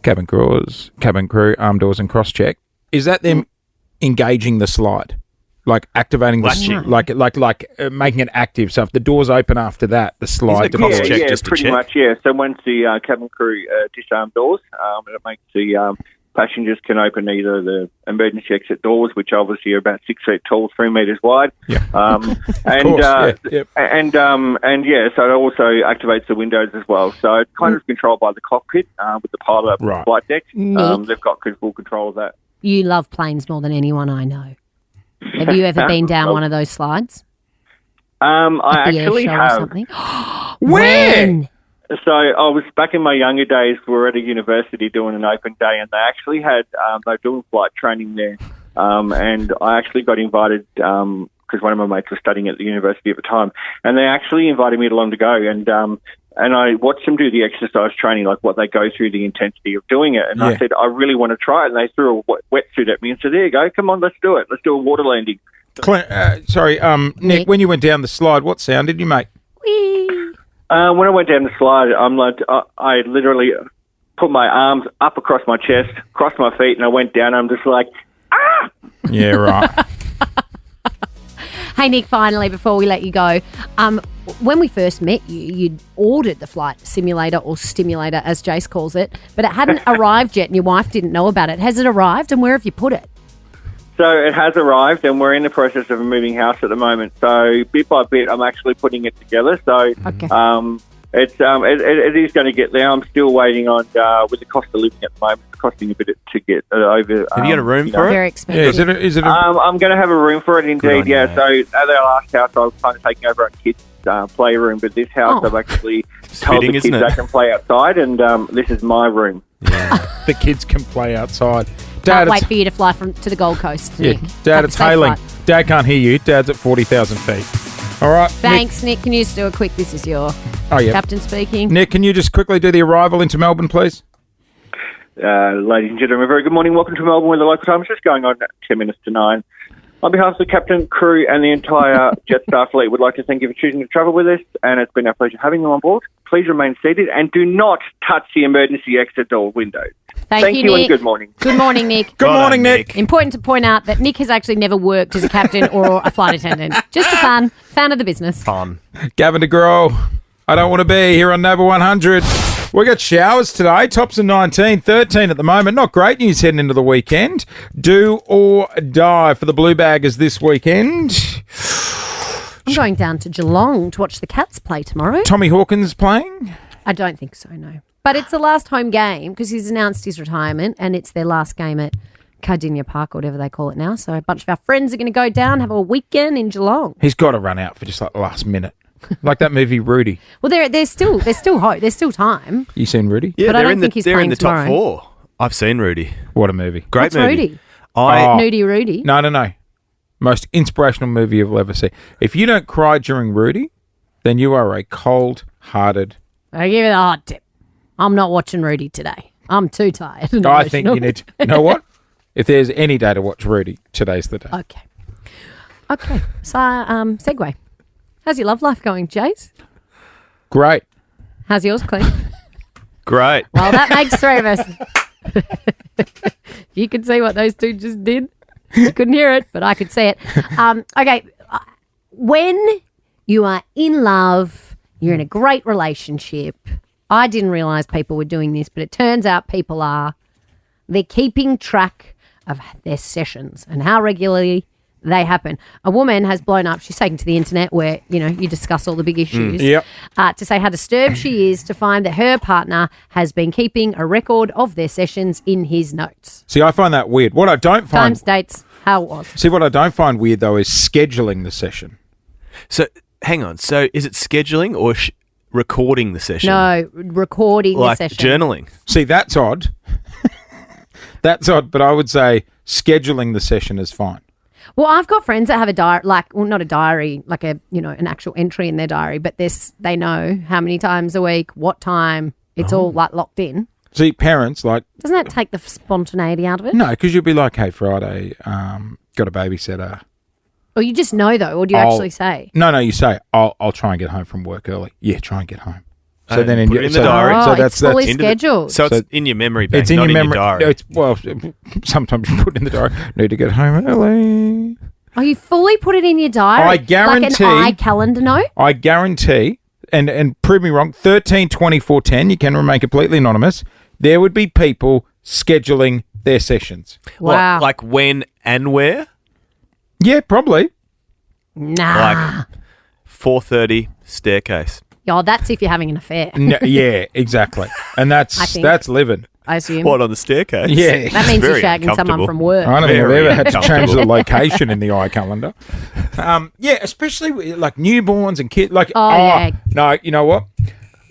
Speaker 3: cabin crew, arm doors and cross-check, is that them engaging the slide? Like activating the like making it active. So if the doors open after that, the slide deploys.
Speaker 1: Yeah, pretty much. Yeah. So once the cabin crew disarm doors, it makes the passengers can open either the emergency exit doors, which obviously are about 6 feet tall, 3 meters wide.
Speaker 3: Yeah.
Speaker 1: And so it also activates the windows as well. So it's kind of controlled by the cockpit with the pilot up the flight deck.
Speaker 4: Nick.
Speaker 1: They've got full control of that.
Speaker 4: You love planes more than anyone I know. Have you ever been down one of those slides?
Speaker 1: I
Speaker 4: At the
Speaker 1: actually
Speaker 4: air show or
Speaker 1: have.
Speaker 4: something?
Speaker 3: When?
Speaker 1: So I was back in my younger days. We were at a university doing an open day, and they actually had they were doing flight training there. And I actually got invited because one of my mates was studying at the university at the time, and they actually invited me along to go. And I watched them do the exercise training, like what they go through, the intensity of doing it. And I said, I really want to try it. And they threw a wetsuit at me and said, there you go, come on, let's do it. Let's do a water landing.
Speaker 3: Nick, when you went down the slide, what sound did you make?
Speaker 4: Whee!
Speaker 1: When I went down the slide, I literally put my arms up across my chest, crossed my feet, and I went down. I'm just like, ah!
Speaker 3: Yeah, right.
Speaker 4: Hey, Nick, finally, before we let you go, when we first met you, you'd ordered the flight simulator or stimulator, as Jace calls it, but it hadn't arrived yet and your wife didn't know about it. Has it arrived, and where have you put it?
Speaker 1: So it has arrived, and we're in the process of moving house at the moment. So bit by bit, I'm actually putting it together. So it is going to get there. I'm still waiting on, with the cost of living at the moment, it's costing a bit to get over.
Speaker 5: Have you got a room for it?
Speaker 4: Very expensive.
Speaker 3: Yeah, is it
Speaker 1: I'm going to have a room for it, indeed, yeah. So at our last house, I was kind of taking over a kid's playroom, but this house, I've actually told
Speaker 5: fitting,
Speaker 1: the kids
Speaker 5: isn't it?
Speaker 1: they can play outside, and this is my room.
Speaker 3: The kids can play outside.
Speaker 4: Can't wait for you to fly to the Gold Coast,
Speaker 3: Yeah,
Speaker 4: Nick.
Speaker 3: Dad,
Speaker 4: Have a
Speaker 3: it's
Speaker 4: safe
Speaker 3: hailing.
Speaker 4: flight.
Speaker 3: Dad can't hear you. Dad's at 40,000 feet. All right.
Speaker 4: Thanks, Nick. Can you just do a quick, this is your captain speaking.
Speaker 3: Nick, can you just quickly do the arrival into Melbourne, please?
Speaker 1: Ladies and gentlemen, very good morning. Welcome to Melbourne, where the local time is just going on 10 minutes to 9. On behalf of the captain, crew, and the entire Jetstar fleet, we'd like to thank you for choosing to travel with us, and it's been our pleasure having you on board. Please remain seated and do not touch the emergency exit door windows.
Speaker 4: Thank you,
Speaker 1: and
Speaker 4: Nick.
Speaker 1: good morning.
Speaker 4: Good morning, Nick.
Speaker 3: Good morning, Nick.
Speaker 4: Important to point out that Nick has actually never worked as a captain or a flight attendant. Just a fan of the business.
Speaker 5: Fun.
Speaker 3: Gavin DeGraw, I don't want to be here on Nova 100. We got showers today. Tops of 19, 13 at the moment. Not great news heading into the weekend. Do or die for the Blue Baggers this weekend.
Speaker 4: I'm going down to Geelong to watch the Cats play tomorrow.
Speaker 3: Tommy Hawkins playing?
Speaker 4: I don't think so, no. But it's the last home game because he's announced his retirement and it's their last game at Cardinia Park or whatever they call it now. So a bunch of our friends are going to go down, have a weekend in Geelong.
Speaker 3: He's got to run out for just like the last minute. Like that movie Rudy.
Speaker 4: Well, there's still hope. There's still time.
Speaker 3: You seen Rudy?
Speaker 5: Yeah,
Speaker 4: But I
Speaker 5: they're
Speaker 4: don't
Speaker 5: in
Speaker 4: think he's
Speaker 5: they're in
Speaker 4: playing
Speaker 5: the top
Speaker 4: tomorrow.
Speaker 5: 4. I've seen Rudy.
Speaker 3: What a movie.
Speaker 5: Great
Speaker 4: What's
Speaker 5: movie.
Speaker 4: Rudy?
Speaker 5: I
Speaker 4: Nudie Rudy.
Speaker 3: No. Most inspirational movie you'll ever see. If you don't cry during Rudy, then you are a cold-hearted...
Speaker 4: I give you the hot tip. I'm not watching Rudy today. I'm too tired. and
Speaker 3: I think
Speaker 4: emotional.
Speaker 3: you need to... You know what? If there's any day to watch Rudy, today's the day.
Speaker 4: Okay. So, segue. How's your love life going, Jace?
Speaker 3: Great.
Speaker 4: How's yours, Clint?
Speaker 5: Great.
Speaker 4: Well, that makes 3 of us. If you could see what those two just did, you couldn't hear it, but I could see it. Okay. When you are in love, you're in a great relationship. I didn't realise people were doing this, but it turns out people are. They're keeping track of their sessions and how regularly they happen. A woman has blown up. She's taken to the internet where, you discuss all the big issues.
Speaker 3: Yep.
Speaker 4: To say how disturbed she is to find that her partner has been keeping a record of their sessions in his notes.
Speaker 3: See, I find that weird. What I don't find...
Speaker 4: Times, dates, how it was.
Speaker 3: See, what I don't find weird, though, is scheduling the session.
Speaker 5: So, hang on. So, is it scheduling or recording the session?
Speaker 4: No, recording
Speaker 5: like
Speaker 4: the session.
Speaker 5: journaling.
Speaker 3: See, that's odd. That's odd, but I would say scheduling the session is fine.
Speaker 4: Well, I've got friends that have a diary, not a diary, like an actual entry in their diary, but they know how many times a week, what time. It's all locked in.
Speaker 3: See, parents,
Speaker 4: Doesn't that take the spontaneity out of it?
Speaker 3: No, because you'll be like, hey, Friday, got a babysitter.
Speaker 4: Or you just know, though, or do you actually say?
Speaker 3: No, you say, I'll try and get home from work early. Yeah, try and get home. So then
Speaker 5: put it in the diary.
Speaker 4: Oh, it's fully scheduled.
Speaker 5: So it's in your memory bank,
Speaker 3: it's in
Speaker 5: not
Speaker 3: your
Speaker 5: in
Speaker 3: memory.
Speaker 5: your diary.
Speaker 3: Well, sometimes you put it in the diary. Need to get home early.
Speaker 4: Oh, you fully put it in your diary?
Speaker 3: I guarantee.
Speaker 4: Like an iCalendar note?
Speaker 3: I guarantee, and prove me wrong, 13, 24, 10, you can remain completely anonymous, there would be people scheduling their sessions.
Speaker 4: Wow.
Speaker 5: What, like when and where?
Speaker 3: Yeah, probably.
Speaker 4: Nah.
Speaker 5: Like 4:30 staircase.
Speaker 4: Oh, that's if you're having an affair.
Speaker 3: No, yeah, exactly. And
Speaker 4: I think.
Speaker 3: that's living.
Speaker 4: I assume.
Speaker 5: What, on the staircase?
Speaker 3: Yeah.
Speaker 4: That means you're
Speaker 5: Very
Speaker 4: shagging someone
Speaker 5: uncomfortable.
Speaker 4: from work.
Speaker 3: I don't think I've
Speaker 5: Very
Speaker 3: ever had to change the
Speaker 5: uncomfortable.
Speaker 3: location in the iCalendar. Yeah, especially with, like newborns and kids. Like,
Speaker 4: yeah.
Speaker 3: No, you know what?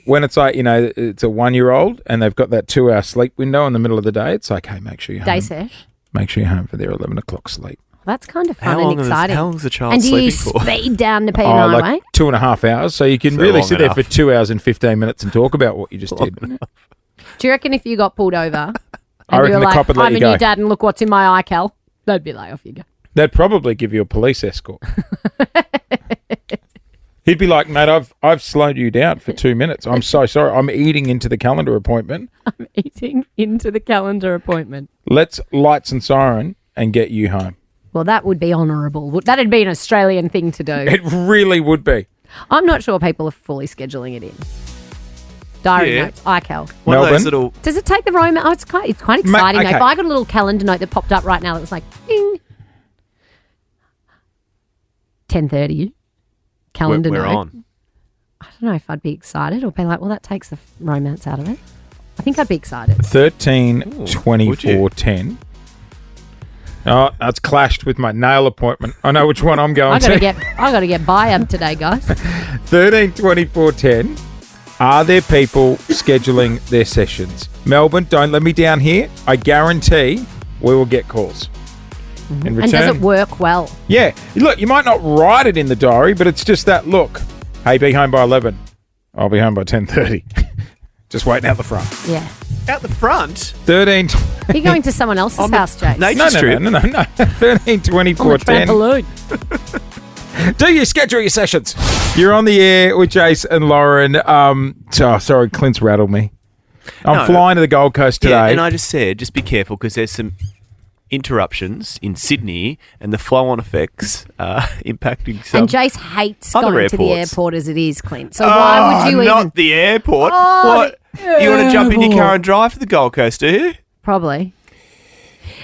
Speaker 3: When it's like, it's a 1-year-old and they've got that 2-hour sleep window in the middle of the day, it's like, hey, make sure you're
Speaker 4: Day
Speaker 3: home.
Speaker 4: sesh.
Speaker 3: Make sure you're home for their 11 o'clock sleep.
Speaker 4: That's kind of
Speaker 5: How
Speaker 4: fun
Speaker 5: long
Speaker 4: and
Speaker 5: is-
Speaker 4: exciting.
Speaker 5: how long is the child
Speaker 4: And do you
Speaker 5: sleeping for?
Speaker 4: speed down the P
Speaker 3: Oh,
Speaker 4: and
Speaker 3: like
Speaker 4: highway?
Speaker 3: 2.5 hours. So you can
Speaker 5: So
Speaker 3: really
Speaker 5: long
Speaker 3: sit there
Speaker 5: enough.
Speaker 3: for 2 hours and 15 minutes and talk about what you just did.
Speaker 4: Do you reckon if you got pulled over
Speaker 3: I
Speaker 4: and you
Speaker 3: reckon
Speaker 4: were
Speaker 3: the
Speaker 4: like,
Speaker 3: cop would let
Speaker 4: I'm
Speaker 3: you
Speaker 4: a
Speaker 3: go.
Speaker 4: new dad and look what's in my iCal, they'd be like, off you go.
Speaker 3: They'd probably give you a police escort. He'd be like, mate, I've slowed you down for 2 minutes. I'm so sorry. I'm eating into the calendar appointment.
Speaker 4: I'm eating into the calendar appointment.
Speaker 3: Let's lights and siren and get you home.
Speaker 4: Well, that would be honourable. That'd be an Australian thing to do.
Speaker 3: It really would be.
Speaker 4: I'm not sure people are fully scheduling it in. Diary
Speaker 5: Yeah.
Speaker 4: notes, iCal.
Speaker 5: One of
Speaker 3: Melbourne?
Speaker 5: those little...
Speaker 4: Does it take the romance? Oh, it's quite exciting.
Speaker 3: okay.
Speaker 4: Though. If I got a little calendar note that popped up right now that was like, ding, 10:30, calendar
Speaker 5: We're
Speaker 4: note.
Speaker 5: on.
Speaker 4: I don't know if I'd be excited or be like, well, that takes the romance out of it. I think I'd be excited.
Speaker 3: 13,
Speaker 5: would
Speaker 3: 24,
Speaker 5: you?
Speaker 3: 10. Oh, that's clashed with my nail appointment. I know which one I'm going
Speaker 4: I
Speaker 3: to.
Speaker 4: gotta get by up today, guys.
Speaker 3: 13, 24, 10. Are there people scheduling their sessions? Melbourne, don't let me down here. I guarantee we will get calls. In return,
Speaker 4: And does it work well?
Speaker 3: yeah. Look, you might not write it in the diary, but it's just that look. Hey, be home by 11. I'll be home by 10:30. Just waiting out the front.
Speaker 4: Yeah.
Speaker 5: Out the front?
Speaker 3: 13,
Speaker 4: You're going to someone else's house, Jace.
Speaker 3: No. 13, 24, 10. Do you schedule your sessions? You're on the air with Jace and Lauren. Sorry, Clint's rattled me. I'm flying to the Gold Coast today.
Speaker 5: Yeah, and I just said, just be careful because there's some interruptions in Sydney and the flow-on effects impacting some
Speaker 4: And Jace hates
Speaker 5: other
Speaker 4: going to the
Speaker 5: airports.
Speaker 4: airport as it is, Clint. So why would you
Speaker 5: not
Speaker 4: even...
Speaker 5: the airport.
Speaker 4: Oh,
Speaker 5: What? You want to jump in your car and drive to the Gold Coast, do you?
Speaker 4: Probably.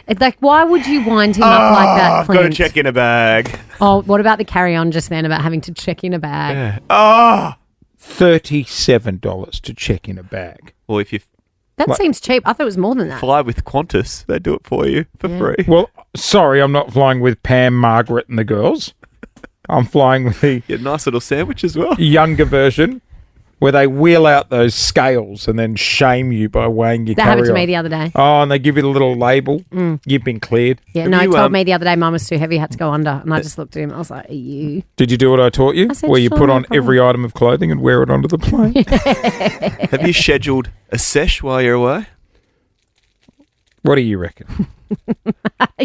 Speaker 4: It's like, why would you wind him up like that,
Speaker 5: I've
Speaker 4: Clint?
Speaker 5: got to check in a bag.
Speaker 4: Oh, what about the carry-on just then about having to check in a bag?
Speaker 5: Yeah. Oh!
Speaker 3: $37 to check in a bag.
Speaker 5: Well, if you
Speaker 4: That seems cheap. I thought it was more than that.
Speaker 5: fly with Qantas, they do it for you for free.
Speaker 3: Well, sorry, I'm not flying with Pam, Margaret, and the girls. I'm flying with the
Speaker 5: Get a nice little sandwich as well.
Speaker 3: younger version where they wheel out those scales and then shame you by weighing your
Speaker 4: That
Speaker 3: carry-on.
Speaker 4: happened to me the other day.
Speaker 3: Oh, and they give you the little label. You've been cleared.
Speaker 4: Yeah, no, he told me the other day mine was too heavy, had to go under. And I just looked at him. I was like, are you?
Speaker 3: Did you do what I taught you?
Speaker 4: I said,
Speaker 3: where you
Speaker 4: sure,
Speaker 3: put
Speaker 4: no
Speaker 3: on
Speaker 4: problem.
Speaker 3: every item of clothing and wear it onto the plane?
Speaker 5: Have you scheduled a sesh while you're away?
Speaker 3: What do you reckon?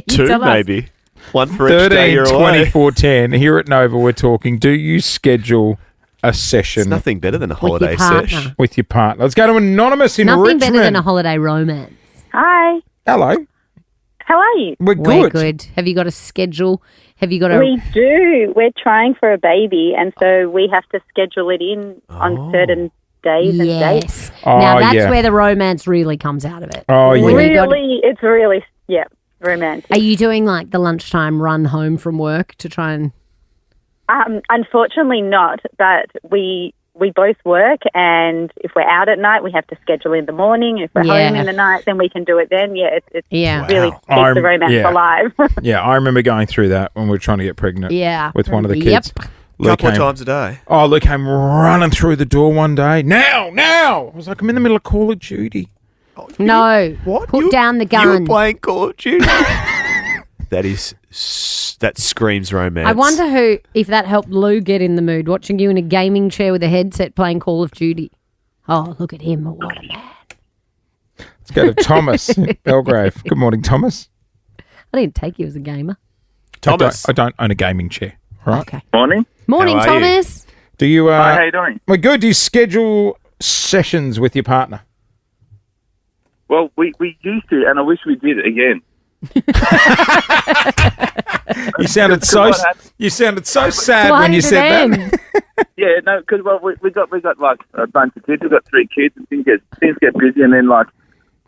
Speaker 5: Two,
Speaker 4: tell us.
Speaker 5: maybe. One for each day
Speaker 3: 13,
Speaker 5: you're away.
Speaker 3: 24, 10. Here at Nova, we're talking. Do you schedule a session?
Speaker 5: It's nothing better than a
Speaker 4: With your
Speaker 5: holiday
Speaker 4: partner.
Speaker 5: sesh.
Speaker 3: With your partner. Let's go to Anonymous in
Speaker 4: Nothing
Speaker 3: Richmond.
Speaker 4: better than a holiday romance.
Speaker 17: Hi.
Speaker 3: Hello.
Speaker 17: How are you?
Speaker 3: We're
Speaker 4: We're
Speaker 3: good.
Speaker 4: good. Have you got a schedule? Have you got a...
Speaker 17: We do. We're trying for a baby, and so we have to schedule it in on certain days and dates.
Speaker 4: Yes. Now,
Speaker 3: Oh,
Speaker 4: that's
Speaker 3: yeah.
Speaker 4: where the romance really comes out of it.
Speaker 3: Oh, yeah.
Speaker 4: When you got-
Speaker 17: It's really, romantic.
Speaker 4: Are you doing like the lunchtime run home from work to try and...
Speaker 17: Unfortunately not, but we both work, and if we're out at night, we have to schedule in the morning. If we're home in the night, then we can do it then. Yeah, it's really keeps the romance alive.
Speaker 3: Yeah, I remember going through that when we were trying to get pregnant.
Speaker 4: Yeah.
Speaker 3: With one of the
Speaker 4: Yep.
Speaker 3: kids.
Speaker 5: Couple of times a day.
Speaker 3: Oh, Luke came running through the door one day. Now! I was like, I'm in the middle of Call of Duty.
Speaker 4: No. Put down the gun.
Speaker 5: You were playing Call of Duty. That screams romance.
Speaker 4: I wonder if that helped Lou get in the mood, watching you in a gaming chair with a headset playing Call of Duty. Oh, look at him. What a man.
Speaker 3: Let's go to Thomas in Belgrave. Good morning, Thomas.
Speaker 4: I didn't take you as a gamer.
Speaker 5: Thomas.
Speaker 3: I don't own a gaming chair. All right.
Speaker 4: Okay.
Speaker 1: Morning.
Speaker 4: Morning,
Speaker 3: How are you?
Speaker 4: Thomas.
Speaker 3: Do you...
Speaker 1: Hi, how you doing?
Speaker 3: We're good. Do you schedule sessions with your partner?
Speaker 1: Well, we used to, and I wish we did it again.
Speaker 3: You sounded so sad
Speaker 4: Why
Speaker 3: when you
Speaker 4: did it
Speaker 3: said
Speaker 4: end?
Speaker 3: that.
Speaker 1: Yeah, no, because we got like a bunch of kids. We've got 3 kids, and things get busy, and then like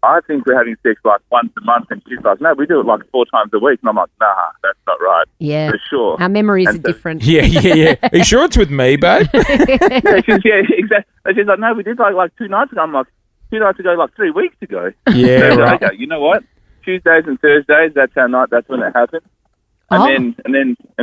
Speaker 1: I think we're having sex like once a month, and she's like, no, we do it like 4 times a week, and I'm like, nah, that's not right.
Speaker 4: Yeah.
Speaker 1: For sure.
Speaker 4: Our memories
Speaker 1: And
Speaker 4: are
Speaker 1: so-
Speaker 4: different.
Speaker 3: Yeah. Are you sure it's with me, babe?
Speaker 1: Exactly. And she's like, no, we did like 2 nights ago. I'm like, 2 nights ago, like 3 weeks ago.
Speaker 3: Yeah,
Speaker 1: So,
Speaker 3: right.
Speaker 1: Okay, you know what? Tuesdays and Thursdays, that's our night. That's when it happens. And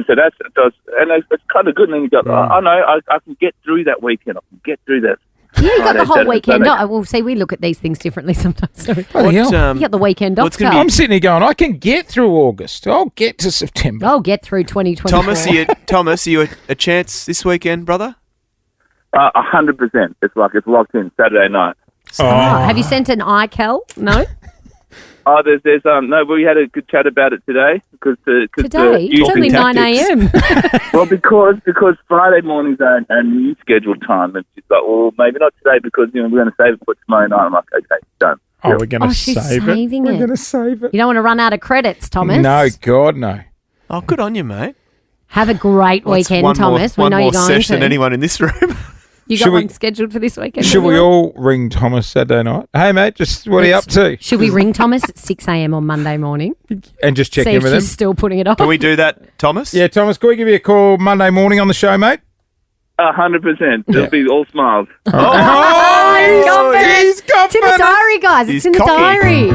Speaker 1: so that's it's kind of good. And then you go, I know, I can get through that weekend. I can get through that.
Speaker 4: Yeah, you got
Speaker 1: Friday,
Speaker 4: the whole
Speaker 1: Saturday,
Speaker 4: weekend
Speaker 1: Sunday.
Speaker 4: off. Well, see, we look at these things differently sometimes. So
Speaker 3: Bloody hell.
Speaker 4: you got the weekend off. Carl.
Speaker 3: I'm sitting here going, I can get through August. I'll get to September.
Speaker 4: I'll get through 2024.
Speaker 5: Thomas, are you a chance this weekend, brother?
Speaker 1: 100%. It's like it's locked in Saturday night.
Speaker 4: Oh, have you sent an iCal? No?
Speaker 1: Oh, there's no. We had a good chat about it today because
Speaker 4: Today? It's only 9 a.m.
Speaker 1: Well, because Friday mornings are a new scheduled time, and she's like, well, maybe not today because we're going to save it for tomorrow night. I'm like, okay, done.
Speaker 3: Oh, we're going to
Speaker 4: she's
Speaker 3: save it.
Speaker 4: saving
Speaker 3: We're
Speaker 4: it.
Speaker 3: going to save it.
Speaker 4: You don't want to run out of credits, Thomas.
Speaker 3: No, God, no.
Speaker 5: Oh, good on you, mate.
Speaker 4: Have a great weekend,
Speaker 5: one
Speaker 4: Thomas.
Speaker 5: More,
Speaker 4: we know
Speaker 5: one
Speaker 4: you're
Speaker 5: more
Speaker 4: going
Speaker 5: sesh than
Speaker 4: to.
Speaker 5: anyone in this room.
Speaker 4: You got
Speaker 3: Should we-
Speaker 4: one scheduled for this weekend?
Speaker 3: Should we
Speaker 4: Daniel?
Speaker 3: all ring Thomas Saturday night? Hey, mate, just what are you up to?
Speaker 4: Should we ring Thomas at 6 a.m. on Monday morning?
Speaker 3: And just check
Speaker 4: See
Speaker 3: in
Speaker 4: if
Speaker 3: with him?
Speaker 4: she's still putting it off.
Speaker 5: Can we do that, Thomas?
Speaker 3: Yeah, Thomas, can we give you a call Monday morning on the show, mate?
Speaker 1: 100%. It'll be all smiles.
Speaker 4: He's confident.
Speaker 3: He's
Speaker 4: It's in the diary, guys. It's in the diary.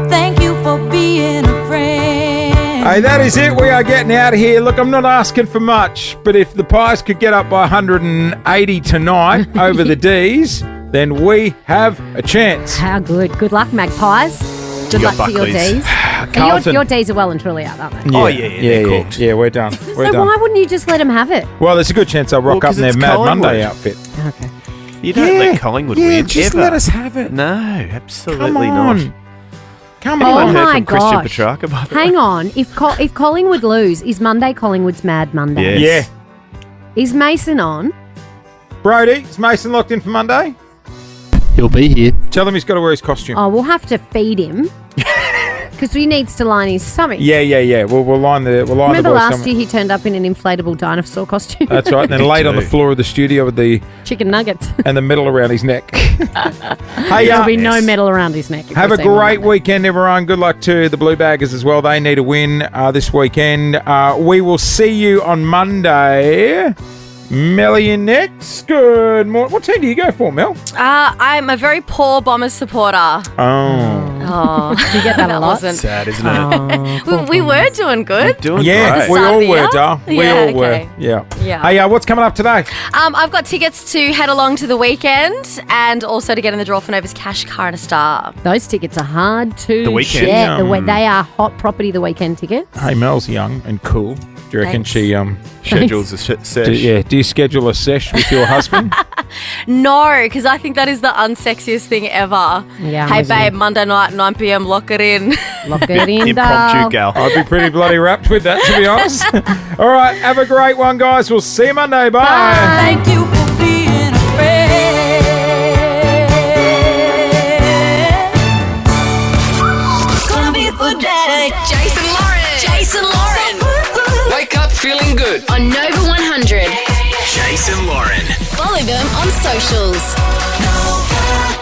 Speaker 8: Thank you for being a friend.
Speaker 3: Hey, that is it. We are getting out of here. Look, I'm not asking for much, but if the Pies could get up by 180 tonight over the D's, then we have a chance.
Speaker 4: How good. Good luck, Magpies. Good
Speaker 3: You
Speaker 4: luck
Speaker 3: got
Speaker 4: to your
Speaker 3: Buckley's.
Speaker 4: D's.
Speaker 3: Carlton.
Speaker 4: Your D's are well and truly out, aren't they?
Speaker 5: Oh, they're cooked.
Speaker 3: Yeah, we're done. We're
Speaker 4: So
Speaker 3: done.
Speaker 4: why wouldn't you just let them have it?
Speaker 3: Well, there's a good chance I'll rock
Speaker 5: Well,
Speaker 3: up
Speaker 5: 'cause
Speaker 3: in their
Speaker 5: it's
Speaker 3: Mad
Speaker 5: Collingwood.
Speaker 3: Monday outfit.
Speaker 4: Okay.
Speaker 5: You don't let Collingwood win,
Speaker 3: just
Speaker 5: ever.
Speaker 3: let us have it.
Speaker 5: No, absolutely
Speaker 3: Come on.
Speaker 5: not.
Speaker 3: Come
Speaker 4: Oh
Speaker 3: on.
Speaker 4: my
Speaker 5: Heard from Christian
Speaker 4: gosh.
Speaker 5: Petrarca, by the way.
Speaker 4: Hang on. If Collingwood lose, is Monday Collingwood's Mad Monday?
Speaker 5: Yes.
Speaker 3: Yeah.
Speaker 4: Is Mason on?
Speaker 3: Brody, is Mason locked in for Monday?
Speaker 15: He'll be here.
Speaker 3: Tell him he's got to wear his costume.
Speaker 4: Oh, we'll have to feed him because he needs to line his stomach.
Speaker 3: Yeah. We'll line the
Speaker 4: Remember
Speaker 3: boys
Speaker 4: last
Speaker 3: somewhere.
Speaker 4: year he turned up in an inflatable dinosaur costume?
Speaker 3: That's right. And then laid on the floor of the studio with the
Speaker 4: Chicken nuggets.
Speaker 3: and the medal around his neck. Hey,
Speaker 4: There'll be no medal around his neck. if
Speaker 3: have
Speaker 4: we
Speaker 3: a
Speaker 4: see him on
Speaker 3: great
Speaker 4: Monday.
Speaker 3: weekend, everyone. Good luck to the Blue Baggers as well. They need a win this weekend. We will see you on Monday. Melly and Nex, good morning. What team do you go for, Mel?
Speaker 9: I'm a very poor Bombers supporter.
Speaker 3: Oh.
Speaker 4: Do you get that a lot?
Speaker 9: wasn't.
Speaker 5: Sad, isn't it?
Speaker 9: We were doing good.
Speaker 5: Doing
Speaker 3: Yeah,
Speaker 5: great.
Speaker 3: we all were,
Speaker 9: Savia?
Speaker 3: Dar. We
Speaker 9: Yeah,
Speaker 3: all were.
Speaker 9: okay.
Speaker 3: Yeah.
Speaker 9: Yeah.
Speaker 3: Hey, what's coming up today?
Speaker 9: I've got tickets to head along to the weekend and also to get in the draw for Nova's Cash Car and a Star.
Speaker 4: Those tickets are hard to
Speaker 5: The weekend?
Speaker 4: get.
Speaker 3: Yeah.
Speaker 4: They are hot property, the weekend tickets.
Speaker 3: Hey, Mel's young and cool. Do you reckon
Speaker 9: Thanks.
Speaker 3: she
Speaker 5: Schedules a sesh.
Speaker 3: do you schedule a sesh with your husband?
Speaker 9: No, because I think that is the unsexiest thing ever.
Speaker 4: Yeah,
Speaker 9: Hey,
Speaker 4: I'm with you.
Speaker 9: babe, Monday night, 9 p.m, lock it in.
Speaker 4: Lock it in,
Speaker 5: Impromptu
Speaker 4: doll.
Speaker 5: gal.
Speaker 3: I'd be pretty bloody wrapped with that, to be honest. All right, have a great one, guys. We'll see you Monday. Bye.
Speaker 8: Thank you for being a friend. Gonna be a good day.
Speaker 2: Jason Lauren. Wake up feeling good.
Speaker 7: On Nova 100.
Speaker 2: Jason Lauren.
Speaker 7: Follow them on socials.
Speaker 8: Nova.